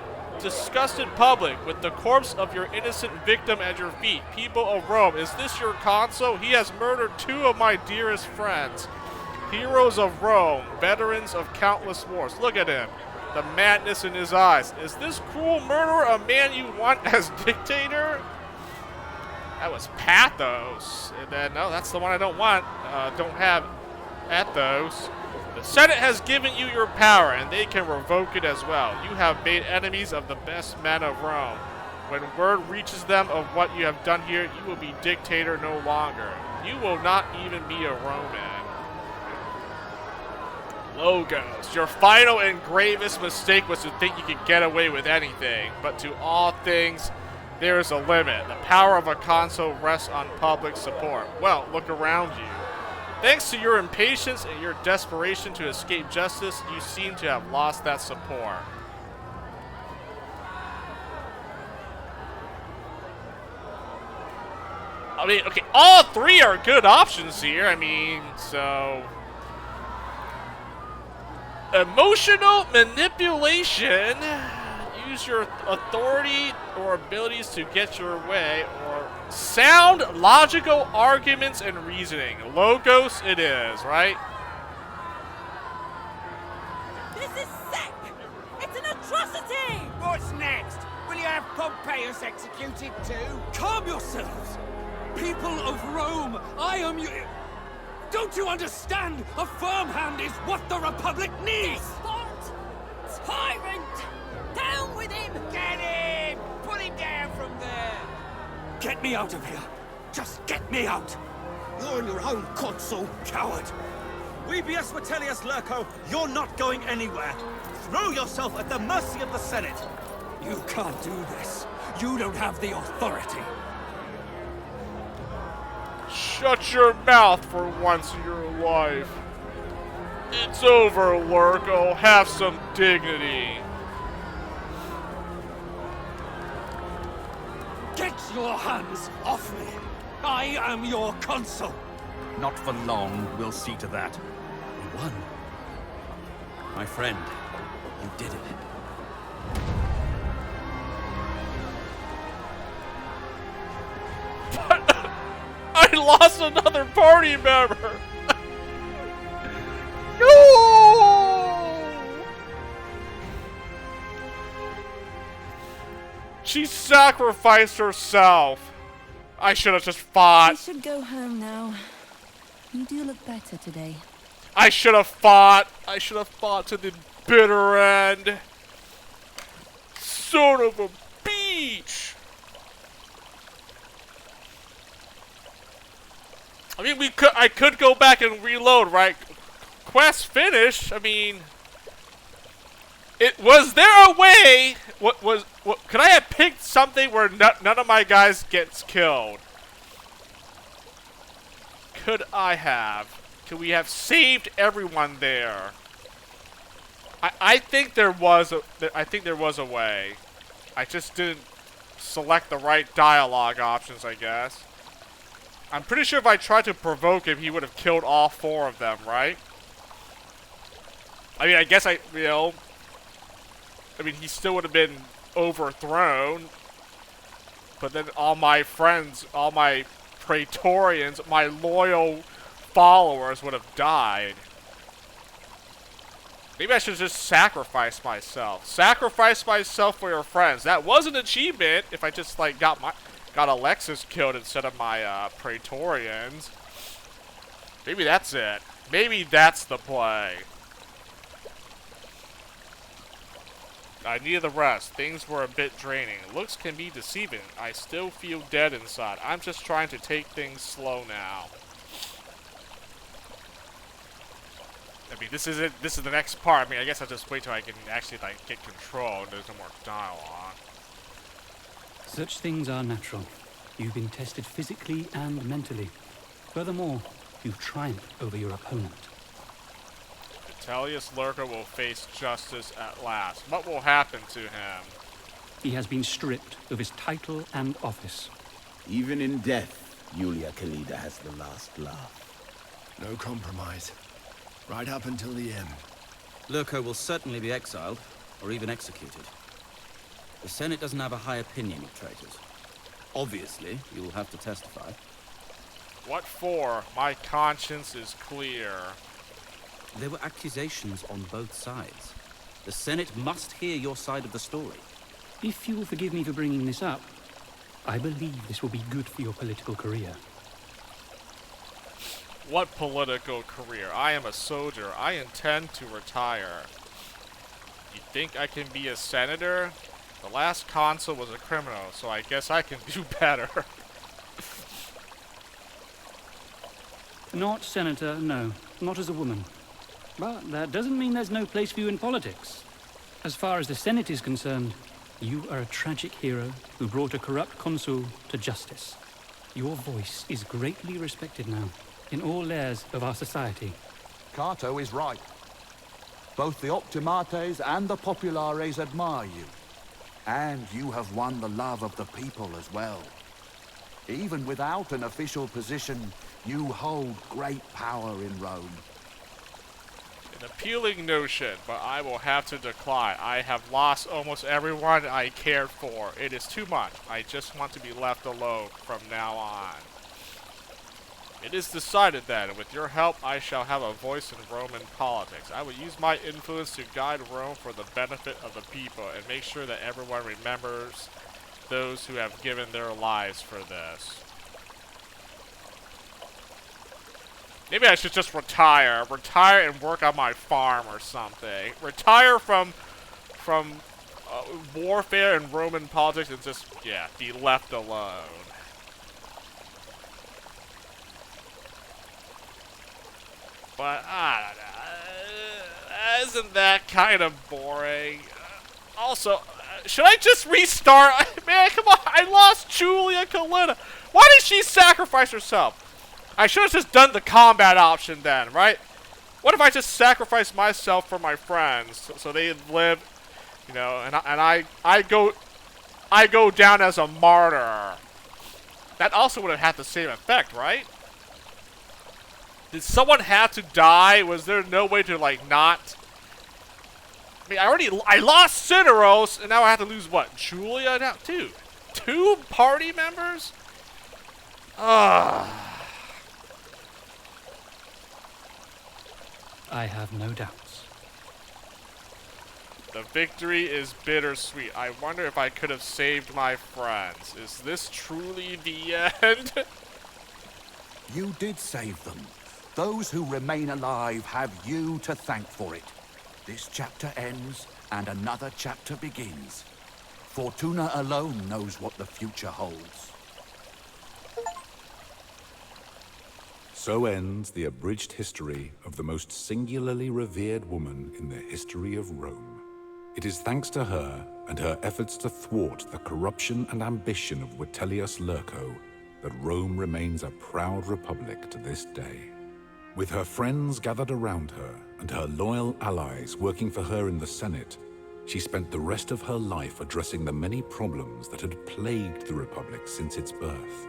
A: public with the corpse of your innocent victim at your feet. People of Rome, is this your consul? He has murdered 2 of my dearest friends. Heroes of Rome, veterans of countless wars. Look at him. The madness in his eyes. Is this cruel murderer a man you want as dictator? That was pathos. And then, no, that's the one I don't want. Don't have pathos. The Senate has given you your power, and they can revoke it as well. You have made enemies of the best men of Rome. When word reaches them of what you have done here, you will be dictator no longer. You will not even be a Roman. Logos. Your final and gravest mistake was to think you could get away with anything. But to all things, there is a limit. The power of a consul rests on public support. Well, look around you. Thanks to your impatience and your desperation to escape justice, you seem to have lost that support. I mean, okay, all 3 are good options here. I mean, so... Emotional manipulation. Use your authority or abilities to get your way, or sound logical arguments and reasoning. Logos it is, right?
P: This is sick! It's an atrocity!
Q: What's next? Will you have Pompeius executed too?
N: Calm yourselves! People of Rome, I am you... Don't you understand? A firm hand is what the Republic needs!
P: Despot! Tyrant! Down with him!
Q: Get him! Put him down from there!
N: Get me out of here! Just get me out!
O: You're on your own, consul. Coward! Webius Vitellius Lurko, you're not going anywhere. Throw yourself at the mercy of the Senate.
N: You can't do this. You don't have the authority.
A: Shut your mouth for once in your life. It's over, Lurko. Have some dignity.
N: Get your hands off me! I am your consul!
G: Not for long, we'll see to that. You won. My friend, you did it.
A: I lost another party member! No! She sacrificed herself. I should have just fought.
D: You should go home now. You do look better today.
A: I should have fought. I should have fought to the bitter end. Son of a bitch. I mean, I could go back and reload, right? Quest finished. I mean, was there a way? Could I have picked something where none of my guys gets killed? Could I have? Could we have saved everyone there? I think there was a way. I just didn't select the right dialogue options, I guess. I'm pretty sure if I tried to provoke him, he would have killed all 4 of them, right? I mean, I guess he still would have been overthrown. But then all my friends, all my Praetorians, my loyal followers would have died. Maybe I should just sacrifice myself. Sacrifice myself for your friends. That was an achievement if I just, like, got Alexis killed instead of my Praetorians. Maybe that's it. Maybe that's the play. I needed the rest. Things were a bit draining. Looks can be deceiving. I still feel dead inside. I'm just trying to take things slow now. I mean, this is it. This is the next part. I mean, I guess I'll just wait till I can actually, like, get control and there's no more dialogue.
H: Such things are natural. You've been tested physically and mentally. Furthermore, you've triumphed over your opponent.
A: Vitellius Lurko will face justice at last. What will happen to him?
H: He has been stripped of his title and office.
I: Even in death, Yulia Khalida has the last laugh.
M: No compromise. Right up until the end.
G: Lurko will certainly be exiled, or even executed. The Senate doesn't have a high opinion of traitors. Obviously, you will have to testify.
A: What for? My conscience is clear.
G: There were accusations on both sides. The Senate must hear your side of the story.
H: If you will forgive me for bringing this up, I believe this will be good for your political career.
A: What political career? I am a soldier. I intend to retire. You think I can be a senator? The last consul was a criminal, so I guess I can do better.
H: Not senator, no. Not as a woman. But that doesn't mean there's no place for you in politics. As far as the Senate is concerned, you are a tragic hero who brought a corrupt consul to justice. Your voice is greatly respected now, in all layers of our society.
C: Cato is right. Both the Optimates and the Populares admire you. And you have won the love of the people as well. Even without an official position, you hold great power in Rome.
A: An appealing notion, but I will have to decline. I have lost almost everyone I cared for. It is too much. I just want to be left alone from now on. It is decided then, with your help, I shall have a voice in Roman politics. I will use my influence to guide Rome for the benefit of the people and make sure that everyone remembers those who have given their lives for this. Maybe I should just retire. Retire and work on my farm or something. Retire from warfare and Roman politics and just, yeah, be left alone. but I don't know. Isn't that kind of boring? Also, should I just restart? Man, come on, I lost Julia Kalina. Why did she sacrifice herself? I should have just done the combat option then, right? What if I just sacrifice myself for my friends so they live, you know, and I go down as a martyr. That also would have had the same effect, right? Did someone have to die? Was there no way to, like, not? I mean, I lost Cineros, and now I have to lose what? Julia now too? 2 party members?
H: I have no doubts.
A: The victory is bittersweet. I wonder if I could have saved my friends. Is this truly the end?
C: You did save them. Those who remain alive have you to thank for it. This chapter ends, and another chapter begins. Fortuna alone knows what the future holds.
R: So ends the abridged history of the most singularly revered woman in the history of Rome. It is thanks to her and her efforts to thwart the corruption and ambition of Vitellius Lurco that Rome remains a proud republic to this day. With her friends gathered around her and her loyal allies working for her in the Senate, she spent the rest of her life addressing the many problems that had plagued the Republic since its birth.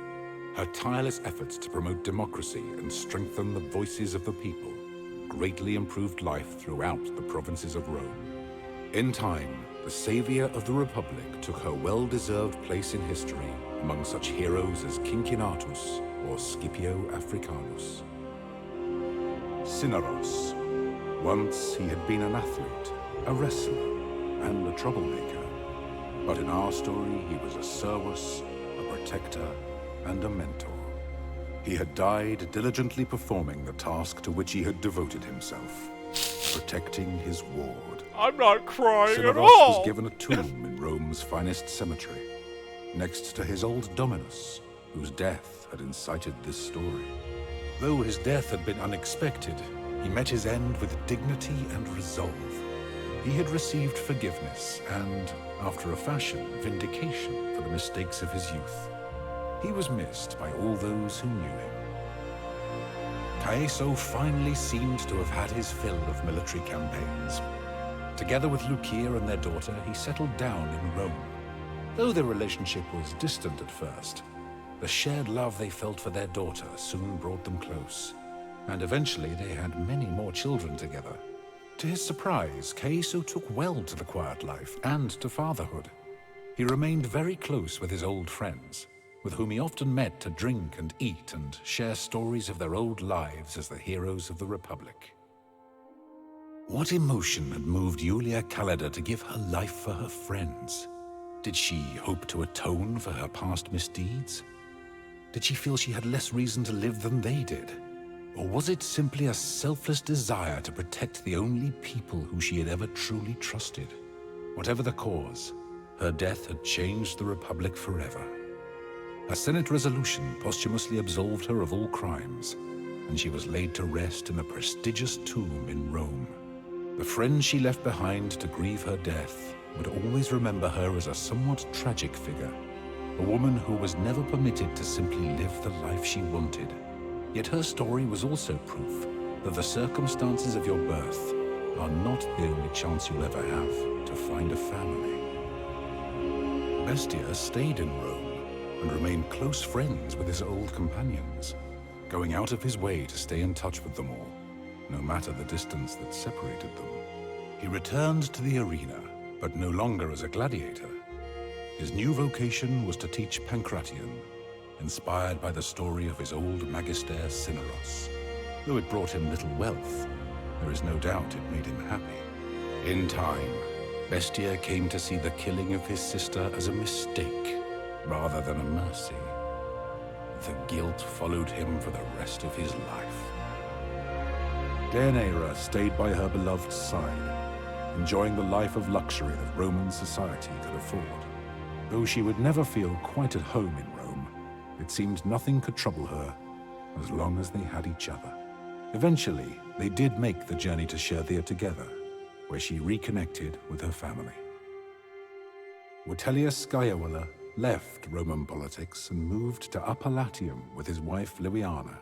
R: Her tireless efforts to promote democracy and strengthen the voices of the people greatly improved life throughout the provinces of Rome. In time, the savior of the Republic took her well-deserved place in history among such heroes as Cincinnatus or Scipio Africanus. Cineros. Once he had been an athlete, a wrestler, and a troublemaker. But in our story, he was a servus, a protector, and a mentor. He had died diligently performing the task to which he had devoted himself, protecting his ward.
A: I'm not crying
R: Cineros
A: at all.
R: was given a tomb in Rome's finest cemetery, next to his old Dominus, whose death had incited this story. Though his death had been unexpected, he met his end with dignity and resolve. He had received forgiveness and, after a fashion, vindication for the mistakes of his youth. He was missed by all those who knew him. Caeso finally seemed to have had his fill of military campaigns. Together with Lucia and their daughter, he settled down in Rome. Though their relationship was distant at first, the shared love they felt for their daughter soon brought them close, and eventually they had many more children together. To his surprise, Caeso took well to the quiet life and to fatherhood. He remained very close with his old friends, with whom he often met to drink and eat and share stories of their old lives as the heroes of the Republic. What emotion had moved Julia Kalida to give her life for her friends? Did she hope to atone for her past misdeeds? Did she feel she had less reason to live than they did? Or was it simply a selfless desire to protect the only people who she had ever truly trusted? Whatever the cause, her death had changed the Republic forever. A Senate resolution posthumously absolved her of all crimes, and she was laid to rest in a prestigious tomb in Rome. The friends she left behind to grieve her death would always remember her as a somewhat tragic figure, a woman who was never permitted to simply live the life she wanted. Yet her story was also proof that the circumstances of your birth are not the only chance you'll ever have to find a family. Bestia stayed in Rome and remained close friends with his old companions, going out of his way to stay in touch with them all, no matter the distance that separated them. He returned to the arena, but no longer as a gladiator. His new vocation was to teach Pancration, inspired by the story of his old magister Cineros. Though it brought him little wealth, there is no doubt it made him happy. In time, Bestia came to see the killing of his sister as a mistake, rather than a mercy. The guilt followed him for the rest of his life. Deianira stayed by her beloved's side, enjoying the life of luxury that Roman society could afford. Though she would never feel quite at home in Rome, it seemed nothing could trouble her as long as they had each other. Eventually, they did make the journey to Scherthia together, where she reconnected with her family. Vitellius Scaevola left Roman politics and moved to Upper Latium with his wife Liviana,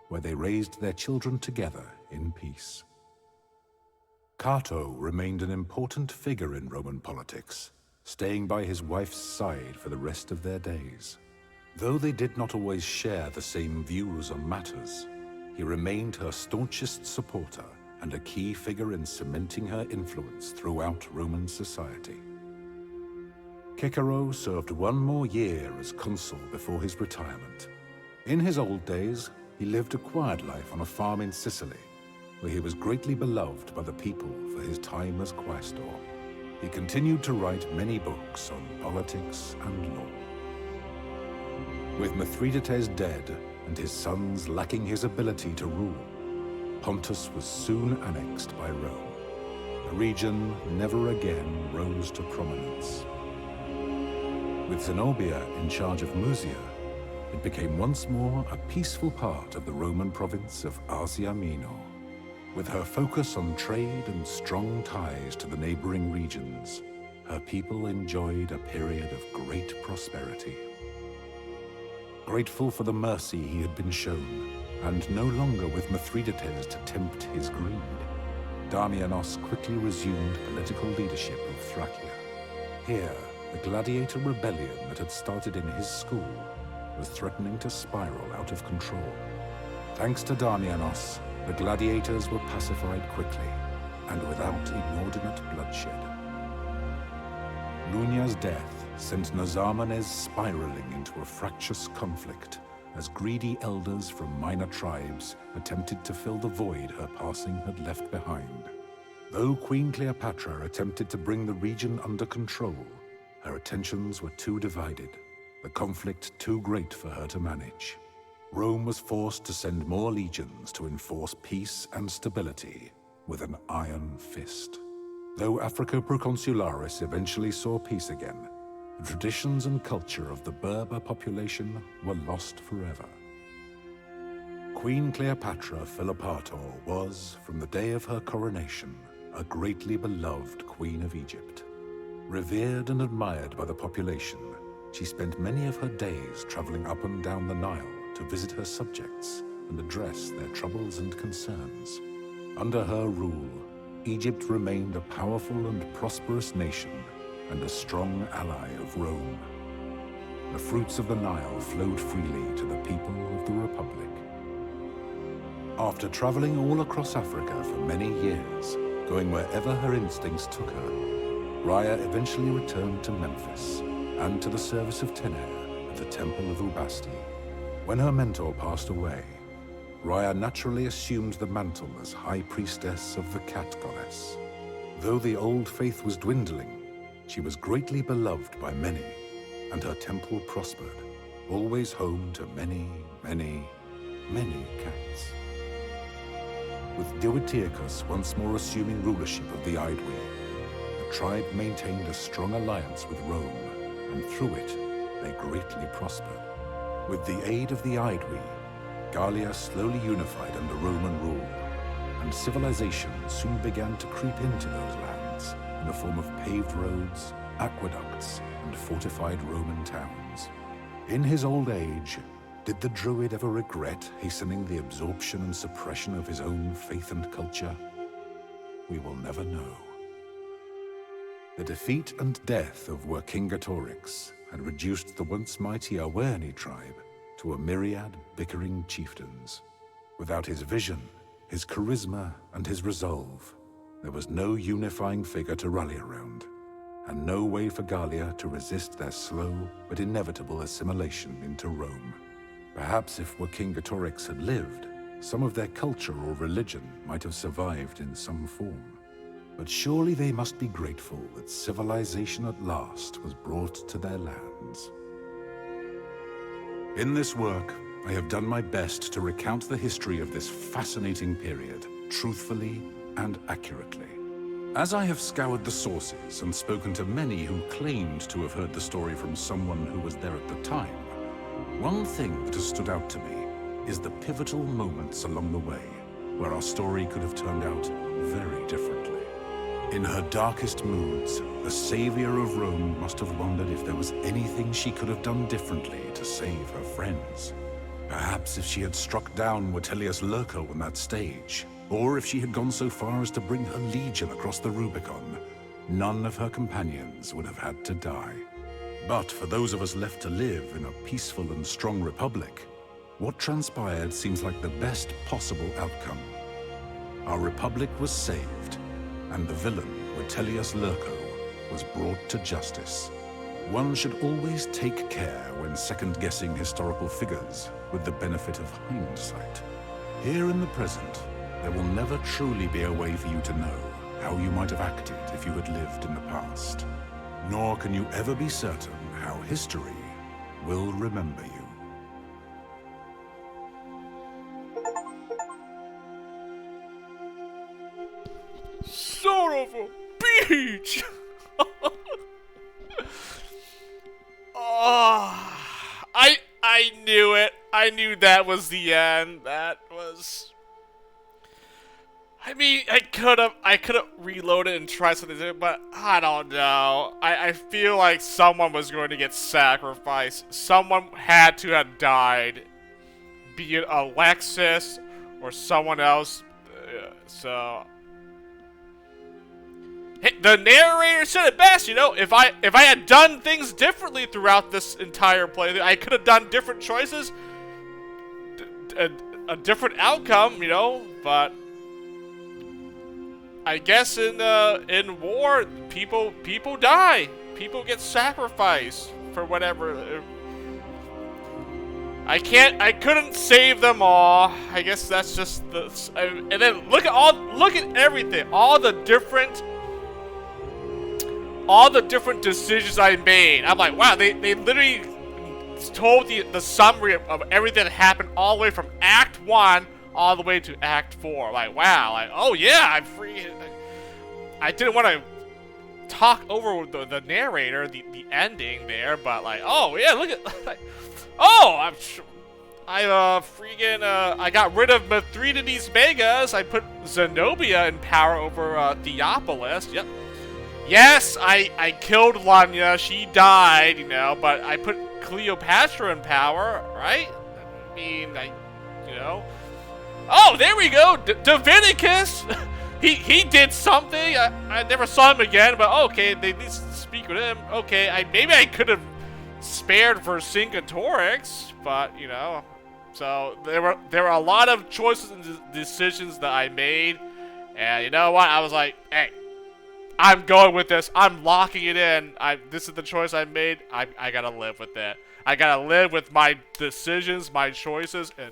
R: where they raised their children together in peace. Cato remained an important figure in Roman politics, staying by his wife's side for the rest of their days. Though they did not always share the same views on matters, he remained her staunchest supporter and a key figure in cementing her influence throughout Roman society. Cicero served one more year as consul before his retirement. In his old days, he lived a quiet life on a farm in Sicily, where he was greatly beloved by the people for his time as quaestor. He continued to write many books on politics and law. With Mithridates dead and his sons lacking his ability to rule, Pontus was soon annexed by Rome. The region never again rose to prominence. With Zenobia in charge of Musia, it became once more a peaceful part of the Roman province of Asia Minor. With her focus on trade and strong ties to the neighboring regions, her people enjoyed a period of great prosperity. Grateful for the mercy he had been shown, and no longer with Mithridates to tempt his greed, Damianos quickly resumed political leadership of Thracia. Here, the gladiator rebellion that had started in his school was threatening to spiral out of control. Thanks to Damianos, the gladiators were pacified quickly, and without inordinate bloodshed. Lunya's death sent Nazarmanes spiraling into a fractious conflict as greedy elders from minor tribes attempted to fill the void her passing had left behind. Though Queen Cleopatra attempted to bring the region under control, her attentions were too divided, the conflict too great for her to manage. Rome was forced to send more legions to enforce peace and stability with an iron fist. Though Africa Proconsularis eventually saw peace again, the traditions and culture of the Berber population were lost forever. Queen Cleopatra Philopator was, from the day of her coronation, a greatly beloved Queen of Egypt. Revered and admired by the population, she spent many of her days traveling up and down the Nile to visit her subjects and address their troubles and concerns. Under her rule, Egypt remained a powerful and prosperous nation and a strong ally of Rome. The fruits of the Nile flowed freely to the people of the Republic. After traveling all across Africa for many years, going wherever her instincts took her, Rhaya eventually returned to Memphis and to the service of Tener at the Temple of Ubasti. When her mentor passed away, Rhaya naturally assumed the mantle as High Priestess of the Cat Goddess. Though the old faith was dwindling, she was greatly beloved by many, and her temple prospered, always home to many, many, many cats. With Diwytirchus once more assuming rulership of the Aedui, the tribe maintained a strong alliance with Rome, and through it, they greatly prospered. With the aid of the Aedui, Gallia slowly unified under Roman rule, and civilization soon began to creep into those lands in the form of paved roads, aqueducts, and fortified Roman towns. In his old age, did the Druid ever regret hastening the absorption and suppression of his own faith and culture? We will never know. The defeat and death of Vercingetorix had reduced the once mighty Awerni tribe to a myriad bickering chieftains. Without his vision, his charisma, and his resolve, there was no unifying figure to rally around, and no way for Gallia to resist their slow but inevitable assimilation into Rome. Perhaps if Vercingetorix had lived, some of their culture or religion might have survived in some form. But surely they must be grateful that civilization at last was brought to their lands. In this work, I have done my best to recount the history of this fascinating period, truthfully and accurately. As I have scoured the sources and spoken to many who claimed to have heard the story from someone who was there at the time, one thing that has stood out to me is the pivotal moments along the way. where our story could have turned out very differently. In her darkest moods, the savior of Rome must have wondered if there was anything she could have done differently to save her friends. Perhaps if she had struck down Vitellius Lurko on that stage, or if she had gone so far as to bring her legion across the Rubicon, none of her companions would have had to die. But for those of us left to live in a peaceful and strong republic, what transpired seems like the best possible outcome. Our republic was saved, and the villain, Vitellius Lurko, was brought to justice. One should always take care when second-guessing historical figures with the benefit of hindsight. Here in the present, there will never truly be a way for you to know how you might have acted if you had lived in the past. Nor can you ever be certain how history will remember you.
A: Son of a bitch! Oh, I knew it. I knew that was the end. That was... I mean, I could have reloaded and tried something different, but I don't know. I feel like someone was going to get sacrificed. Someone had to have died. Be it Alexis or someone else. So... Hey, the narrator said it best, you know. If I had done things differently throughout this entire play, I could have done different choices, a different outcome, you know. But I guess in war, people die, people get sacrificed for whatever. I couldn't save them all. I guess that's just the. And then look at everything, all the different decisions I made. I'm like, wow, they literally told the summary of everything that happened all the way from Act 1 all the way to Act 4. Like, wow, like, oh yeah, I didn't want to talk over the narrator, the ending there, but like, oh yeah, look at, like, oh, I got rid of Mithridates Megas. I put Zenobia in power over Theopolis. Yep. Yes, I killed Lanya, she died, you know, but I put Cleopatra in power, right? I mean, you know. Oh, there we go, Divinicus! he did something, I never saw him again, but okay, they need to speak with him. Okay, maybe I could have spared Vercingetorix, but, you know. So, there were a lot of choices and decisions that I made, and you know what, I was like, hey, I'm going with this. I'm locking it in. This is the choice I made. I gotta live with it. I gotta live with my decisions, my choices, and,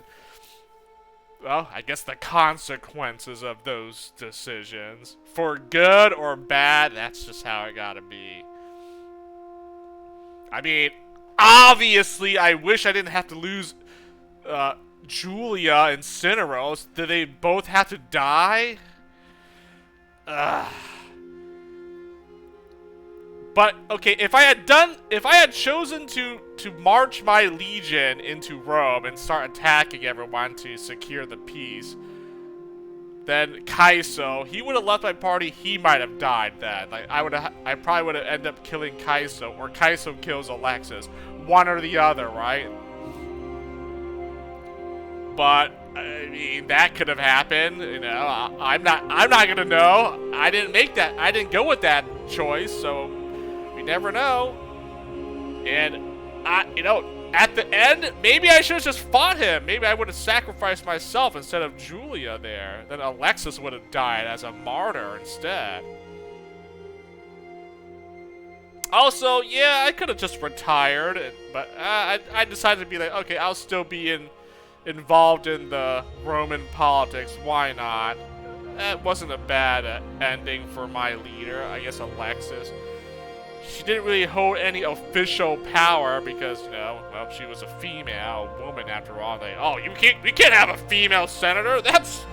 A: well, I guess the consequences of those decisions. For good or bad, that's just how it gotta be. I mean, obviously, I wish I didn't have to lose Julia and Cineros. Did they both have to die? But okay, if I had chosen to march my legion into Rome and start attacking everyone to secure the peace, then Kaiso, he would have left my party. He might have died then. Like I probably would have ended up killing Kaiso, or Kaiso kills Alexis, one or the other, right? But I mean, that could have happened. You know, I'm not gonna know. I didn't make that. I didn't go with that choice, so. Never know. And you know, at the end, maybe I should have just fought him. Maybe I would have sacrificed myself instead of Julia there. Then Alexis would have died as a martyr instead. Also, yeah, I could have just retired, but I decided to be like, okay, I'll still be involved in the Roman politics. Why not? That wasn't a bad ending for my leader. I guess Alexis. She didn't really hold any official power because, you know, well, she was a female, a woman after all. Oh, we can't have a female senator. That's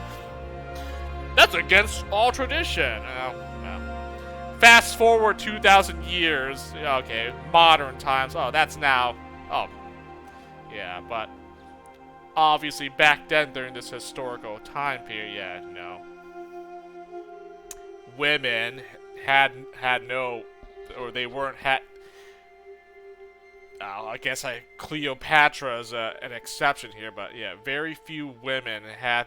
A: against all tradition. Well. Fast forward 2,000 years. Okay, modern times. Oh, that's now. Oh, yeah, but obviously back then during this historical time period, yeah, no. Women had no, or they weren't I guess Cleopatra's an exception here, but yeah, very few women had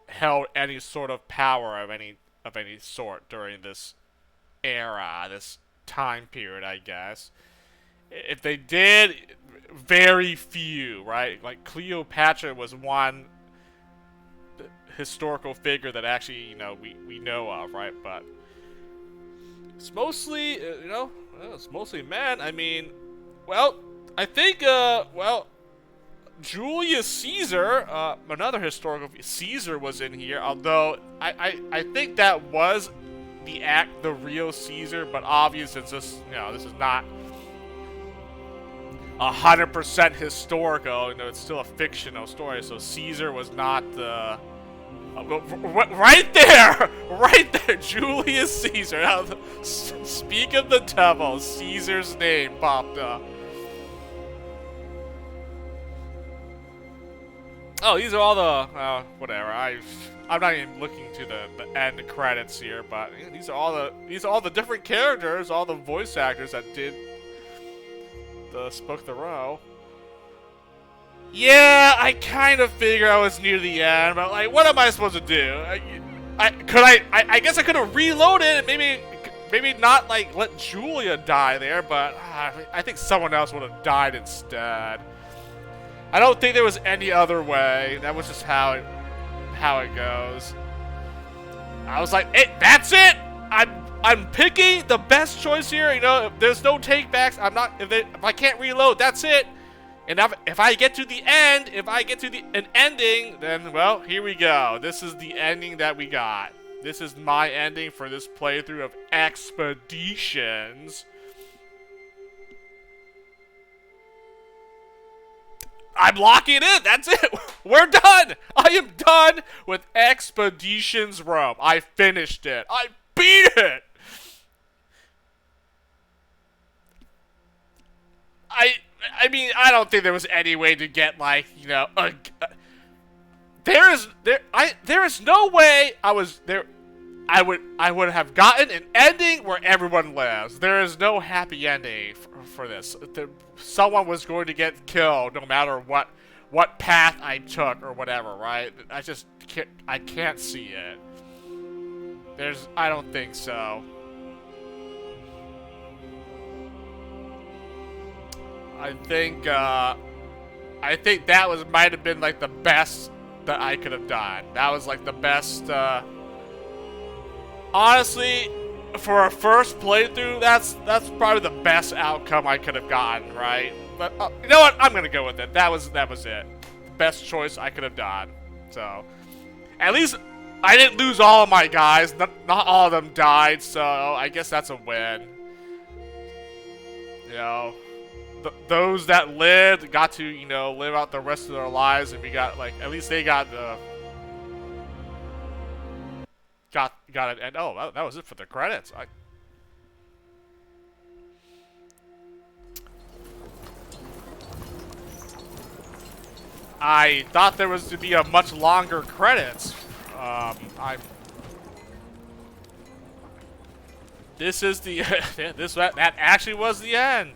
A: held any sort of power of any sort during this era, this time period, I guess. If they did, very few, right? Like Cleopatra was one historical figure that actually, we know of, right? But it's mostly, it's mostly men. I mean, well, I think, Julius Caesar, another historical Caesar was in here, although I think that was the real Caesar, but obviously it's just, this is not 100% historical, it's still a fictional story, so Caesar was not the... right there, Julius Caesar. Now, speak of the devil, Caesar's name popped up. Oh, these are all the, whatever, I'm not even looking to the end credits here, but these are all the different characters, all the voice actors that spoke the role. Yeah, I kind of figure I was near the end, but like, what am I supposed to do? I guess I could have reloaded and maybe not like let Julia die there, but I think someone else would have died instead. I don't think there was any other way. That was just how it goes. I was like, hey, that's it. I'm picking the best choice here. If there's no takebacks, if I can't reload, that's it. And if I get to the end, an ending, then, well, here we go. This is the ending that we got. This is my ending for this playthrough of Expeditions. I'm locking it in. That's it. We're done. I am done with Expeditions Rome. I finished it. I beat it. I mean, I don't think there was any way to get, like, there is no way I would have gotten an ending where everyone lives. There is no happy ending for this. Someone was going to get killed no matter what path I took or whatever, right? I can't see it. I don't think so. I think that might have been like the best that I could have done. That was like the best, honestly, for a first playthrough, that's probably the best outcome I could have gotten, right? But you know what? I'm gonna go with it. That was it. Best choice I could have done. So, at least I didn't lose all of my guys. Not all of them died. So I guess that's a win. Those that lived got to, live out the rest of their lives, and we got, like, at least they got the... Got it, and oh, that was it for the credits. I thought there was to be a much longer credits. This is the... that actually was the end.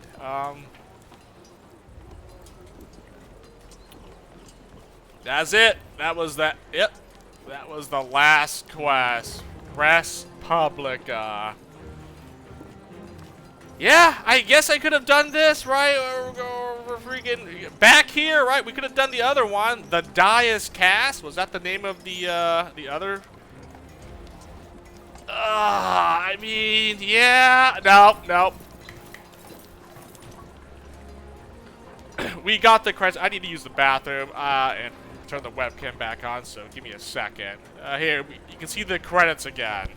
A: That's it. That was that. Yep. That was the last quest. Res Publica. Yeah, I guess I could have done this, right? Or freaking back here, right? We could have done the other one. The Dias Cast. Was that the name of the other? I mean, yeah. Nope. We got the credits. I need to use the bathroom and turn the webcam back on, so give me a second. Here, you can see the credits again.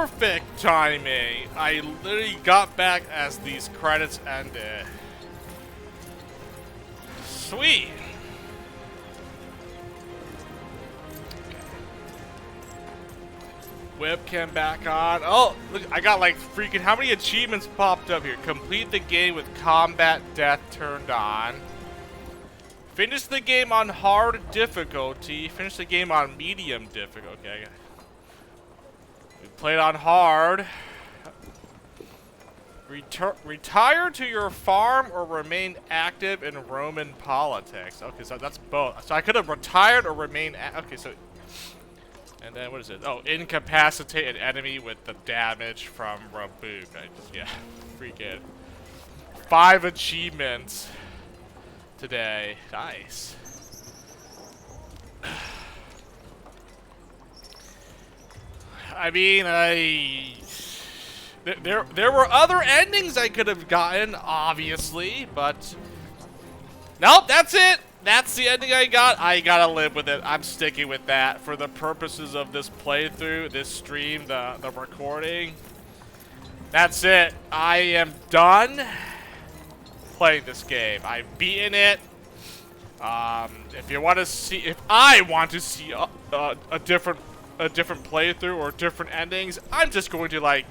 A: perfect timing. I literally got back as these credits ended. Sweet. Webcam back on. Oh, look, I got like freaking, how many achievements popped up here? Complete the game with combat death turned on. Finish the game on hard difficulty. Finish the game on medium difficulty. Okay. We played on hard. Retire to your farm or remain active in Roman politics. Okay, so that's both. So I could have retired or remained. Okay, so. And then what is it? Oh, incapacitate an enemy with the damage from Rabook. Yeah, freaking 5 achievements today. Nice. I mean, there were other endings I could have gotten, obviously, but nope, that's it. That's the ending I got. I gotta live with it. I'm sticking with that for the purposes of this playthrough, this stream, the recording. That's it. I am done playing this game. I've beaten it. If you want to see, if I want to see a different playthrough or different endings, I'm just going to like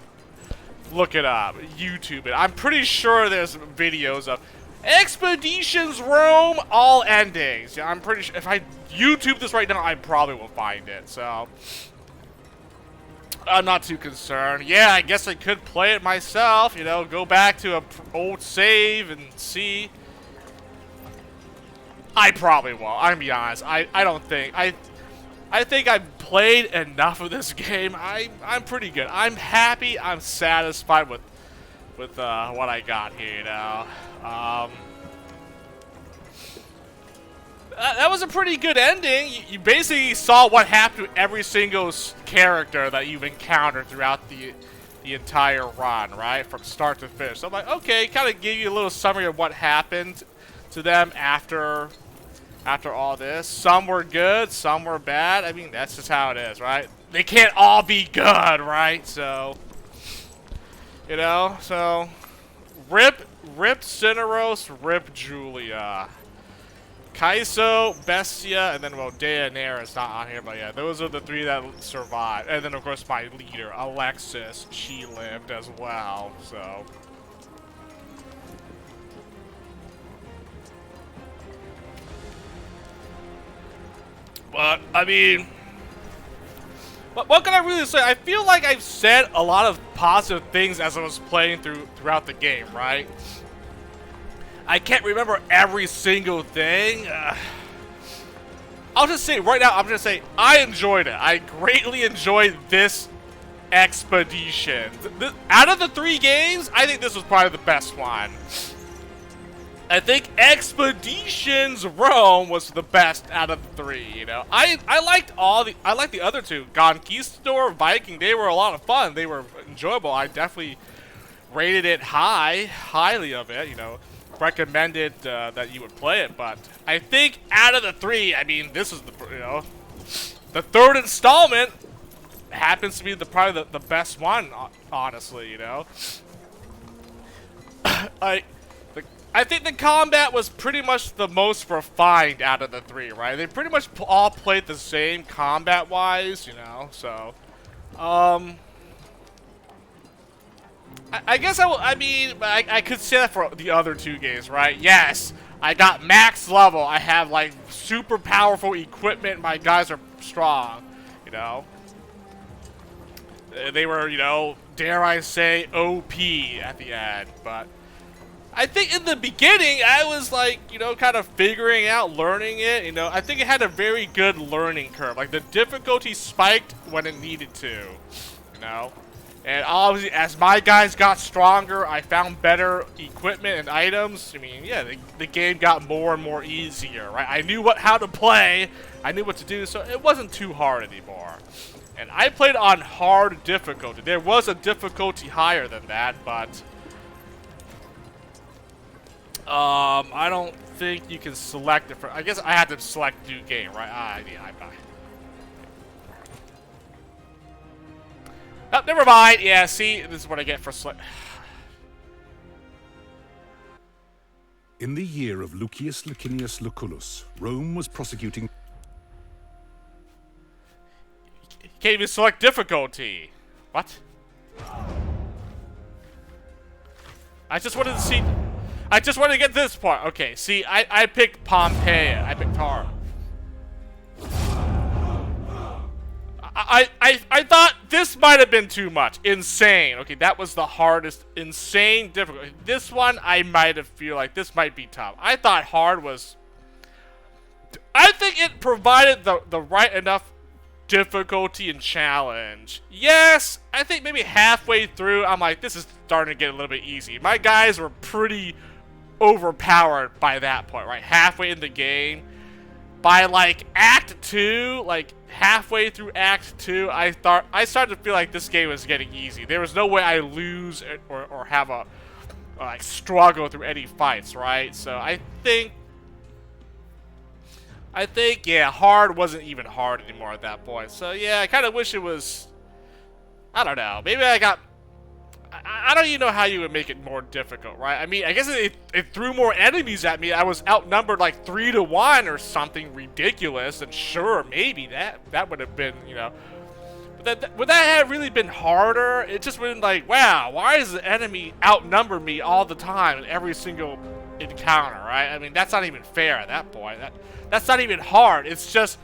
A: look it up, YouTube it. I'm pretty sure there's videos of Expeditions Rome, all endings. Yeah, I'm pretty sure if I YouTube this right now, I probably will find it. So I'm not too concerned. Yeah, I guess I could play it myself. You know, go back to an old save and see. I probably won't. I'm gonna be honest. I don't think I think I've played enough of this game. I'm pretty good. I'm happy. I'm satisfied with what I got here, you know. That was a pretty good ending. You basically saw what happened to every single character that you've encountered throughout the entire run, right? From start to finish. So I'm like, okay, kind of give you a little summary of what happened to them after all this. Some were good, some were bad. I mean, that's just how it is, right? They can't all be good, right? So, you know, so rip Cineros, rip Julia. Kaiso, Bestia, and then, well, Deianira is not on here, but yeah, those are the 3 that survived. And then, of course, my leader, Alexis, she lived as well, so. But, I mean, what can I really say? I feel like I've said a lot of positive things as I was playing throughout the game, right? I can't remember every single thing. I'll just say right now, I'm going to say I enjoyed it. I greatly enjoyed this expedition. Out of the 3 games, I think this was probably the best one. I think Expeditions Rome was the best out of the 3, you know. I liked the other 2. Conquistador, Viking, they were a lot of fun. They were enjoyable. I definitely rated it highly of it, you know. Recommended that you would play it, but I think out of the 3, I mean, this is the, you know, the 3rd installment happens to be probably the best one, honestly, you know. I think the combat was pretty much the most refined out of the 3, right? They pretty much all played the same combat-wise, you know, so, I guess I could say that for the other 2 games, right? Yes, I got max level. I have, like, super powerful equipment. My guys are strong, you know. They were, you know, dare I say, OP at the end. But I think in the beginning, I was, like, you know, kind of figuring out, learning it, you know. I think it had a very good learning curve. Like, the difficulty spiked when it needed to, you know. And obviously, as my guys got stronger, I found better equipment and items. I mean, yeah, the game got more and more easier, right? I knew how to play, I knew what to do, so it wasn't too hard anymore. And I played on hard difficulty. There was a difficulty higher than that, but I don't think you can select it for. I guess I had to select new game, right? Oh, never mind. Yeah, see, this is what I get for
R: In the year of Lucius Licinius Lucullus, Rome was prosecuting...
A: Can't even select difficulty. What? I just wanted to see... I just wanted to get this part. Okay, see, I picked Pompeia. I picked Tara. I thought this might have been too much. Insane. Okay, that was the hardest. Insane difficulty. This one, I might have feel like this might be tough. I thought hard was... I think it provided the right enough difficulty and challenge. Yes, I think maybe halfway through, I'm like, this is starting to get a little bit easy. My guys were pretty overpowered by that point, right? Halfway in the game. By like Act 2, like halfway through Act 2, I started to feel like this game was getting easy. There was no way I lose or have a like struggle through any fights, right? So I think yeah, hard wasn't even hard anymore at that point. So yeah, I kind of wish it was. I don't know. Maybe I don't even know how you would make it more difficult, right? I mean, I guess it threw more enemies at me. I was outnumbered like 3-1 or something ridiculous, and sure, maybe that would have been, you know. But would that have really been harder? It just would have been like, wow, why does the enemy outnumber me all the time in every single encounter, right? I mean, that's not even fair at that point. That's not even hard. It's just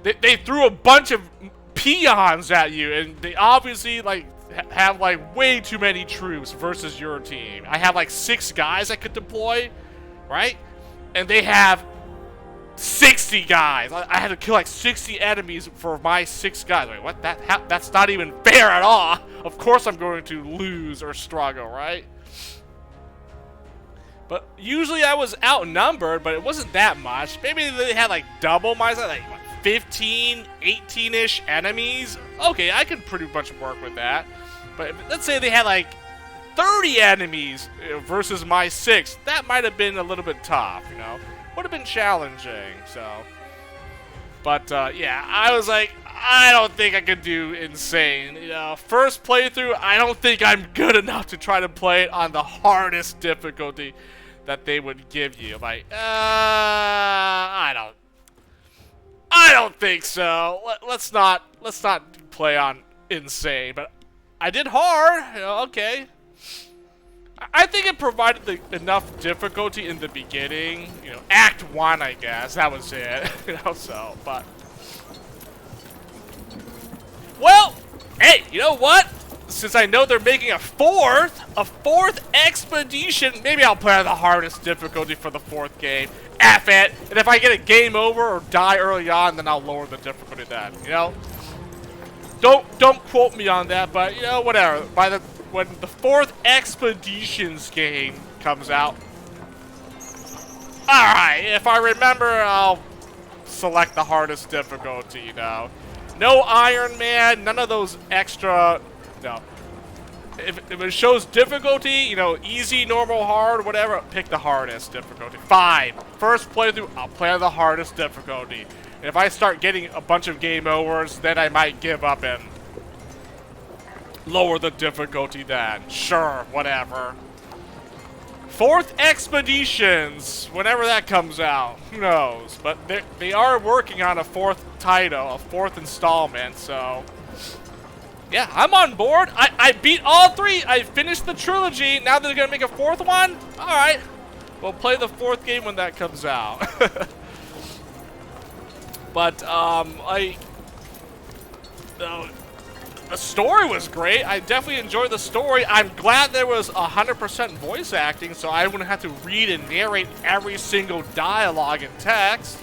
A: they threw a bunch of peons at you, and they obviously like have like way too many troops versus your team. I have like 6 guys I could deploy, right? And they have 60 guys. I had to kill like 60 enemies for my 6 guys. Wait, what? That's not even fair at all. Of course I'm going to lose or struggle, right? But usually I was outnumbered, but it wasn't that much. Maybe they had like double my size, like what, 15, 18-ish enemies. Okay, I could pretty much work with that. But let's say they had like 30 enemies versus my 6. That might have been a little bit tough, you know. Would have been challenging, so. But yeah, I was like, I don't think I could do insane. You know, first playthrough, I don't think I'm good enough to try to play it on the hardest difficulty that they would give you. Like, I don't think so. Let's not play on insane. But I did hard. You know, okay. I think it provided enough difficulty in the beginning. You know, Act 1, I guess. That was it. You know, so, but. Well, hey, you know what? Since I know they're making a fourth expedition, maybe I'll play on the hardest difficulty for the 4th game. F it. And if I get a game over or die early on, then I'll lower the difficulty then, you know? Don't quote me on that, but, you know, whatever. When the 4th Expeditions game comes out. Alright, if I remember, I'll select the hardest difficulty, you know. No Iron Man, none of those extra, no. If it shows difficulty, you know, easy, normal, hard, whatever, pick the hardest difficulty. Fine. First playthrough, I'll play on the hardest difficulty. And if I start getting a bunch of game overs, then I might give up and lower the difficulty then. Sure, whatever. 4th Expeditions, whenever that comes out, who knows? But they are working on a 4th title, a 4th installment, so yeah, I'm on board. I beat all 3. I finished the trilogy. Now they're gonna make a 4th one. All right, we'll play the 4th game when that comes out. But the story was great. I definitely enjoyed the story. I'm glad there was 100% voice acting, so I wouldn't have to read and narrate every single dialogue and text.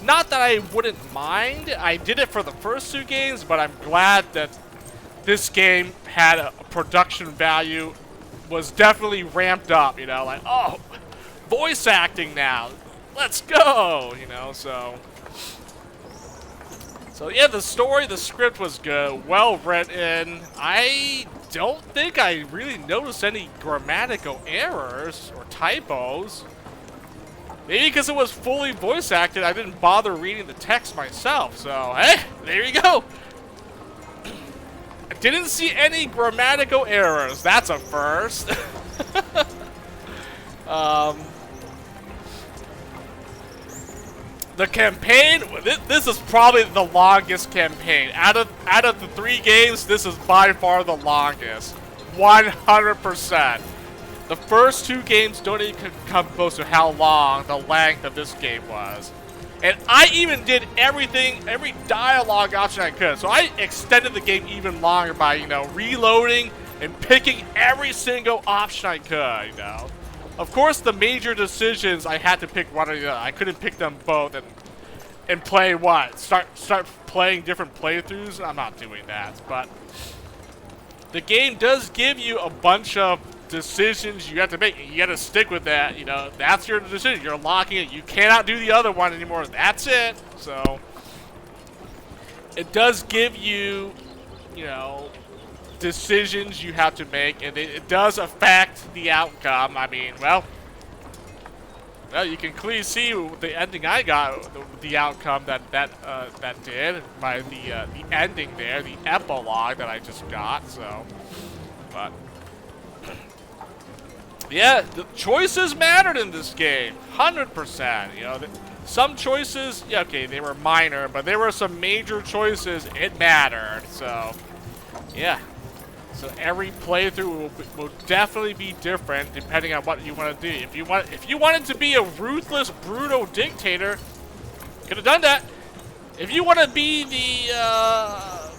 A: Not that I wouldn't mind. I did it for the first 2 games, but I'm glad that this game had a production value, was definitely ramped up, you know, like, oh, voice acting now. Let's go, you know, so yeah, the story, the script was good, well written. I don't think I really noticed any grammatical errors or typos. Maybe because it was fully voice acted, I didn't bother reading the text myself. So, hey, there you go. Didn't see any grammatical errors. That's a first. The campaign, this is probably the longest campaign. Out of the 3 games, this is by far the longest. 100%. The first 2 games don't even come close to how long the length of this game was. And I even did everything, every dialogue option I could. So I extended the game even longer by, you know, reloading and picking every single option I could, you know. Of course, the major decisions, I had to pick one or the other. I couldn't pick them both and play what? Start playing different playthroughs? I'm not doing that, but the game does give you a bunch of decisions you have to make. You got to stick with that, you know. That's your decision. You're locking it. You cannot do the other one anymore. That's it. So it does give you, you know, decisions you have to make, and it does affect the outcome. I mean, well, you can clearly see the ending I got, the outcome that did by the ending there, the epilogue that I just got. So, but yeah, the choices mattered in this game, 100%. You know, some choices, yeah, okay, they were minor, but there were some major choices. It mattered. So, yeah. So every playthrough will definitely be different depending on what you want to do. If you wanted to be a ruthless, brutal dictator, could have done that. If you want to be the, I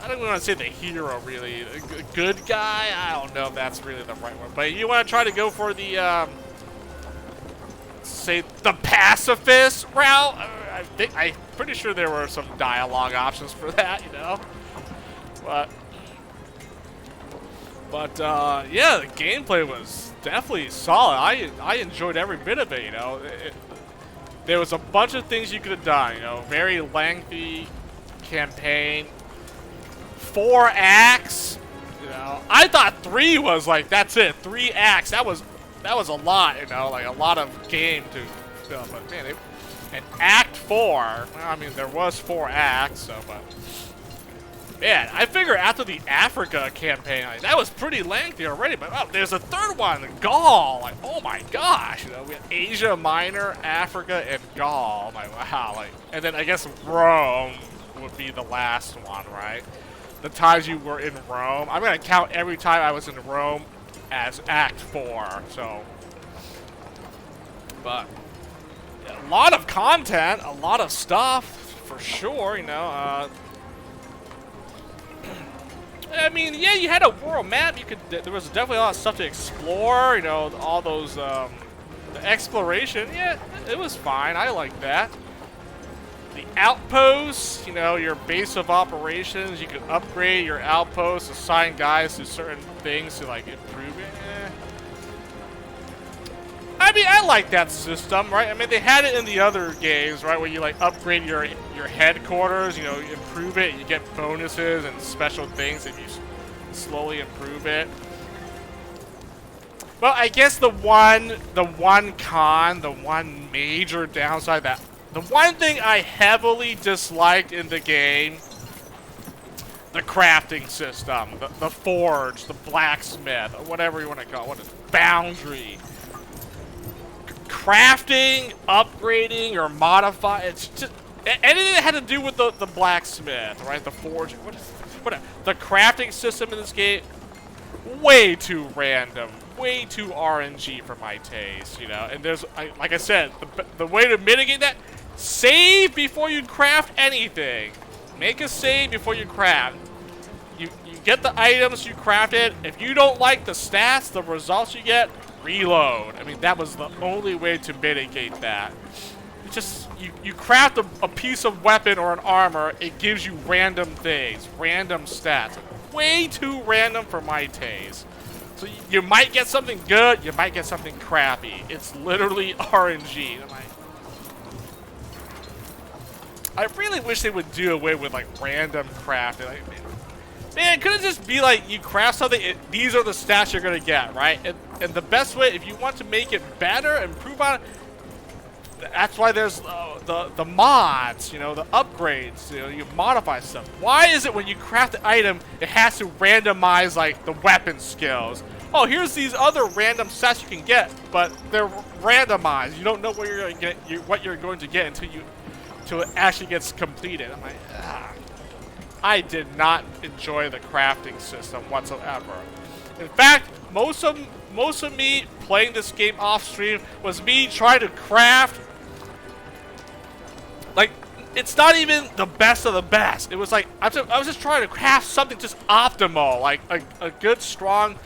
A: don't even want to say the hero really, a good guy. I don't know if that's really the right one, but you want to try to go for the, say the pacifist route. I'm pretty sure there were some dialogue options for that, you know, But yeah, the gameplay was definitely solid. I enjoyed every bit of it, you know. There was a bunch of things you could have done, you know. Very lengthy campaign. 4 acts, you know. I thought 3 was like, that's it, 3 acts. That was a lot, you know, like a lot of game to film. But man, and Act 4, well, I mean, there was 4 acts, so, but man, I figure after the Africa campaign, like, that was pretty lengthy already, but oh, there's a 3rd one, Gaul. Like, oh my gosh, you know, we have Asia Minor, Africa, and Gaul. Like, wow, like, and then I guess Rome would be the last one, right? The times you were in Rome. I'm gonna count every time I was in Rome as Act 4. So, but yeah, a lot of content, a lot of stuff for sure. You know. I mean, yeah, you had a world map. There was definitely a lot of stuff to explore. You know, all those the exploration. Yeah, it was fine. I like that. The outposts, you know, your base of operations. You could upgrade your outposts, assign guys to certain things to like improve it. I mean, I like that system, right? I mean, they had it in the other games, right, where you like upgrade your headquarters, you know, improve it, you get bonuses and special things if you slowly improve it. Well, I guess the one major downside, that the one thing I heavily disliked in the game, the crafting system, the forge, the blacksmith, or whatever you want to call it, what is it? Boundary. Crafting, upgrading, or modify, it's just anything that had to do with the blacksmith, right? The forge, whatever. The crafting system in this game, way too random, way too RNG for my taste, you know. And there's, like I said, the way to mitigate that, save before you craft anything. Make a save before you craft. You get the items you crafted. If you don't like the stats, the results you get, reload. I mean, that was the only way to mitigate that. It's just, you craft a piece of weapon or an armor, it gives you random things, random stats. Way too random for my taste. So you might get something good, you might get something crappy. It's literally RNG. I really wish they would do away with like random crafting. Like, man, couldn't it just be like you craft something, these are the stats you're gonna get, right? And the best way, if you want to make it better, improve on it, That's why there's the mods, you know, the upgrades, you know, you modify stuff. Why is it when you craft the item, it has to randomize, like, the weapon skills? Oh, here's these other random sets you can get, but they're randomized. You don't know what you're going to get, what you're going to get until it actually gets completed. I'm like, ah. I did not enjoy the crafting system whatsoever. In fact, most of me playing this game off stream was me trying to craft. Like, it's not even the best of the best. It was like I was just trying to craft something just optimal, like a good strong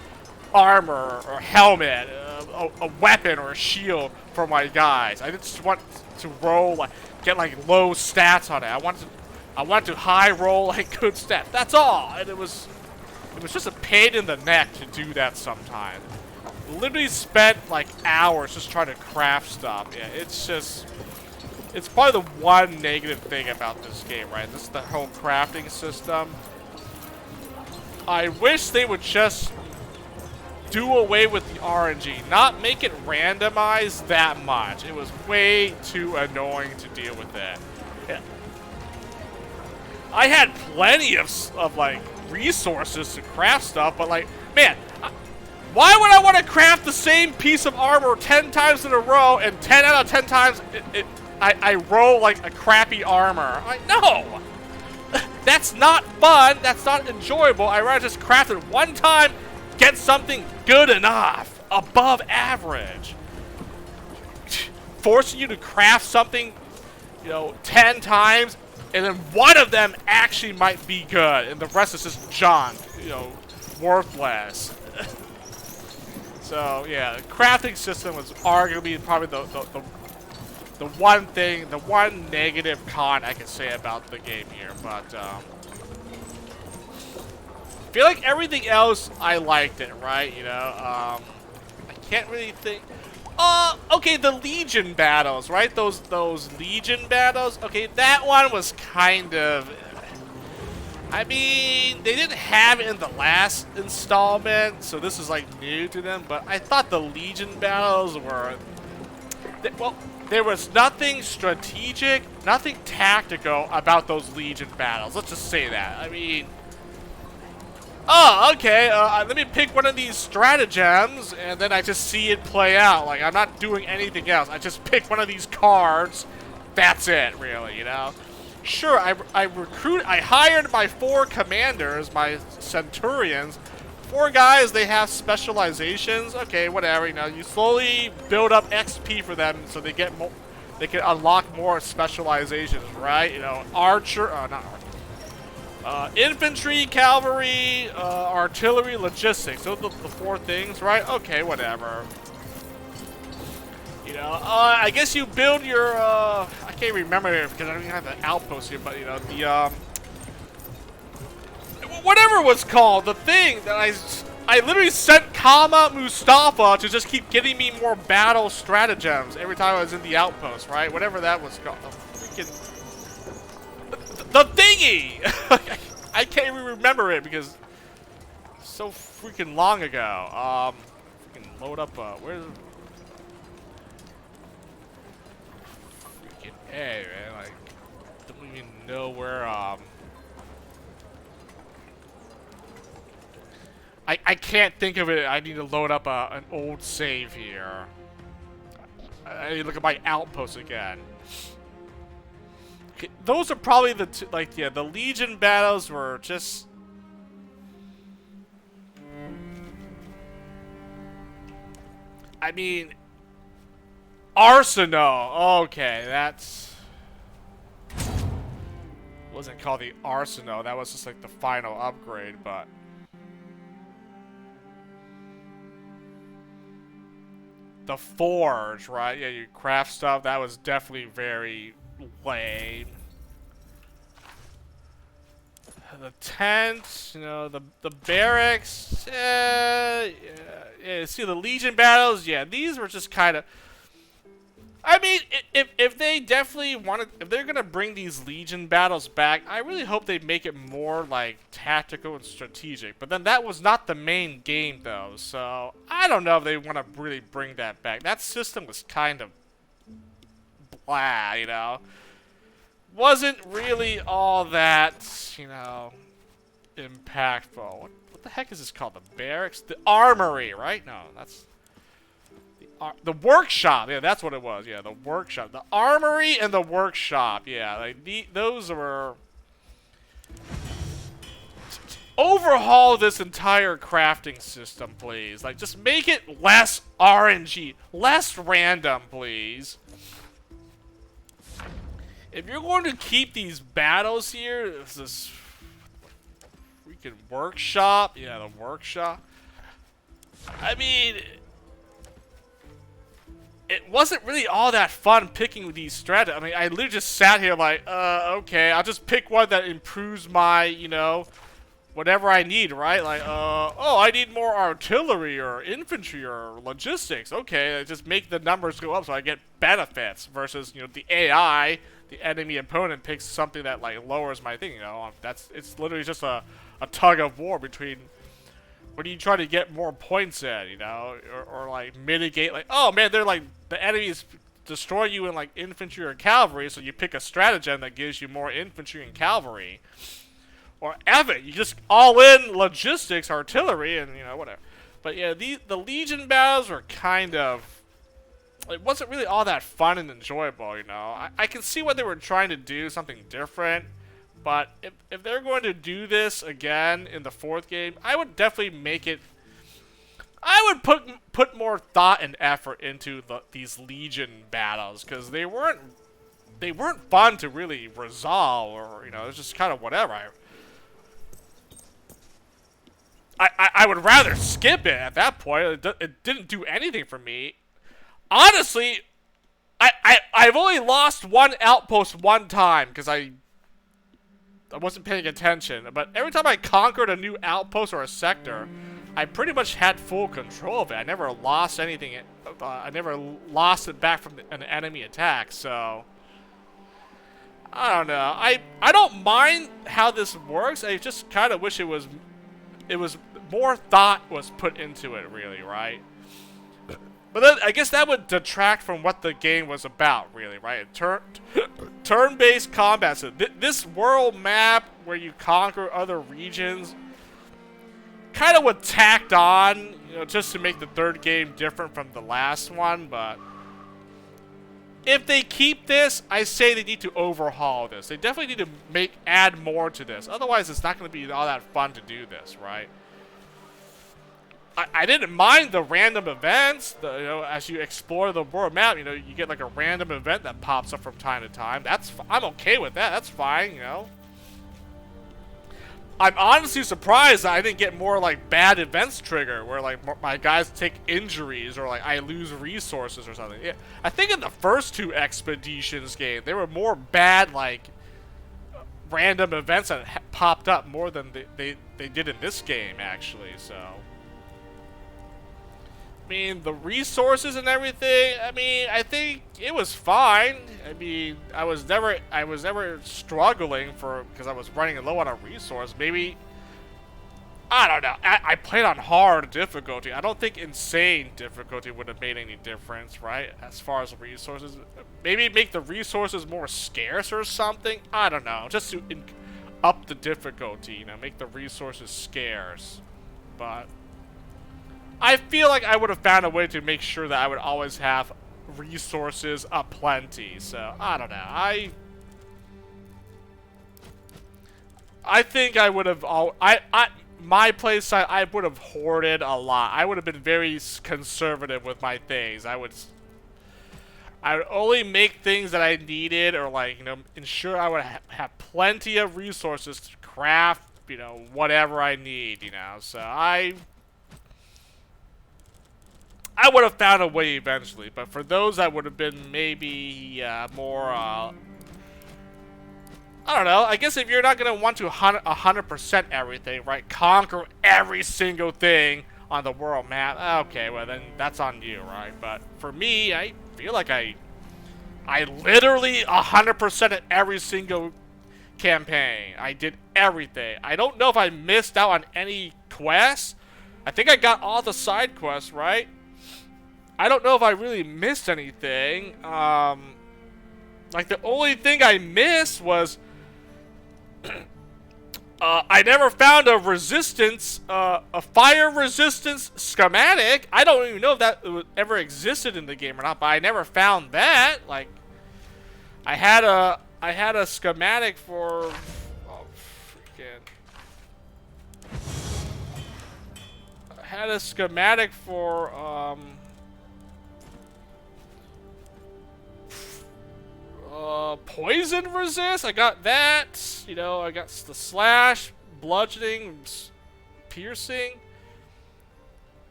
A: armor or helmet, a weapon or a shield for my guys. I just want to roll, like, get like low stats on it. I wanted to high roll like good stats. That's all. And it was just a pain in the neck to do that sometimes. Literally spent like hours just trying to craft stuff. Yeah, it's probably the one negative thing about this game, right? This is the home crafting system. I wish they would just do away with the RNG, not make it randomized that much. It was way too annoying to deal with it. Yeah. I had plenty of like resources to craft stuff, but like, man, why would I want to craft the same piece of armor 10 times in a row and 10 out of 10 times I roll like a crappy armor? Like, no! That's not fun, that's not enjoyable. I'd rather just craft it one time, get something good enough, above average. Forcing you to craft something, you know, 10 times, and then one of them actually might be good, and the rest is just junk, you know, worthless. So yeah, the crafting system was arguably probably the one thing, the one negative con I can say about the game here. But I feel like everything else I liked it, right? You know, I can't really think. Okay, the Legion battles, right? Those Legion battles. Okay, that one was kind of. I mean, they didn't have it in the last installment, so this is like new to them. But I thought the Legion battles were. Well, there was nothing strategic, nothing tactical about those Legion battles. Let's just say that. I mean. Oh, okay, let me pick one of these stratagems, and then I just see it play out. Like, I'm not doing anything else. I just pick one of these cards. That's it, really, you know? Sure, I hired my 4 commanders, my Centurions. 4 guys, they have specializations. Okay, whatever, you know, you slowly build up XP for them so they get more, they can unlock more specializations, right? You know, archer, not archer. Infantry, cavalry, artillery, logistics. Those are the 4 things, right? Okay, whatever. You know, I guess you build your, I can't remember it because I don't even have the outpost here, but you know, the, whatever it was called, the thing that I literally sent Kama Mustafa to just keep getting me more battle stratagems every time I was in the outpost, right? Whatever that was called. Freaking. The thingy! I can't even remember it because it's so freaking long ago. Freaking load up, where's it? Freaking A, man. Like, don't even know where, I can't think of it. I need to load up an old save here. I need to look at my outpost again. Those are probably the two, like, yeah, the Legion battles were just. I mean, Arsenal. Okay, that's. Wasn't called the Arsenal. That was just like the final upgrade, but. The Forge, right? Yeah, you craft stuff. That was definitely very lame. The tent, you know, the barracks, yeah, see the Legion battles, yeah, these were just kind of, I mean, if they definitely wanted, if they're gonna bring these Legion battles back, I really hope they make it more, like, tactical and strategic, but then that was not the main game, though, so I don't know if they want to really bring that back. That system was kind of blah, you know. Wasn't really all that, you know, impactful. What the heck is this called? The barracks? The armory, right? No, that's... The workshop, yeah, that's what it was. Yeah, the workshop, the armory and the workshop. Yeah, like those were. Overhaul this entire crafting system, please. Like, just make it less RNG, less random, please. If you're going to keep these battles here, this freaking workshop. Yeah, the workshop. I mean. It wasn't really all that fun picking these strategies. I mean, I literally just sat here like, okay, I'll just pick one that improves my, you know, whatever I need, right? Like, oh, I need more artillery or infantry or logistics. Okay, I just make the numbers go up so I get benefits versus, you know, the AI, the enemy opponent picks something that, like, lowers my thing, you know? It's literally just a tug of war between... What do you try to get more points at, you know, or like mitigate, like, oh man, they're like, the enemies destroy you in like infantry or cavalry, so you pick a stratagem that gives you more infantry and cavalry. Or Evan, you just all in logistics, artillery, and you know, whatever. But yeah, the Legion battles were kind of, it wasn't really all that fun and enjoyable, you know. I can see what they were trying to do, something different. But if they're going to do this again in the 4th game, I would definitely make it... I would put more thought and effort into these Legion battles, because they weren't fun to really resolve, or, you know, it's just kind of whatever. I would rather skip it at that point. It didn't do anything for me. Honestly, I've only lost one outpost one time, because I wasn't paying attention, but every time I conquered a new outpost or a sector, I pretty much had full control of it. I never lost anything. I never lost it back from an enemy attack, so... I don't know. I don't mind how this works. I just kind of wish it was more thought was put into it, really, right? But then, I guess that would detract from what the game was about, really, right? Turn-based combat. So this world map where you conquer other regions kind of was tacked on, you know, just to make the 3rd game different from the last one, but if they keep this, I say they need to overhaul this. They definitely need to add more to this. Otherwise, it's not going to be all that fun to do this, right? I didn't mind the random events, you know, as you explore the world map, you know, you get like a random event that pops up from time to time. I'm okay with that. That's fine, you know. I'm honestly surprised that I didn't get more like bad events trigger, where like my guys take injuries or like I lose resources or something. Yeah, I think in the first 2 expeditions game, there were more bad like random events that popped up more than they did in this game, actually. So. I mean, the resources and everything, I mean, I think it was fine. I mean, I was never struggling because I was running low on a resource. Maybe, I don't know. I played on hard difficulty. I don't think insane difficulty would have made any difference, right? As far as resources. Maybe make the resources more scarce or something. I don't know. Just to up the difficulty, you know, make the resources scarce. But I feel like I would have found a way to make sure that I would always have resources aplenty. So, I don't know. I think I would have my playstyle, I would have hoarded a lot. I would have been very conservative with my things. I would only make things that I needed, or like, you know, ensure I would have plenty of resources to craft, you know, whatever I need, you know. So I would have found a way eventually, but for those that would have been maybe more, I don't know, I guess if you're not going to want to 100% everything, right, conquer every single thing on the world map, okay, well then that's on you, right? But for me, I feel like I literally 100% every single campaign. I did everything. I don't know if I missed out on any quests. I think I got all the side quests, right? I don't know if I really missed anything. Like, the only thing I missed was I never found a resistance, a fire resistance schematic. I don't even know if that ever existed in the game or not, but I never found that. Like, I had a schematic for, oh, freaking. I had a schematic for, poison resist. I got that. You know, I got the slash, bludgeoning, piercing.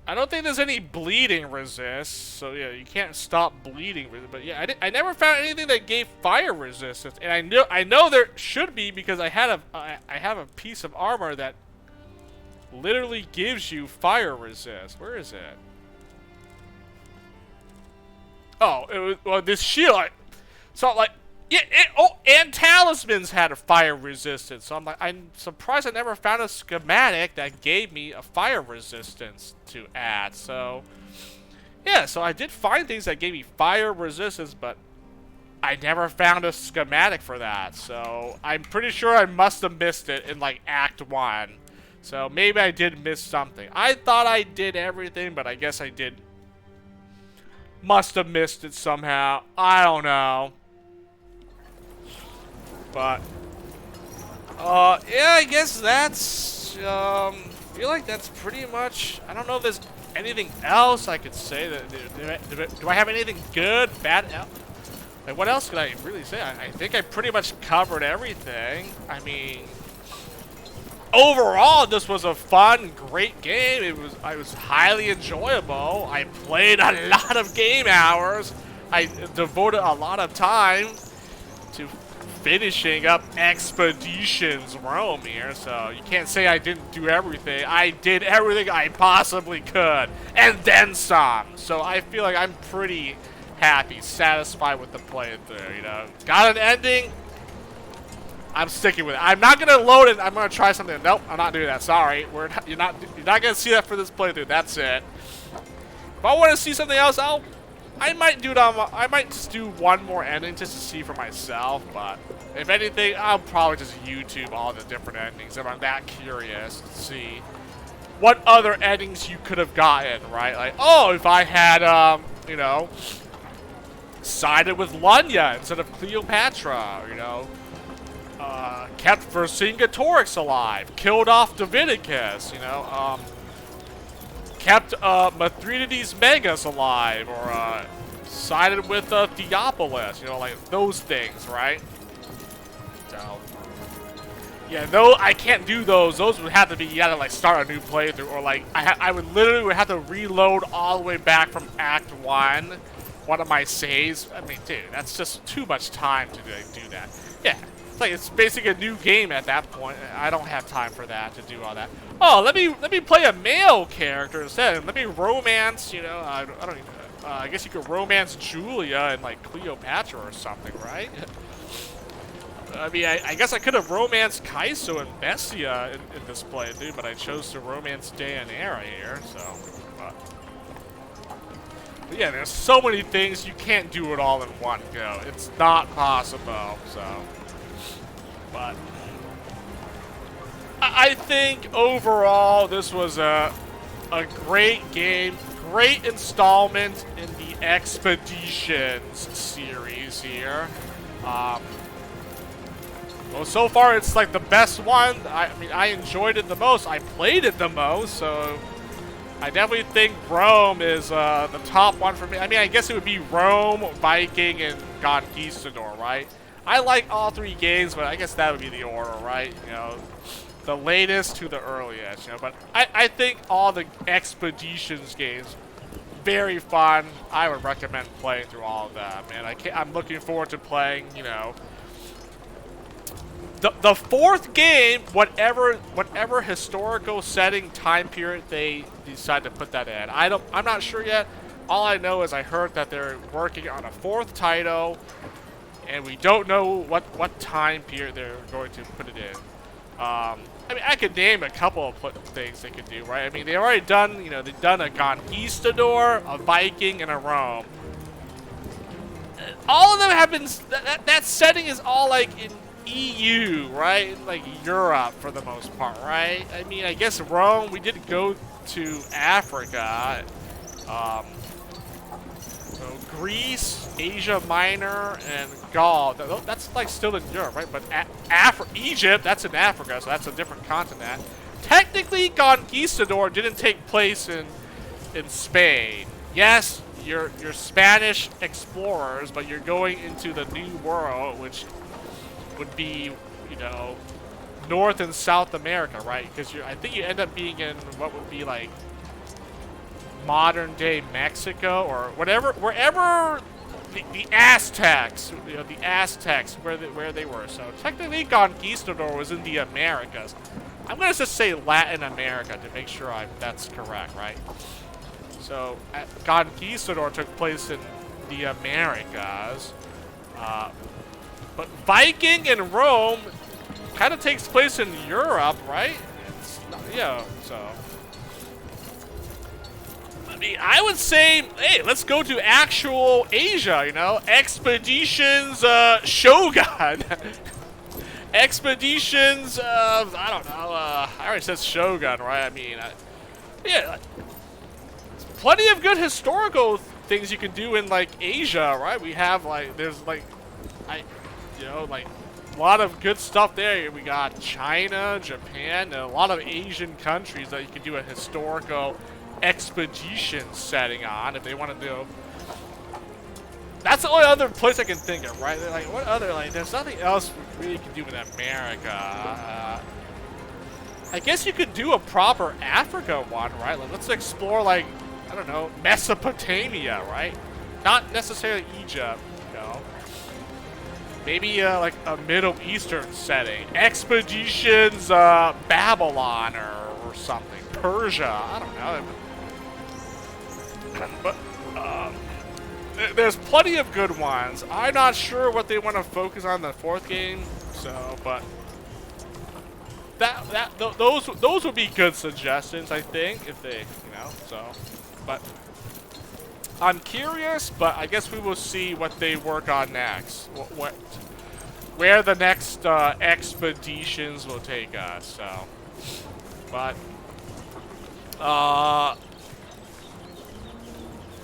A: I don't think there's any bleeding resist. So yeah, you can't stop bleeding. But yeah, I never found anything that gave fire resistance. And I know there should be, because I have a piece of armor that literally gives you fire resist. Where is it? Oh, it was, well, this shield. So like, yeah, and talismans had a fire resistance. So I'm surprised I never found a schematic that gave me a fire resistance to add. So yeah, so I did find things that gave me fire resistance, but I never found a schematic for that. So I'm pretty sure I must have missed it in like Act 1. So maybe I did miss something. I thought I did everything, but I guess I did. Must have missed it somehow. I don't know. But yeah, I guess that's feel like that's pretty much. I don't know if there's anything else I could say. Do I have anything good, bad? Like, what else could I really say? I think I pretty much covered everything. I mean, overall, this was a fun, great game. It was highly enjoyable. I played a lot of game hours. I devoted a lot of time to finishing up Expeditions Rome here, so you can't say I didn't do everything. I did everything I possibly could, and then some. So I feel like I'm pretty happy, satisfied with the playthrough, you know. Got an ending. I'm sticking with it. I'm not gonna load it. I'm gonna try something. Nope, I'm not doing that. Sorry, you're not gonna see that for this playthrough. That's it. If I want to see something else, I might do it on. I might just do one more ending just to see for myself. But if anything, I'll probably just YouTube all the different endings if I'm that curious to see what other endings you could have gotten. Right? Like, oh, if I had, you know, sided with Lunya instead of Cleopatra, you know. Kept Vercingetorix alive, killed off Divinicus, you know, kept Mithridates Megas alive, or sided with Theopolis, you know, like those things, right? So, yeah, no, I can't do those. Those would have to be, you gotta like start a new playthrough, or like I would literally have to reload all the way back from Act 1, one of my saves. I mean, dude, that's just too much time to do that. Yeah. Like, it's basically a new game at that point. I don't have time for that, to do all that. Oh, let me play a male character instead. Let me romance, you know, I don't even, I guess you could romance Julia and like Cleopatra or something, right? I mean, I guess I could have romanced Kaiso and Bessia in this playthrough, but I chose to romance Deianira here, so. But yeah, there's so many things, you can't do it all in one go. It's not possible, so. But I think overall this was a great game, great installment in the Expeditions series here. Well, so far it's like the best one. I mean, I enjoyed it the most. I played it the most, so I definitely think Rome is the top one for me. I mean, I guess it would be Rome, Viking, and Conquistador, right? I like all three games, but I guess that would be the order, right? You know, the latest to the earliest, you know. But I think all the Expeditions games, very fun. I would recommend playing through all of them, and I'm looking forward to playing, you know, the fourth game, whatever historical setting time period they decide to put that in. I'm not sure yet. All I know is I heard that they're working on a fourth title. And we don't know what time period they're going to put it in. I mean, I could name a couple of things they could do, right? I mean, they've already done, you know, they've done a Conquistador, a Viking, and a Rome. all of them have been, that setting is all like in EU, right? Like Europe for the most part, right? I mean, I guess Rome, we did go to Africa. So Greece, Asia Minor, and Gaul, that's like still in Europe, right? But Egypt, that's in Africa, so that's a different continent. Technically, Conquistador didn't take place in Spain. Yes, you're Spanish explorers, but you're going into the New World, which would be, you know, North and South America, right? Because I think you end up being in what would be like modern day Mexico or whatever, wherever the Aztecs, you know, the Aztecs, where they were. So technically, Conquistador was in the Americas. I'm gonna just say Latin America to make sure that's correct, right? So Conquistador took place in the Americas, but Viking and Rome kind of takes place in Europe, right? Yeah, so. I mean, I would say, hey, let's go to actual Asia, you know? Expeditions, Shogun. Expeditions, I don't know, I already said Shogun, right? I mean, yeah, plenty of good historical things you can do in, like, Asia, right? We have, like, there's, like, you know, like, a lot of good stuff there. We got China, Japan, and a lot of Asian countries that you can do a historical expedition setting on if they want to do. That's the only other place I can think of, right? Like, what other, like, there's nothing else we really can do in America. I guess you could do a proper Africa one, right? Like, let's explore, like, I don't know, Mesopotamia, right? Not necessarily Egypt, you know. Maybe, like, a Middle Eastern setting. Expeditions, Babylon or something. Persia, I don't know. But, there's plenty of good ones. I'm not sure what they want to focus on in the fourth game, so, but those would be good suggestions, I think, if they, you know, so, but I'm curious, but I guess we will see what they work on next, where the next expeditions will take us, so, but,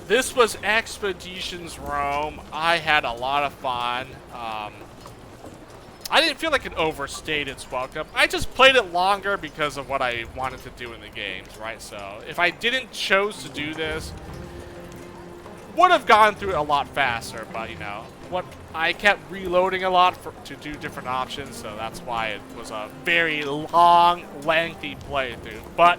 A: this was Expeditions Rome. I had a lot of fun. I didn't feel like it overstayed its welcome. I just played it longer because of what I wanted to do in the games, right? So if I didn't choose to do this, would have gone through it a lot faster. But you know, I kept reloading a lot to do different options, so that's why it was a very long, lengthy playthrough. But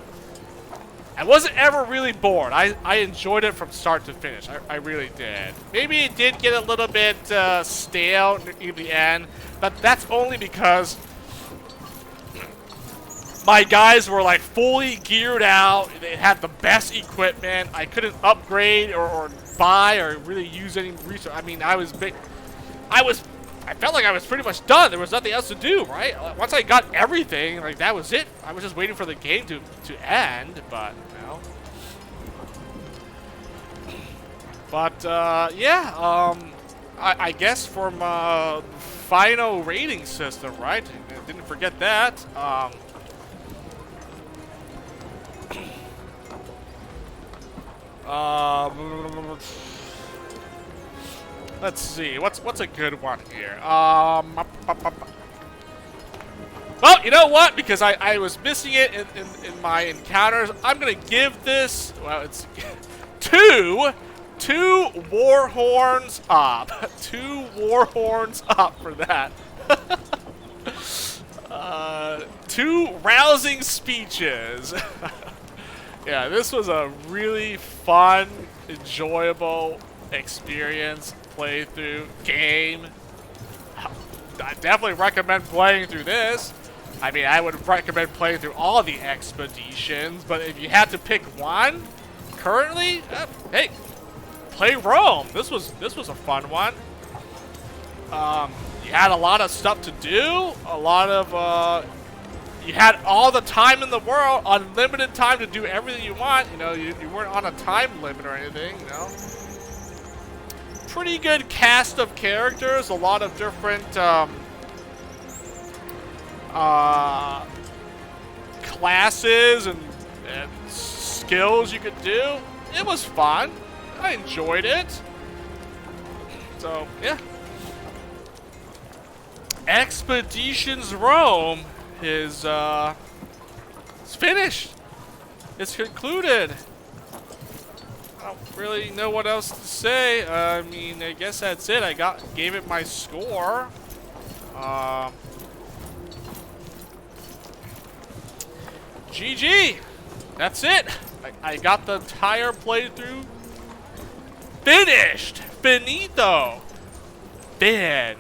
A: I wasn't ever really bored. I enjoyed it from start to finish. I really did. Maybe it did get a little bit stale in the end, but that's only because my guys were like fully geared out. They had the best equipment. I couldn't upgrade or buy or really use any resource. I mean, I felt like I was pretty much done. There was nothing else to do, right? Once I got everything, like, that was it. I was just waiting for the game to end, but, you know. But, yeah, I guess from final rating system, right? Didn't forget that. Let's see, what's a good one here? Well, you know what? Because I was missing it in my encounters, I'm gonna give this, well, it's two war horns up. 2 war horns up for that. 2 rousing speeches. Yeah, this was a really fun, enjoyable experience, playthrough, game. I definitely recommend playing through this. I mean, I would recommend playing through all the expeditions, but if you had to pick one, currently, hey, play Rome. This was a fun one. You had a lot of stuff to do, a lot of, you had all the time in the world, unlimited time to do everything you want. You know, you weren't on a time limit or anything, you know. pretty good cast of characters, a lot of different classes and skills you could do. It was fun. I enjoyed it. So, yeah. Expeditions Rome is it's finished. It's concluded. I don't really know what else to say. I mean, I guess that's it. I gave it my score. GG. That's it. I got the entire playthrough finished. Finito. Fin.